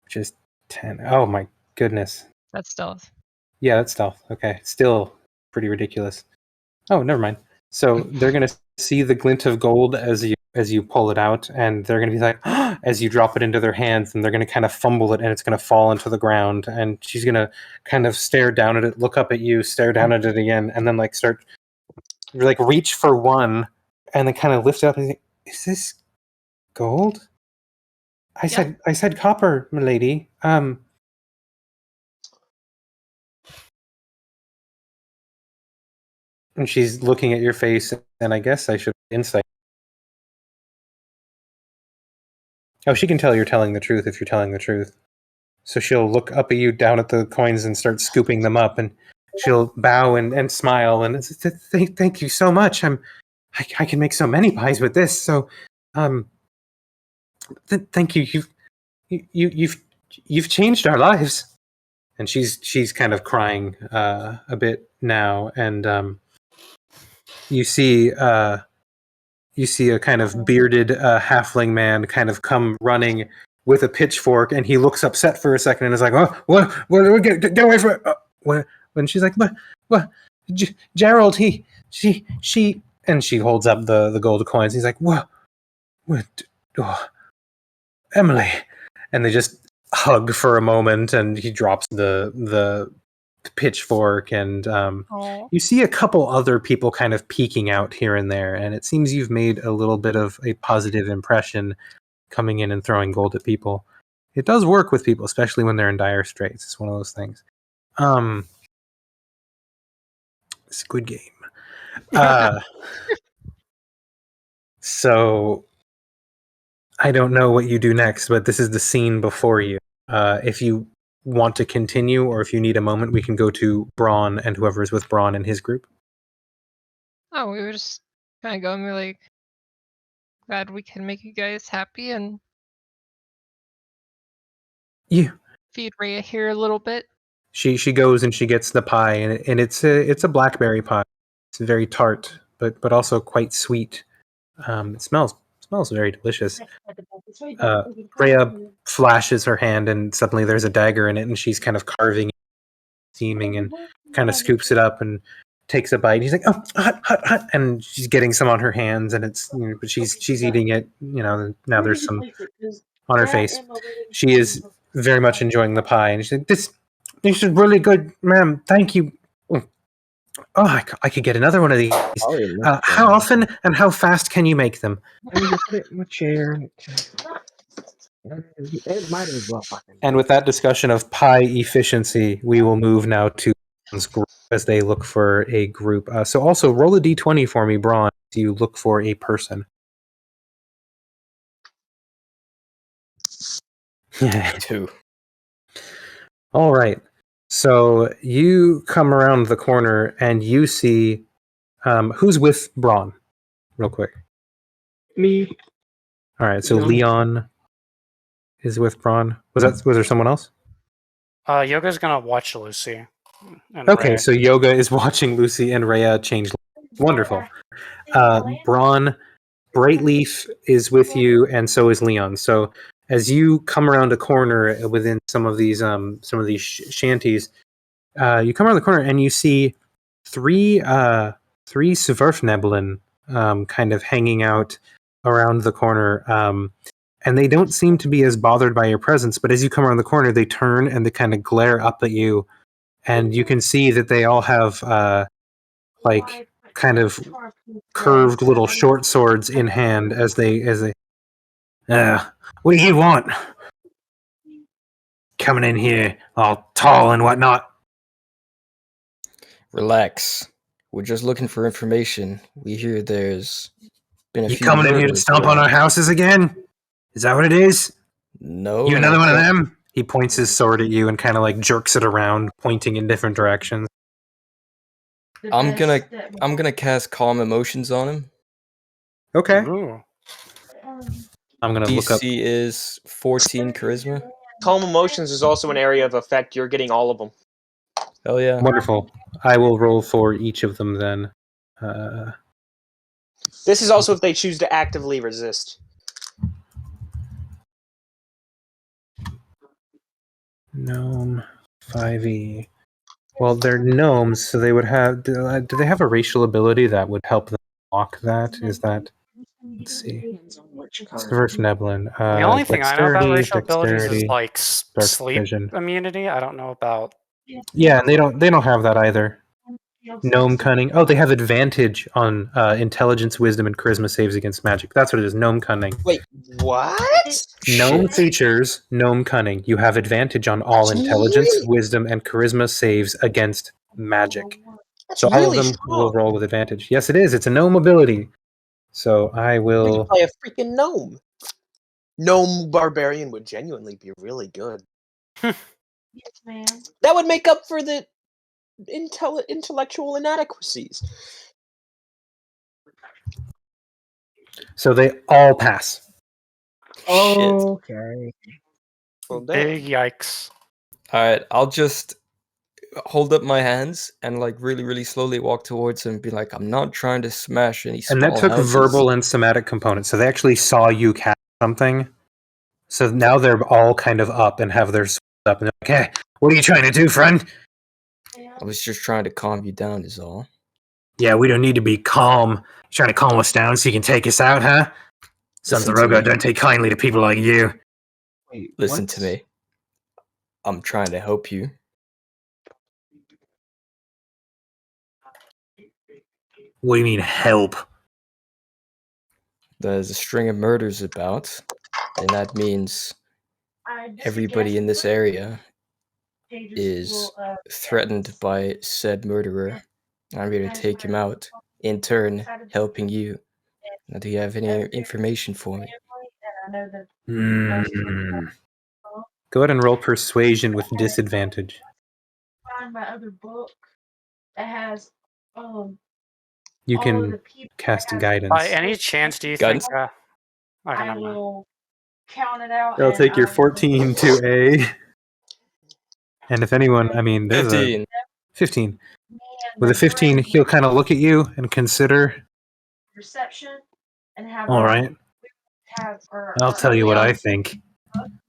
Just 10. Oh my goodness. That's stealth. Yeah, that's stealth. Okay, still pretty ridiculous. Oh, never mind. So they're gonna see the glint of gold as you pull it out, and they're gonna be like, as you drop it into their hands, and they're gonna kind of fumble it, and it's gonna fall into the ground, and she's gonna kind of stare down at it, look up at you, stare down at it again, and then like start like reach for one, and then kind of lift it up and think, is this gold? I said copper, milady. And she's looking at your face, and I guess I should insight. Oh, she can tell you're telling the truth if you're telling the truth. So she'll look up at you down at the coins and start scooping them up, and she'll bow and smile and thank you so much. I can make so many pies with this. So, thank you. You've changed our lives. And she's kind of crying a bit now, and you see a kind of bearded halfling man kind of come running with a pitchfork, and he looks upset for a second and is like, "Oh, what? Get away from it!" When she's like, "What? Gerald, she," and she holds up the gold coins. He's like, "What? Oh, Emily," and they just hug for a moment, and he drops the pitchfork, and you see a couple other people kind of peeking out here and there, and it seems you've made a little bit of a positive impression coming in and throwing gold at people. It does work with people, especially when they're in dire straits. It's one of those things. It's a good game. So I don't know what you do next, but this is the scene before you. If you want to continue, or if you need a moment, we can go to Bron and whoever's with Bron and his group. Oh, we were just kind of going. We're like, glad we can make you guys happy and Yeah. feed Rhea here a little bit. She goes and she gets the pie, and it's a blackberry pie. It's very tart, but also quite sweet. It smells very delicious. Rhea flashes her hand, and suddenly there's a dagger in it, and she's kind of carving, steaming, and kind of scoops it up and takes a bite. He's like, "Oh, hot," and she's getting some on her hands, and it's but she's eating it. Now there's some on her face. She is very much enjoying the pie, and she's like, "This is really good, ma'am. Thank you." Oh, I could get another one of these. How often and how fast can you make them? Let me just put it in my chair. It might as well fucking. And with that discussion of pie efficiency, we will move now to Bron's group as they look for a group. So also roll a d20 for me, Bron. Do you look for a person? 2. All right. So you come around the corner and you see who's with Bron, real quick. Me. All right. So No. Leon is with Bron. Was there someone else? Yoga's gonna watch Lucy. And Okay. Rhea. So Yoga is watching Lucy and Rhea change. Wonderful. Bron, Brightleaf is with you, and so is Leon. So as you come around a corner within some of these shanties, you come around the corner and you see three Zwerfneblin kind of hanging out around the corner, and they don't seem to be as bothered by your presence. But as you come around the corner, they turn and they kind of glare up at you, and you can see that they all have like kind of curved little short swords in hand as they. What do you want? Coming in here all tall and whatnot. Relax. We're just looking for information. We hear there's been a You few coming in here to murders stomp on around. our houses again? Is that what it is? No. You another not one of quite. them? He points his sword at you and kind of like jerks it around, pointing in different directions. I'm gonna cast Calm Emotions on him. Okay. Ooh. I'm gonna look up. DC is 14 Charisma. Calm emotions is also an area of effect. You're getting all of them. Hell yeah. Wonderful. I will roll for each of them then. This is also if they choose to actively resist. Gnome 5e. Well, they're gnomes, so they would have. Do they have a racial ability that would help them block that? Is that? Let's see. Zwerfneblin. The only thing I know about Dexterity, racial abilities is dexterity, like dark sleep vision. immunity. I don't know about. Yeah, and they don't have that either. Gnome cunning. Oh, they have advantage on intelligence, wisdom, and charisma saves against magic. That's what it is. Gnome cunning. Wait, what? Gnome Shit. features gnome cunning. You have advantage on all intelligence, Really? wisdom, and charisma saves against magic. That's So all really of them will strong. roll with advantage. Yes, it is. It's a gnome ability. So I We could will. play a freaking gnome. Gnome barbarian would genuinely be really good. Yes, ma'am. That would make up for the intellectual inadequacies. So they all pass. Shit. Okay. Well, damn. Big yikes. Alright, I'll just hold up my hands and like really, really slowly walk towards him and be like, I'm not trying to smash any small And that took houses. verbal and somatic components. So they actually saw you cast something. So now they're all kind of up and have their swords up. And they're like, hey, what are you trying to do, friend? I was just trying to calm you down is all. Yeah, we don't need to be calm. You're trying to calm us down so you can take us out, huh? Sons of Listen to Rogo me. don't take kindly to people like you. Wait, Listen what? to me. I'm trying to help you. What do you mean, help? There's a string of murders about, and that means everybody in this area is threatened by said murderer. I'm here to take him out, in turn helping you. Now, do you have any information for me? Go ahead and roll persuasion with disadvantage. Find my other book that has You all of can the people cast that have- guidance. By any chance, do you Guidance? think? Okay, I never mind. will count it out. I'll and take your I will- 14 to A. And if anyone, I mean, there's 15. a 15. Me and With a the 15, friend he'll kind of look at you and consider. reception and have All right, I'll tell you what I think.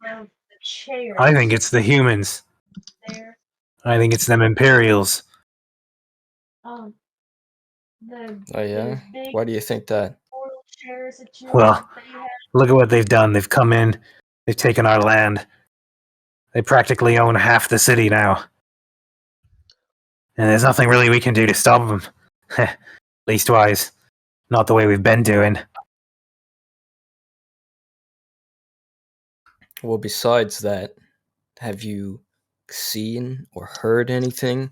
the chairs I think it's the humans. there. I think it's them Imperials. The Oh yeah? those big Why do you think that? portal chairs that you Well, that you have. look at what they've done. They've come in. They've taken our land. They practically own half the city now. And there's nothing really we can do to stop them. Leastwise, not the way we've been doing. Well, besides that, have you seen or heard anything?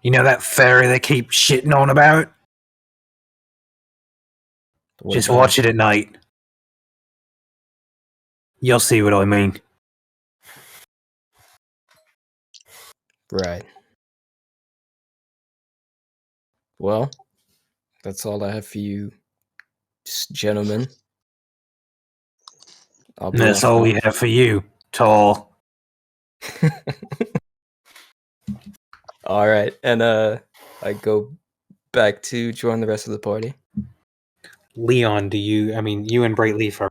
You know that ferry they keep shitting on about? What Just about watch it at night. You'll see what I mean. Right. Well, that's all I have for you, gentlemen. I'll And be that's off all now. we have for you, tall. All right, and I go back to join the rest of the party. Leon, you and Brightleaf are.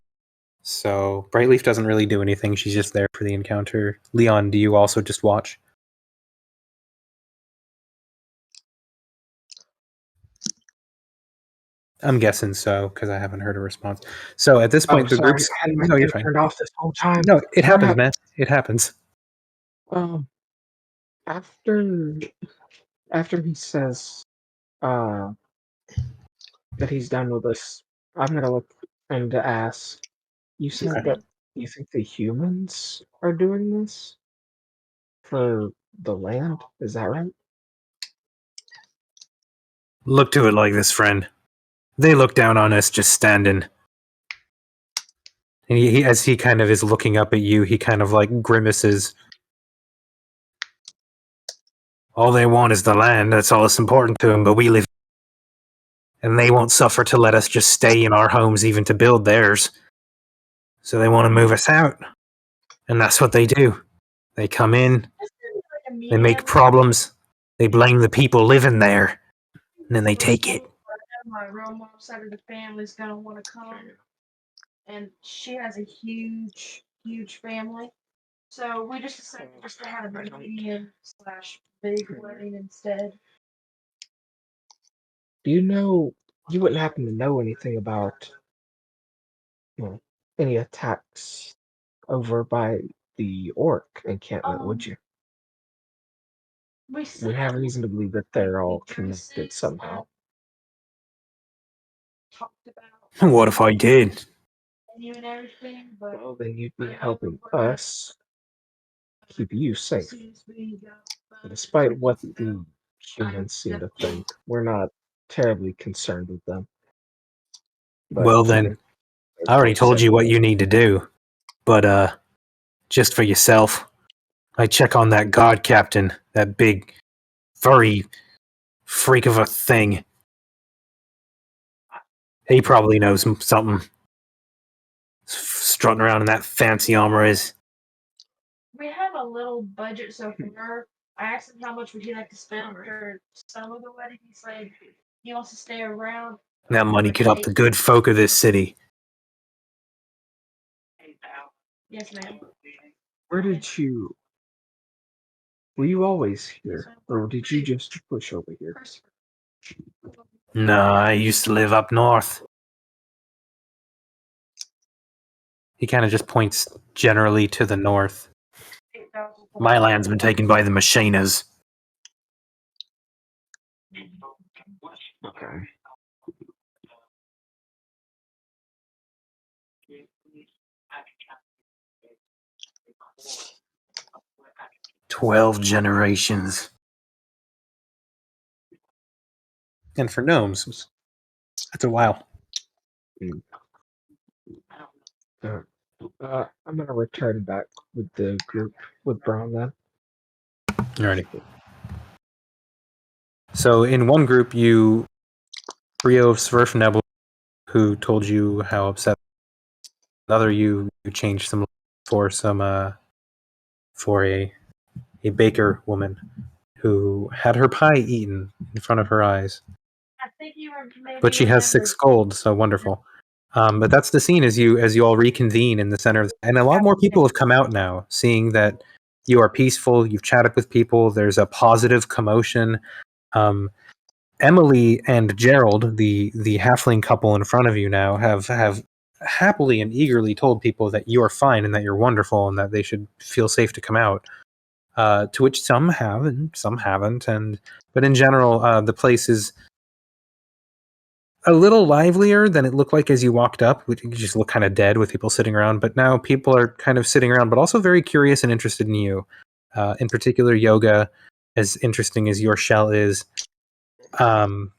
So Brightleaf doesn't really do anything. She's just there for the encounter. Leon, do you also just watch? I'm guessing so, because I haven't heard a response. So at this point, the sorry, group's. I had my No, you're thing fine. turned off this whole time. No, it happens, Crap. man. It happens. After he says that he's done with this, I'm gonna look and ask. You said Okay. that you think the humans are doing this for the land? Is that right? Look to it like this, friend. They look down on us just standing. And he as he kind of is looking up at you, he kind of like grimaces. All they want is the land. That's all that's important to them. But we live, and they won't suffer to let us just stay in our homes, even to build theirs. So they want to move us out, and that's what they do. They come in, they make problems, they blame the people living there, and then they take it. My real mom side of the family's gonna want to come, and she has a huge, huge family. So we just decided just to have a medium / big wedding instead. Do you know? You wouldn't happen to know anything about any attacks over by the orc encampment, would you? We have reason to believe that they're all connected somehow. Talked about What if I did? menu and everything, but Well, then you'd be helping us keep you safe. as soon as we got Despite what the humans seem to think, we're not terribly concerned with them. But Well then, I already told you what you need to do. But just for yourself, I check on that guard captain, that big furry freak of a thing. He probably knows something. Strutting around in that fancy armor is. We have a little budget so far. I asked him how much would he like to spend for some of the wedding. He said he wants to stay around. That money could help the good folk of this city. Yes, ma'am. where did you? Were you always here, or did you just push over here? No, I used to live up north. He kind of just points generally to the north. My land's been taken by the machiners. Okay. "12 generations." And for gnomes, that's a while. I'm gonna return back with the group with Bron then. Alrighty. So in one group, trio of Sverfnebel, who told you how upset. Another, you changed some for a baker woman who had her pie eaten in front of her eyes. I think you were maybe. But she has 6 gold, so wonderful. But that's the scene as you all reconvene in the center of, and a lot more people have come out now, seeing that you are peaceful. You've chatted with people. There's a positive commotion. Emily and Gerald, the halfling couple in front of you now, have happily and eagerly told people that you are fine and that you're wonderful and that they should feel safe to come out. To which some have and some haven't, but in general, the place is a little livelier than it looked like as you walked up. Which you just look kind of dead with people sitting around, but now people are kind of sitting around, but also very curious and interested in you. In particular, Yoga, as interesting as your shell is. People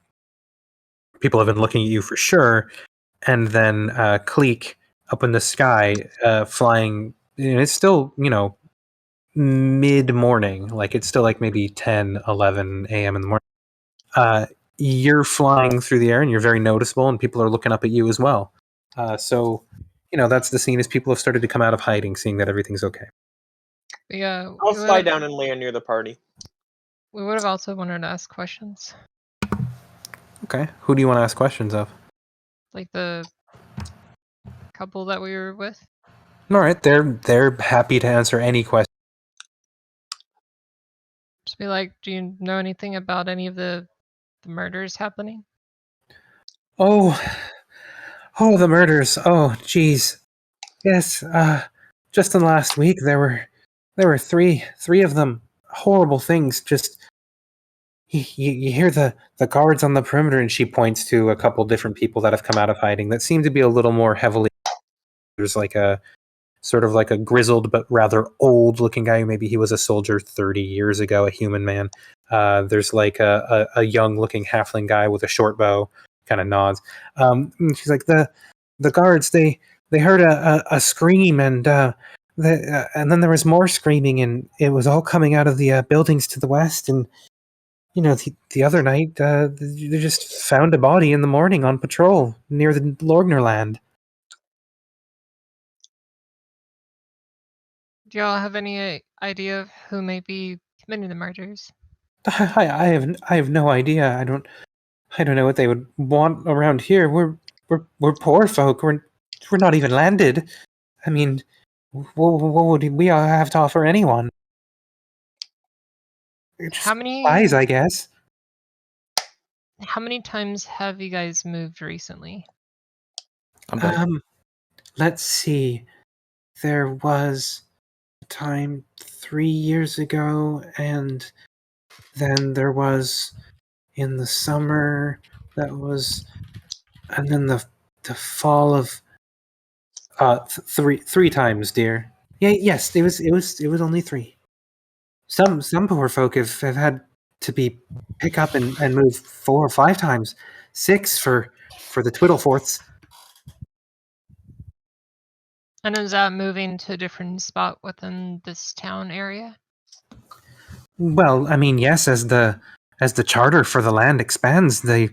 have been looking at you for sure, and then Kleeck up in the sky, flying. And it's still, mid-morning, like it's still like maybe 10, 11 a.m. in the morning. You're flying through the air, and you're very noticeable, and people are looking up at you as well. So, that's the scene as people have started to come out of hiding, seeing that everything's okay. Yeah, I'll fly down and land near the party. we would have also wanted to ask questions, Okay, who do you want to ask questions of? like the couple that we were with. All right, they're happy to answer any question. Just be like, do you know anything about any of the murders happening? Oh, the murders. Oh, geez. Yes, just in the last week there were three of them. Horrible things. Just you hear the guards on the perimeter, and she points to a couple different people that have come out of hiding that seem to be a little more heavily. There's like a sort of like a grizzled but rather old looking guy. Maybe he was a soldier 30 years ago, a human man. There's like a young looking halfling guy with a short bow, kind of nods. And she's like, the guards, they heard a scream, and then there was more screaming, and it was all coming out of the buildings to the west. And the other night, they just found a body in the morning on patrol near the Lorgner land. Do y'all have any idea of who may be committing the murders? I have no idea. I don't know what they would want around here. We're poor folk. We're not even landed. I mean, what would we have to offer anyone? How many Spies, I guess. How many times have you guys moved recently? I'm back. Let's see. There was a time 3 years ago, and then there was in the summer. That was, and then the fall of three times, dear. Yeah, yes, it was only 3. Some poor folk have had to be pick up and move 4 or 5 times, 6 for the Twiddleforths. And is that moving to a different spot within this town area? Well, I mean, yes, as the charter for the land expands, they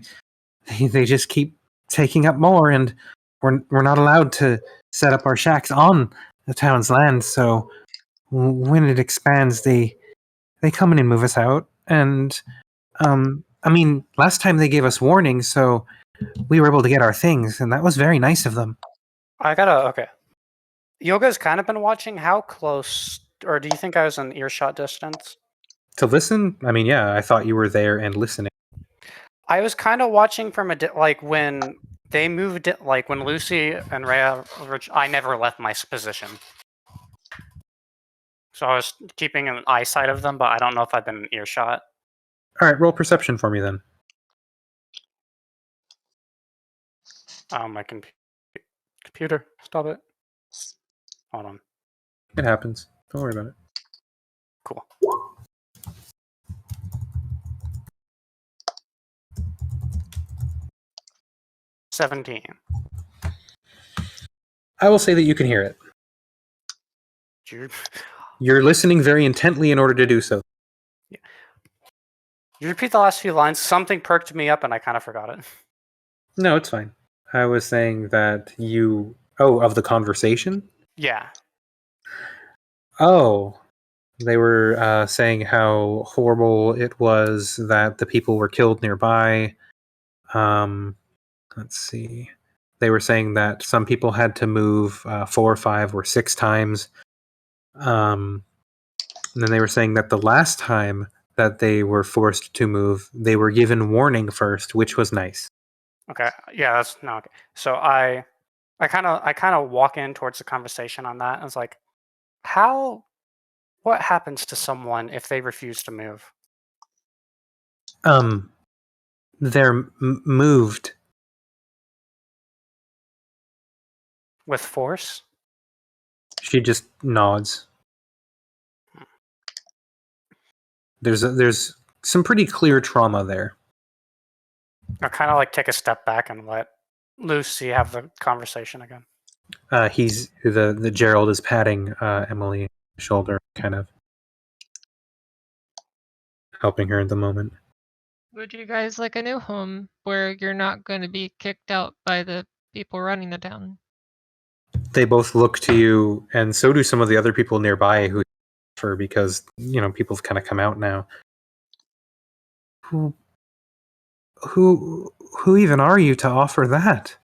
just keep taking up more, and we're not allowed to set up our shacks on the town's land. So when it expands, they come in and move us out. And I mean, last time they gave us warning, so we were able to get our things, and that was very nice of them. Okay. Yoga's kind of been watching. How close, or do you think I was in earshot distance? To listen, I mean, yeah, I thought you were there and listening. I was kind of watching from like when they moved it, like when Lucy and Rhea, I never left my position. So I was keeping an eyesight of them, but I don't know if I've been in earshot. All right, roll perception for me then. My computer, stop it. Hold on. It happens. Don't worry about it. Cool. $17. I will say that you can hear it. You You're listening very intently in order to do so. repeat the last few lines. Something perked me up, and I kind of forgot it. No, it's fine. I was saying that you... Oh, of the conversation? Yeah. Oh. They were saying how horrible it was that the people were killed nearby. Let's see. They were saying that some people had to move 4 or 5 or 6 times. And then they were saying that the last time that they were forced to move, they were given warning first, which was nice. Okay. Yeah, that's no. Okay. So I kind of walk in towards the conversation on that. And it's like, what happens to someone if they refuse to move? They're moved. With force? She just nods. There's some pretty clear trauma there. I kind of like take a step back and let Lucy have the conversation again. He's the Gerald is patting Emily on the shoulder, kind of helping her at the moment. Would you guys like a new home where you're not going to be kicked out by the people running the town? They both look to you, and so do some of the other people nearby who offer, because people have kind of come out now. Who even are you to offer that?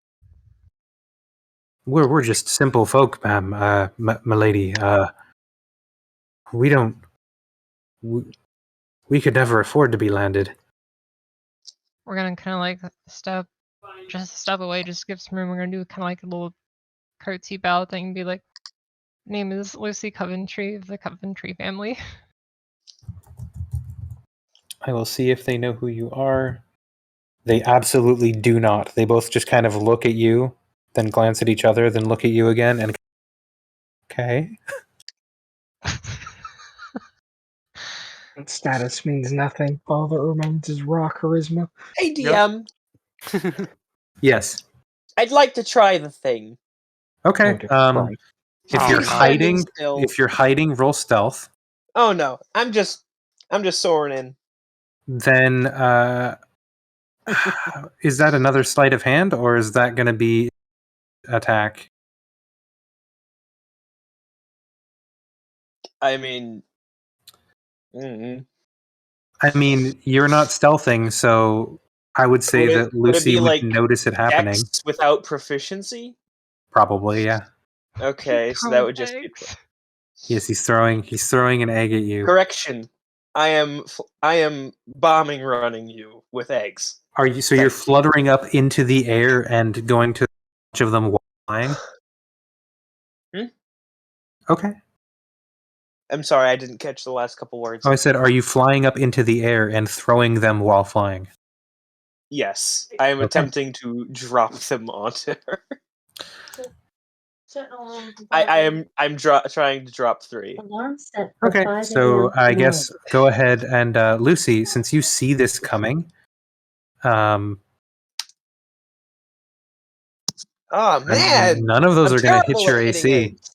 We're just simple folk, ma'am, m'lady. We don't. We could never afford to be landed. We're gonna kind of like step away, just give some room. We're gonna do kind of like a little curtsy bow thing and be like, name is Lucy Coventry of the Coventry family. I will see if they know who you are. They absolutely do not. They both just kind of look at you, then glance at each other, then look at you again, and okay. Status means nothing. All that remains is raw charisma. Hey DM, Yes. I'd like to try the thing. Okay. Right. If Oh, you're no. hiding, Still. roll stealth. Oh no, I'm just soaring in. Then is that another sleight of hand, or is that going to be attack? I mean, I mean, you're not stealthing, so I would say Would it- that would it Lucy be would like notice it happening. Dex without proficiency. Probably, yeah. Okay, so that would just be Eggs. Yes, he's throwing an egg at you. correction. I am bombing running you with eggs. Are you? So you're fluttering up into the air and going to each of them while flying? Okay. I'm sorry, I didn't catch the last couple words. Oh, I said, are you flying up into the air and throwing them while flying? Yes, I am Okay. attempting to drop them onto her. Sentinel trying to drop 3. Alarm set for Okay, 5 so a.m. I guess tonight. go ahead and Lucy, since you see this coming, Oh man! none of those I'm are going to hit terrible your at hitting AC. eggs.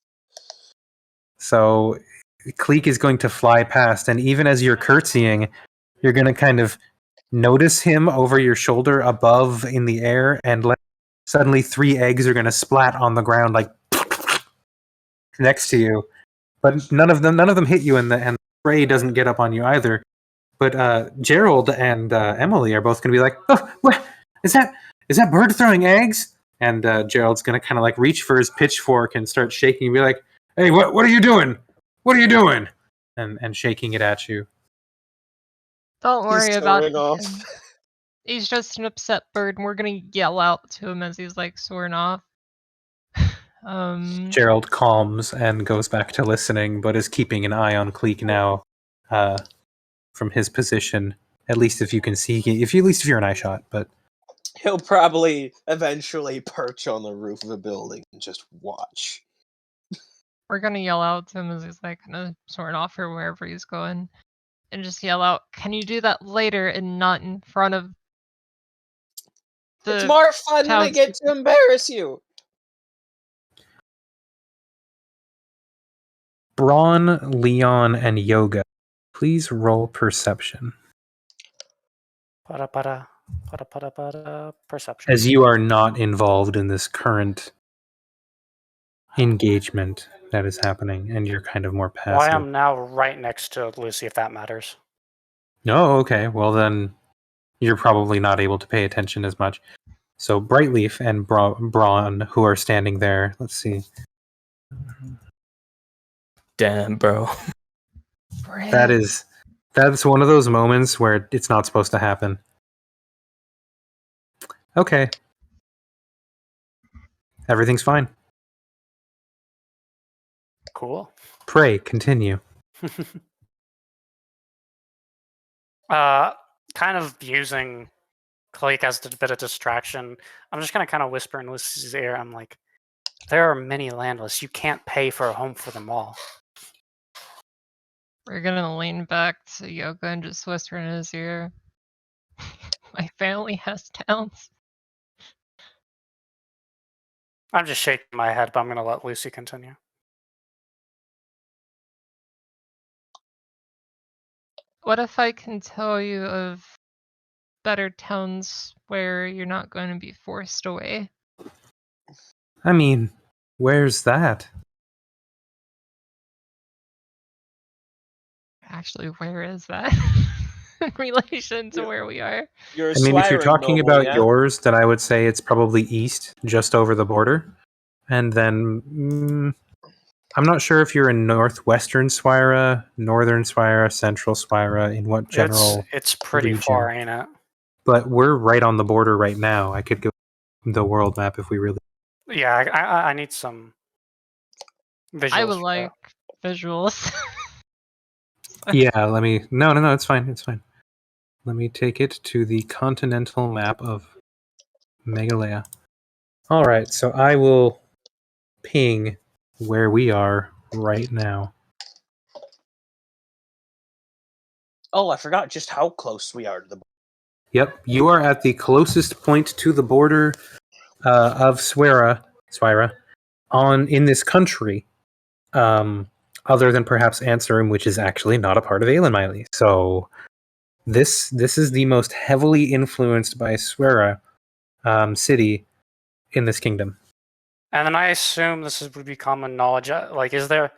So Kleeck is going to fly past, and even as you're curtsying, you're going to kind of notice him over your shoulder above in the air, and suddenly 3 eggs are going to splat on the ground like next to you. But none of them hit you, and the spray doesn't get up on you either. But Gerald and Emily are both going to be like, "Oh, what is that? Is that bird throwing eggs?" And Gerald's going to kind of like reach for his pitchfork and start shaking and be like, "Hey, what are you doing? What are you doing?" And shaking it at you. Don't worry He's about soaring off. him. He's just an upset bird, and we're gonna yell out to him as he's like soaring off. Gerald calms and goes back to listening, but is keeping an eye on Kleeck now, from his position. At least if you can see, at least if you're an eye shot. But He'll probably eventually perch on the roof of a building and just watch. We're gonna yell out to him as he's like kind of soaring off or wherever he's going, and just yell out, "Can you do that later and not in front of It's the more fun when I get to embarrass you. Bron, Leon, and Yoga, please roll perception. Perception. As you are not involved in this current engagement that is happening, and you're kind of more Well, passive. I am now right next to Lucy, if that matters. No, okay. Well, then you're probably not able to pay attention as much. So Brightleaf and Bron, who are standing there, let's see. Damn, bro. That's one of those moments where it's not supposed to happen. Okay. Everything's fine. Cool. Pray, continue. Kind of using Kleeck as a bit of distraction. I'm just gonna kind of whisper in Lucy's ear. I'm like, there are many landless. You can't pay for a home for them all. We're gonna lean back to Yoga and just whisper in his ear. My family has towns. I'm just shaking my head, but I'm gonna let Lucy continue. What if I can tell you of better towns where you're not going to be forced away? I mean, where's that? Actually, where is that in relation to where we are? You're a I mean, if you're Swyran talking noble, about yeah? yours, then I would say it's probably east, just over the border. And then I'm not sure if you're in northwestern Swira, northern Swira, central Swira, in what general It's pretty region. far, ain't it? But we're right on the border right now. I could go the world map if we really. Yeah, I need some visuals. I would for like visuals. Yeah, let me. No, it's fine. It's fine. Let me take it to the continental map of Megalea. All right, so I will ping where we are right now. Oh, I forgot just how close we are to the. Yep, you are at the closest point to the border of Swira, in this country, other than perhaps Anserum, which is actually not a part of Aelenmiley. So this is the most heavily influenced by Swira city in this kingdom. And then I assume would be common knowledge. Like, is there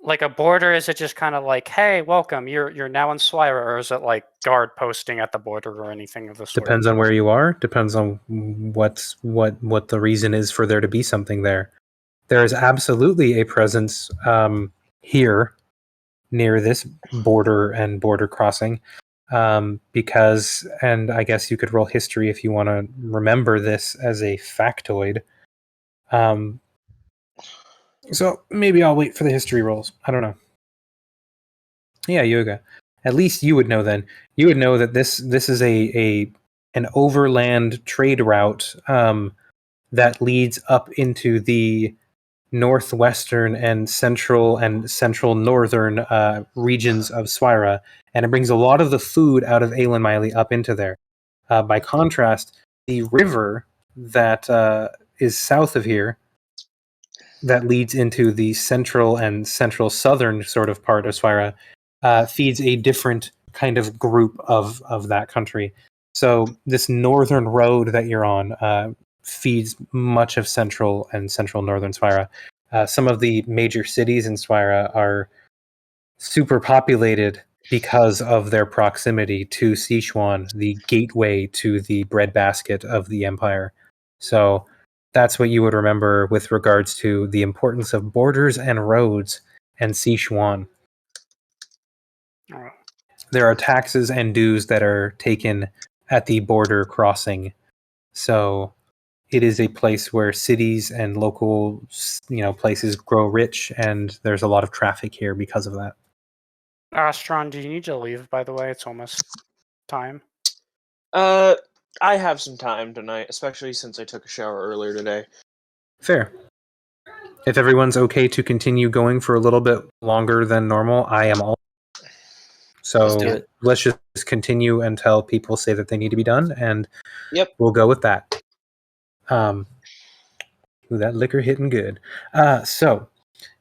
like a border? Is it just kind of like, hey, welcome, you're now in Swira, or is it like guard posting at the border or anything of the sort? Depends on where you are. Depends on what the reason is for there to be something there. There is absolutely a presence here near this border and border crossing, because, and I guess you could roll history if you want to remember this as a factoid. So maybe I'll wait for the history rolls. I don't know. Yeah, Yoga. At least you would know then. You would know that this is an overland trade route that leads up into the northwestern and central northern regions of Swira, and it brings a lot of the food out of Aelin Miley up into there. By contrast, the river that is south of here, that leads into the central and central southern sort of part of Swira, feeds a different kind of group of that country. So this northern road that you're on feeds much of central and central northern Swira. Some of the major cities in Swira are super populated because of their proximity to Sichuan, the gateway to the breadbasket of the empire. So that's what you would remember with regards to the importance of borders and roads and Sichuan. There are taxes and dues that are taken at the border crossing. So it is a place where cities and local, places grow rich, and there's a lot of traffic here because of that. Astron, do you need to leave, by the way? It's almost time. I have some time tonight, especially since I took a shower earlier today. Fair. If everyone's okay to continue going for a little bit longer than normal, I am all. Let's do So it. let's just continue until people say that they need to be done, and Yep. we'll go with that. Ooh, that liquor hitting good. So,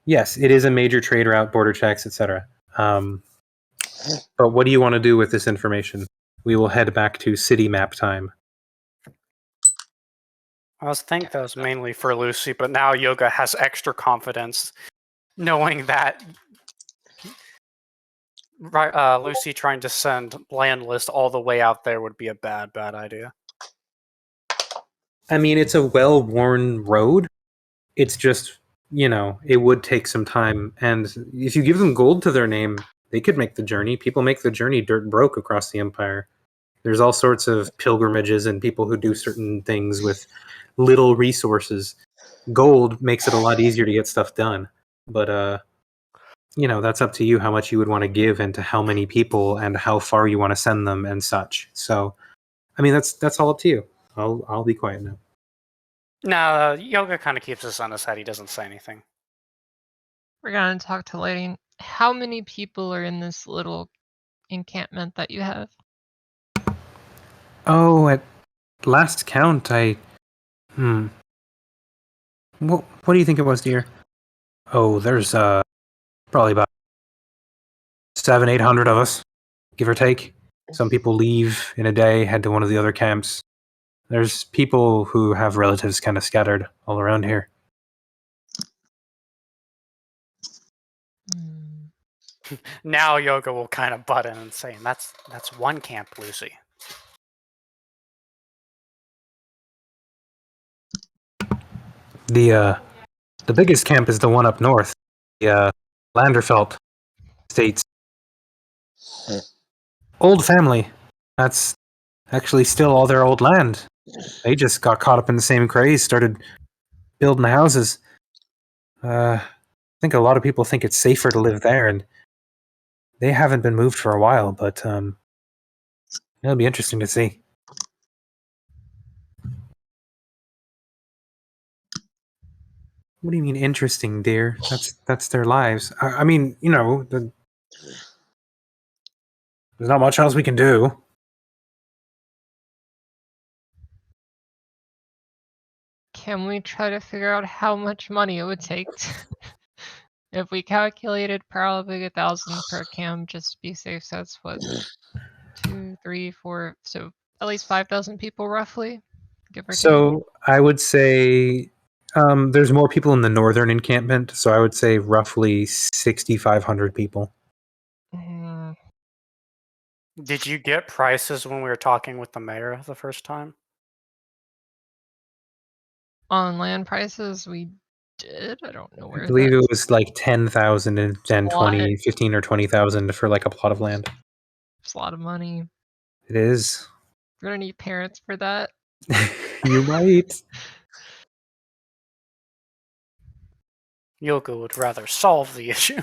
yes, it is a major trade route, border checks, etc. But what do you want to do with this information? We will head back to city map time. I think that was mainly for Lucy, but now Yoga has extra confidence, knowing that Lucy trying to send land list all the way out there would be a bad idea. I mean, it's a well-worn road. It's just, it would take some time. And if you give them gold to their name, they could make the journey. People make the journey dirt broke across the Empire. There's all sorts of pilgrimages and people who do certain things with little resources. Gold makes it a lot easier to get stuff done. But, that's up to you how much you would want to give and to how many people and how far you want to send them and such. So, I mean, that's all up to you. I'll be quiet now. No, Yoga kind of keeps this on his head. He doesn't say anything. We're gonna talk to Lighting. How many people are in this little encampment that you have? Oh, at last count, What do you think it was, dear? Oh, there's probably about 700-800 of us, give or take. Some people leave in a day, head to one of the other camps. There's people who have relatives kind of scattered all around here. Now Yoga will kind of butt in and say, that's one camp, Lucy. The biggest camp is the one up north, the Landerfelt States. Old family. That's actually still all their old land. They just got caught up in the same craze, started building houses. I think a lot of people think it's safer to live there, and they haven't been moved for a while, but it'll be interesting to see. What do you mean interesting, dear? That's their lives. I mean, there's not much else we can do. Can we try to figure out how much money it would take if we calculated probably 1,000 per cam just to be safe? So that's what, 2, 3, 4, so at least 5,000 people roughly, give or take. So I would say there's more people in the northern encampment, so I would say roughly 6,500 people. Did you get prices when we were talking with the mayor the first time? On land prices, we did. I don't know where. I believe it was like 10,000 and 15 or 20,000 for like a plot of land. It's a lot of money. It is. We're gonna need parents for that. You might. Yoga would rather solve the issue.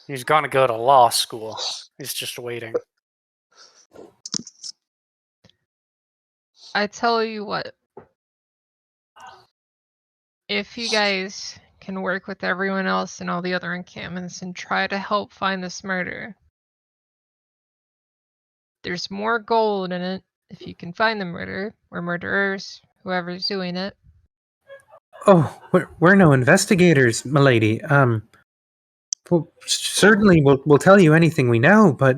He's gonna go to law school. He's just waiting. I tell you what. if you guys can work with everyone else and all the other encampments and try to help find this murder, there's more gold in it if you can find the murderer or murderers, whoever's doing it. Oh, we're no investigators, milady. Well, certainly we'll tell you anything we know, but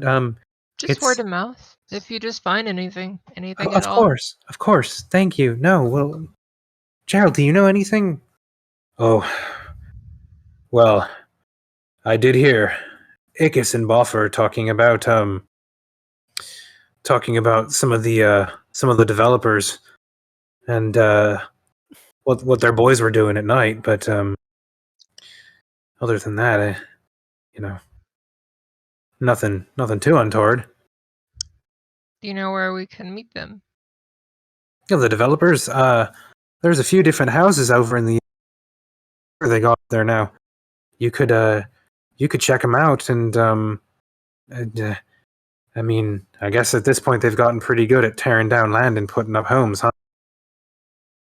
Just it's word of mouth. If you just find anything at of all. of course. Thank you. No, well, Gerald, do you know anything? Oh, well, I did hear Ickes and Boffer talking about some of the developers and what their boys were doing at night, but other than that, you know, nothing too untoward. Do you know where we can meet them? Yeah, the developers. There's a few different houses over in the. Where they got there now. You could check them out, and I mean, I guess at this point they've gotten pretty good at tearing down land and putting up homes, huh?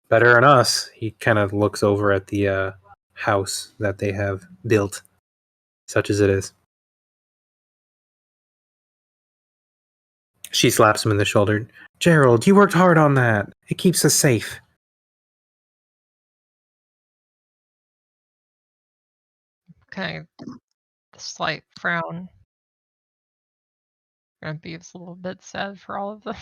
Better than us. He kind of looks over at the house that they have built, such as it is. She slaps him in the shoulder. Gerald, you worked hard on that. It keeps us safe. Okay. A slight frown. Grumpy is a little bit sad for all of them.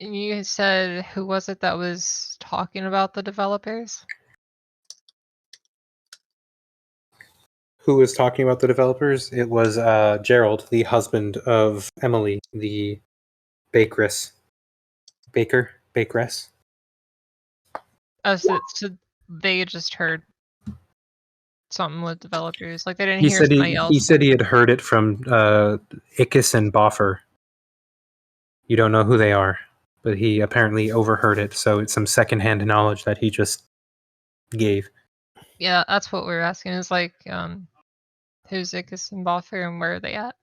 And you said, who was it that was talking about the developers? Who was talking about the developers? It was Gerald, the husband of Emily, the bakeress. Bakeress. Oh, so they just heard something with developers. Like they didn't He hear said somebody else. he said he had heard it from Ickes and Boffer. You don't know who they are, but he apparently overheard it, so it's some secondhand knowledge that he just gave. Yeah, that's what we're asking. Is like, who's Ickes and Boffer and where are they at?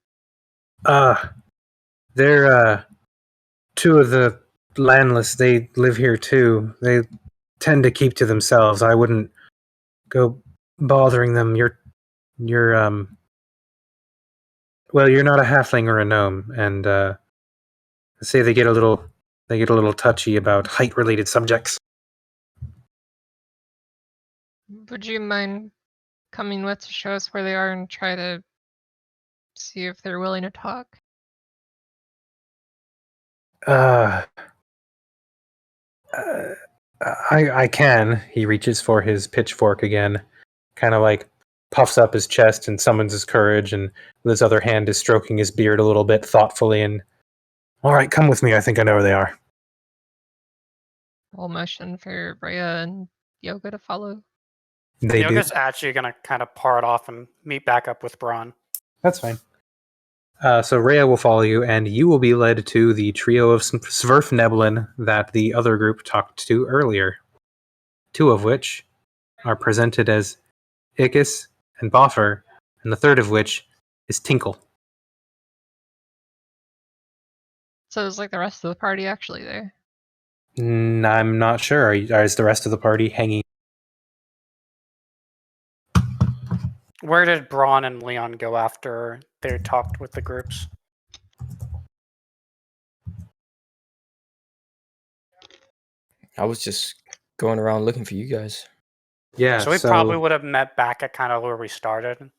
They're two of the landless. They live here too. They tend to keep to themselves. I wouldn't go bothering them. You're well, you're not a halfling or a gnome, and say they get a little touchy about height related subjects. Would you mind coming with to show us where they are and try to see if they're willing to talk? I can. He reaches for his pitchfork again, kind of like puffs up his chest and summons his courage, and with his other hand is stroking his beard a little bit thoughtfully. And all right, come with me. I think I know where they are. We'll motion for Brea and Yoga to follow. They do. Yoga's actually gonna kind of par it off and meet back up with Bron. That's fine. So Rhea will follow you, and you will be led to the trio of Sverfneblin that the other group talked to earlier. Two of which are presented as Ickes and Boffer, and the third of which is Tinkle. So is like the rest of the party actually there? I'm not sure. Is the rest of the party hanging? Where did Bron and Leon go after they talked with the groups? I was just going around looking for you guys. Yeah, So we probably would have met back at kind of where we started.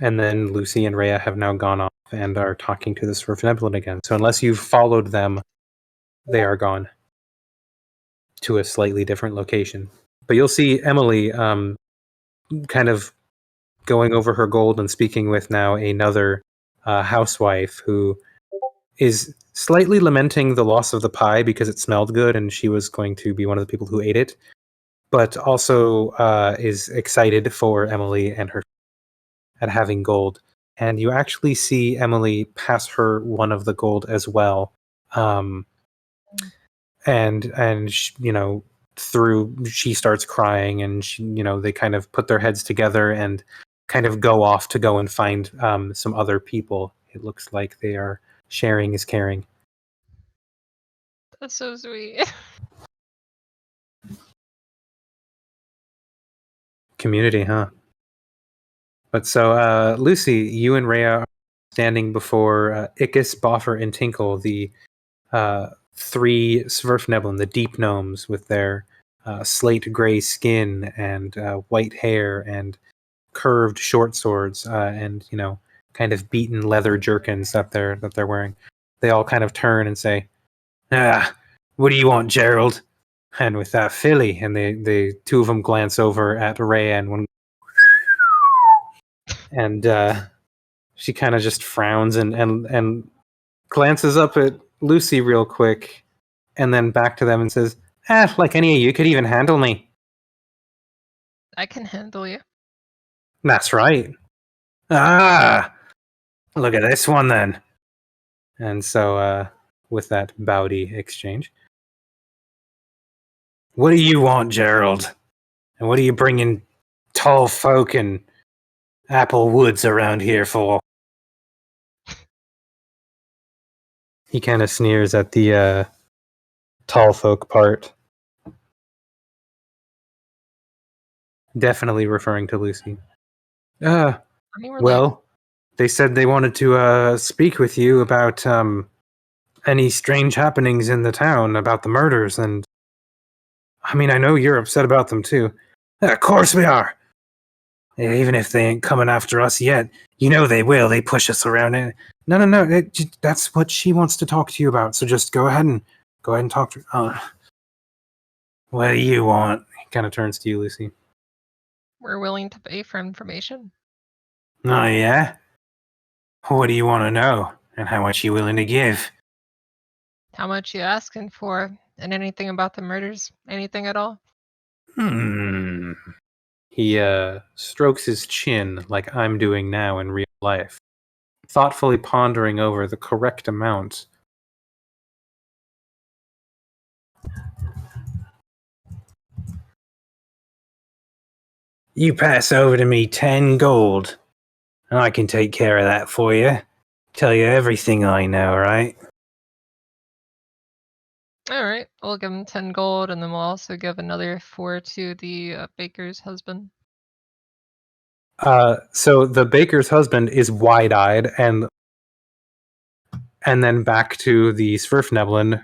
And then Lucy and Rhea have now gone off and are talking to the Sverfneblin again. So unless you've followed them, they are gone to a slightly different location. But you'll see Emily kind of going over her gold and speaking with now another housewife who is slightly lamenting the loss of the pie because it smelled good and she was going to be one of the people who ate it, but also is excited for Emily and her at having gold. And you actually see Emily pass her one of the gold as well. And she starts crying, and they kind of put their heads together and kind of go off to go and find some other people. It looks like they are sharing is caring. That's so sweet. Community, huh? But so, Lucy, you and Rhea are standing before Ickis, Boffer, and Tinkle, the three Sverfneblin, the deep gnomes with their slate gray skin and white hair and curved short swords and kind of beaten leather jerkins that they're wearing. They all kind of turn and say, "Ah, what do you want, Gerald?" And with that, Philly, and they two of them glance over at Rhea, and one, and she kind of just frowns and glances up at Lucy real quick, and then back to them and says, like any of you could even handle me." I can handle you. "That's right." "Ah, look at this one then." And so, with that bowdy exchange, "What do you want, Gerald? And what are you bringing tall folk and apple woods around here for?" He kind of sneers at the tall folk part. Definitely referring to Lucy. I mean, we're like, Well, they said they wanted to speak with you about any strange happenings in the town, about the murders, and I mean, I know you're upset about them too. Of course we are. Even if they ain't coming after us yet, you know they will. They push us around. No. That's what she wants to talk to you about. So just go ahead and talk to her. What do you want? He kind of turns to you, Lucy. we're willing to pay for information. Oh yeah. What do you want to know, and how much you willing to give? How much you asking for? And anything about the murders? Anything at all? He strokes his chin like I'm doing now in real life, thoughtfully pondering over the correct amount. You pass over to me 10 gold, and I can take care of that for you. Tell you everything I know, right? All right, we'll give him 10 gold, and then we'll also give another 4 to the baker's husband. So the baker's husband is wide-eyed, and then back to the Sverfneblin,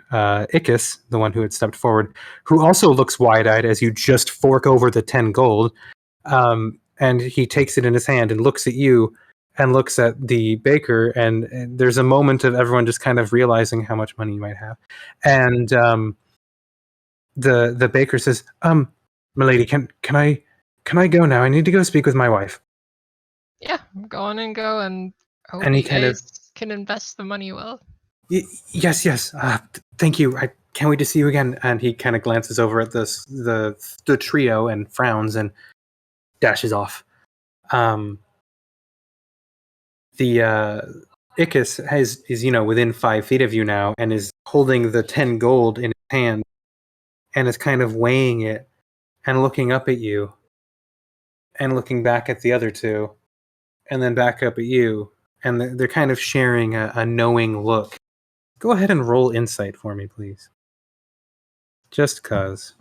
Ickis, the one who had stepped forward, who also looks wide-eyed as you just fork over the 10 gold. And he takes it in his hand and looks at you and looks at the baker, and there's a moment of everyone just kind of realizing how much money you might have. And the baker says, "Milady, can I go now? I need to go speak with my wife." Yeah, go on and go, and hope And he you kind of, guys can invest the money well. yes. Thank you. I can't wait to see you again. And he kind of glances over at the trio and frowns and dashes off. The Ickis is within 5 feet of you now and is holding the 10 gold in his hand and is kind of weighing it and looking up at you and looking back at the other two and then back up at you, and they're kind of sharing a knowing look. Go ahead and roll insight for me, please. Just cause.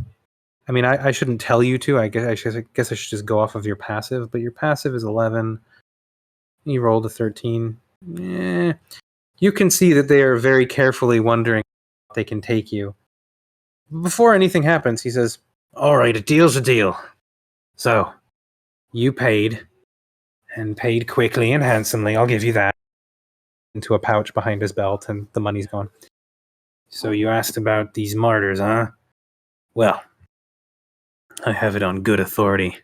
I mean, I shouldn't tell you to. I guess I should just go off of your passive, but your passive is 11. You rolled a 13. You can see that they are very carefully wondering if they can take you. Before anything happens, he says, "All right, a deal's a deal. So, you paid, and paid quickly and handsomely. I'll give you that." Into a pouch behind his belt, and the money's gone. "So you asked about these martyrs, huh? Well, I have it on good authority.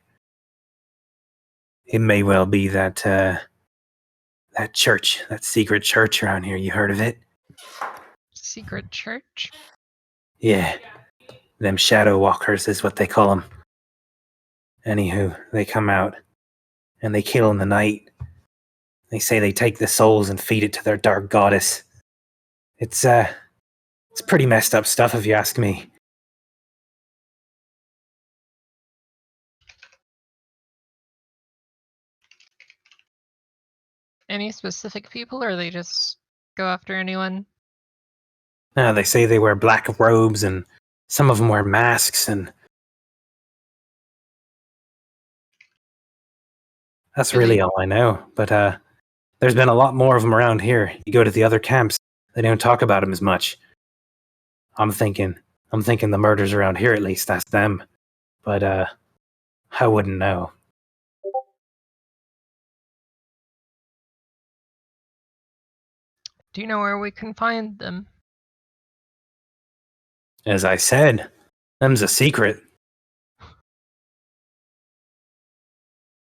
It may well be that church, that secret church around here. You heard of it?" Secret church? "Yeah, them shadow walkers is what they call them. Anywho, they come out, and they kill in the night. They say they take the souls and feed it to their dark goddess. It's pretty messed up stuff if you ask me." Any specific people, or they just go after anyone? They say they wear black robes, and some of them wear masks, and that's really all I know. But there's been a lot more of them around here. You go to the other camps, they don't talk about them as much. I'm thinking the murders around here, at least, that's them. But I wouldn't know. Do you know where we can find them? As I said, them's a secret.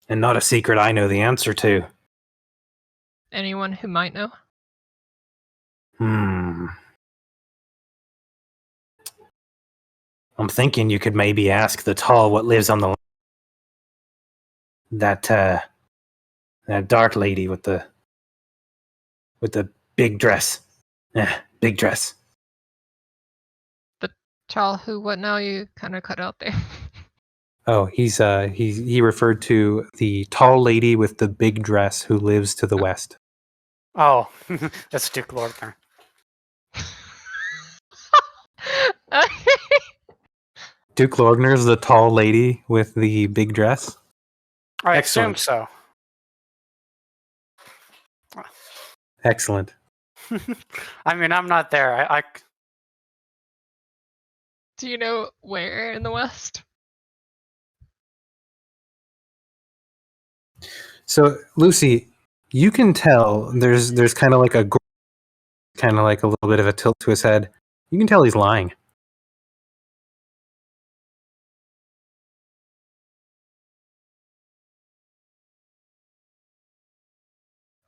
And not a secret I know the answer to. Anyone who might know? I'm thinking you could maybe ask the tall what lives on the that dark lady with the big dress. Big dress. The tall who? What now? You kind of cut out there. Oh, he referred to the tall lady with the big dress who lives to the west. Oh, that's Duke Lordner. Duke Lordner's the tall lady with the big dress. I Excellent. assume so. Excellent. I mean, I'm not there. I Do you know where in the West? So, Lucy, you can tell there's kind of like a little bit of a tilt to his head. You can tell he's lying.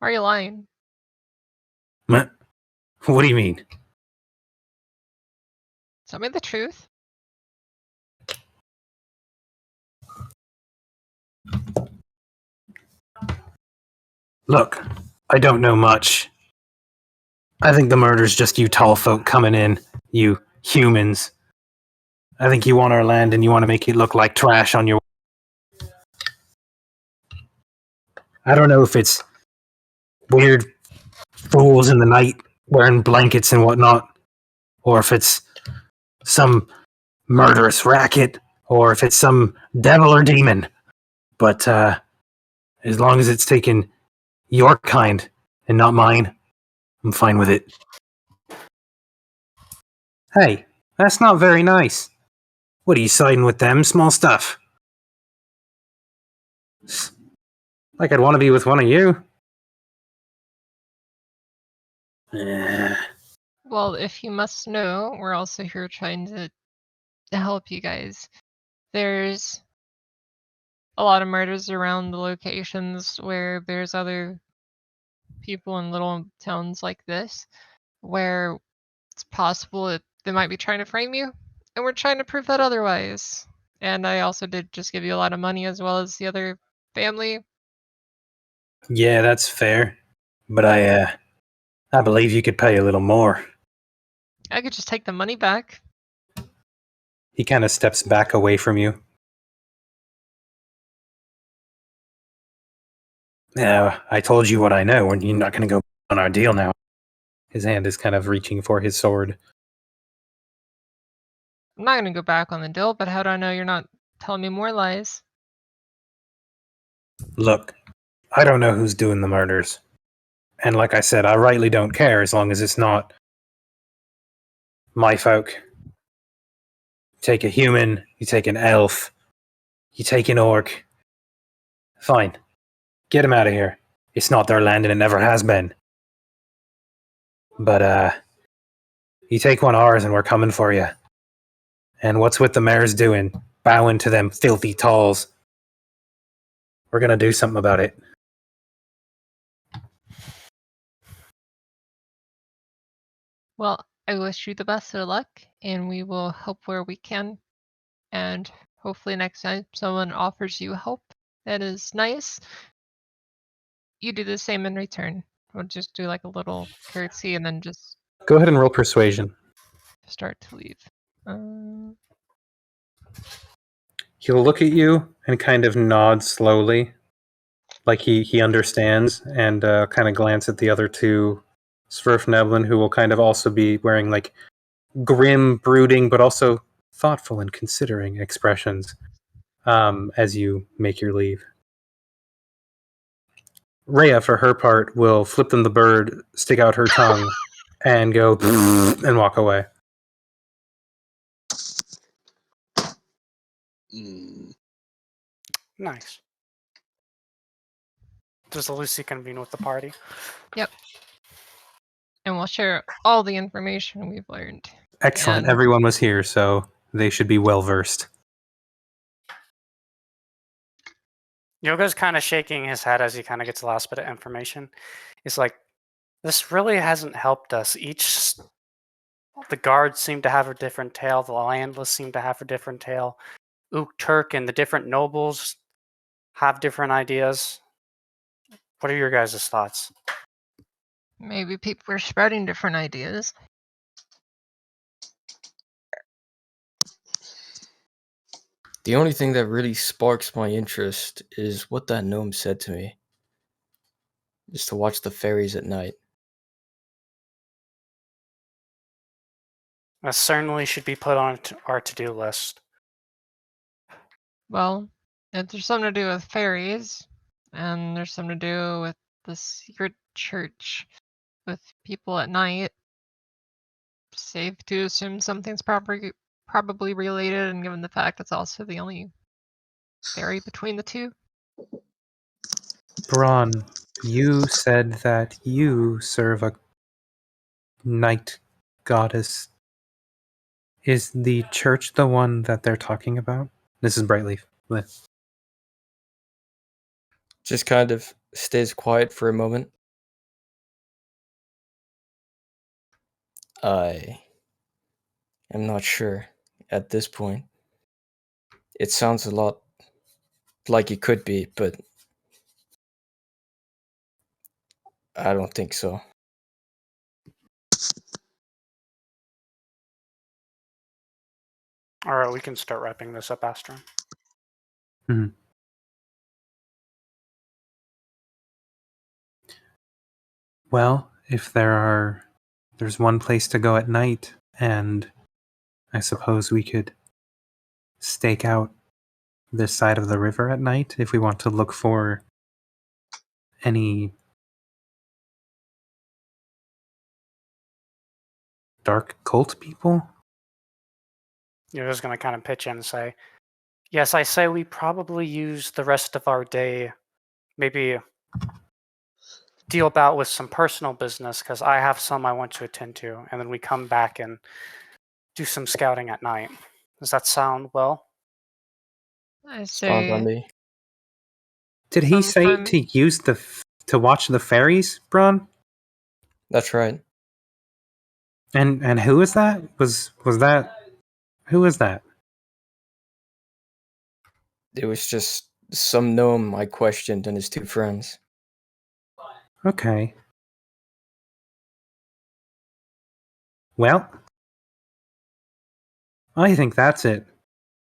Are you lying? What do you mean? Tell me the truth. Look, I don't know much. I think the murder's just you tall folk coming in, you humans. I think you want our land and you want to make it look like trash on your... I don't know if it's weird fools in the night wearing blankets and whatnot, or if it's some murderous racket, or if it's some devil or demon. But as long as it's taking your kind and not mine, I'm fine with it. Hey, that's not very nice. What are you siding with them? Small stuff. Like I'd want to be with one of you. Well, if you must know, we're also here trying to help you guys. There's a lot of murders around the locations where there's other people in little towns like this, where it's possible that they might be trying to frame you, and we're trying to prove that otherwise. And I also did just give you a lot of money as well as the other family. Yeah, that's fair. But I believe you could pay a little more. I could just take the money back. He kind of steps back away from you. Now, I told you what I know, and you're not going to go on our deal now. His hand is kind of reaching for his sword. I'm not going to go back on the deal, but how do I know you're not telling me more lies? Look, I don't know who's doing the murders. And like I said, I rightly don't care as long as it's not my folk. You take a human, you take an elf, you take an orc. Fine. Get him out of here. It's not their land and it never has been. But, you take one of ours and we're coming for you. And what's with the mares doing? Bowing to them filthy talls. We're gonna do something about it. Well, I wish you the best of luck, and we will help where we can. And hopefully next time someone offers you help that is nice, you do the same in return. We'll just do like a little curtsy and then just Go ahead and roll persuasion. start to leave. He'll look at you and kind of nod slowly, like he understands, and kind of glance at the other two Svirfneblin, who will kind of also be wearing like grim, brooding, but also thoughtful and considering expressions as you make your leave. Rhea, for her part, will flip them the bird, stick out her tongue, and go and walk away. Nice. Does Lucy convene with the party? And we'll share all the information we've learned. Excellent. And- Everyone was here, so they should be well versed. Yoga's kind of shaking his head as he kind of gets the last bit of information. He's like, this really hasn't helped us. The guards seem to have a different tale. The landless seem to have a different tale. Turk and the different nobles have different ideas. What are your guys' thoughts? Maybe people are spreading different ideas. The only thing that really sparks my interest is what that gnome said to me. Is to watch the fairies at night. That certainly should be put on our to-do list. Well, if there's something to do with fairies, and there's something to do with the secret church with people at night, safe to assume something's probably related, and given the fact it's also the only fairy between the two. Bron, you said that you serve a night goddess. Is the church the one that they're talking about? This is Brightleaf. Just kind of stays quiet for a moment. I am not sure at this point. It sounds a lot like it could be, but I don't think so. All right, we can start wrapping this up, Astron. Well, if there's one place to go at night, and I suppose we could stake out this side of the river at night if we want to look for any dark cult people. You're just going to kind of pitch in and say, yes, I say we probably use the rest of our day, maybe deal about with some personal business, because I have some I want to attend to, and then we come back and do some scouting at night. Does that sound well? I Sounds on say me. Did he say sometime- to use to watch the fairies, Bron? That's right. And who is that? Was that who is that? It was just some gnome I questioned and his two friends. Okay. Well, I think that's it.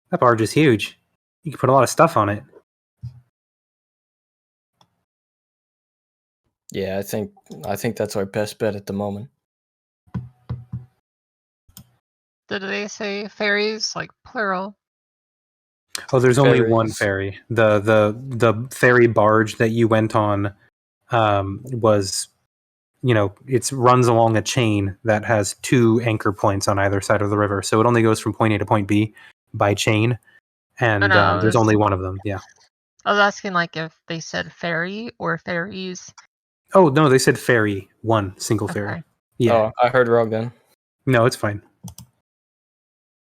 That barge is huge. You can put a lot of stuff on it. Yeah, I think that's our best bet at the moment. Did they say fairies, like plural? Oh, there's only one Ferries. ferry. The ferry barge that you went on was, it runs along a chain that has 2 anchor points on either side of the river. So it only goes from point A to point B by chain, and no, there's it's- only one of them. Yeah. I was asking like if they said fairy or fairies. Oh no, they said ferry, one single ferry. Okay. Yeah. Oh, I heard wrong then. No, it's fine.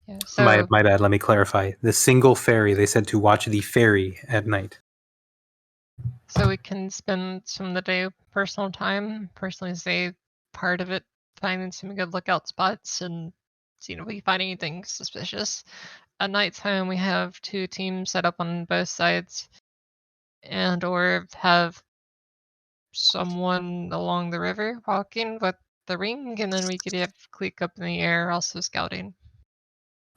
Yeah, so My bad. Let me clarify. The single ferry. They said to watch the ferry at night. So we can spend some of the day personal time, personally say part of it finding some good lookout spots and seeing if we find anything suspicious. At nighttime we have 2 teams set up on both sides and or have someone along the river walking with the ring, and then we could have Kleeck up in the air also scouting.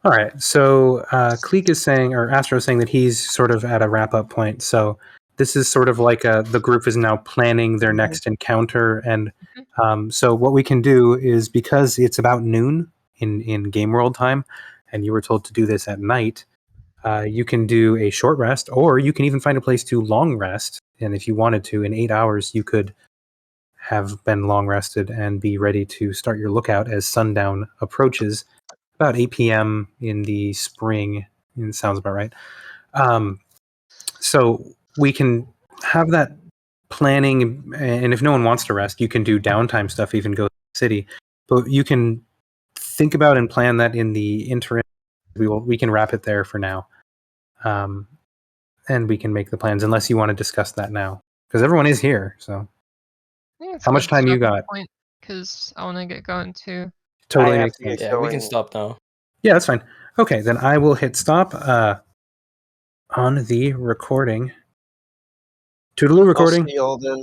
All right. So Kleeck is saying, or Astro is saying that he's sort of at a wrap up point. So this is sort of like the group is now planning their next encounter, and so what we can do is, because it's about noon in game world time, and you were told to do this at night, you can do a short rest, or you can even find a place to long rest. And if you wanted to, in 8 hours, you could have been long rested and be ready to start your lookout as sundown approaches, about 8 p.m. in the spring. It sounds about right. So we can have that planning, and if no one wants to rest, you can do downtime stuff, even go to the city. But you can think about and plan that in the interim. We can wrap it there for now, and we can make the plans, unless you want to discuss that now, because everyone is here. So how much time you got? Because I want to get going too. Totally I have makes to get sense. Yeah, we can going. stop now. Yeah, that's fine. Okay, then I will hit stop on the recording. Toodaloo I'll recording. see y'all then.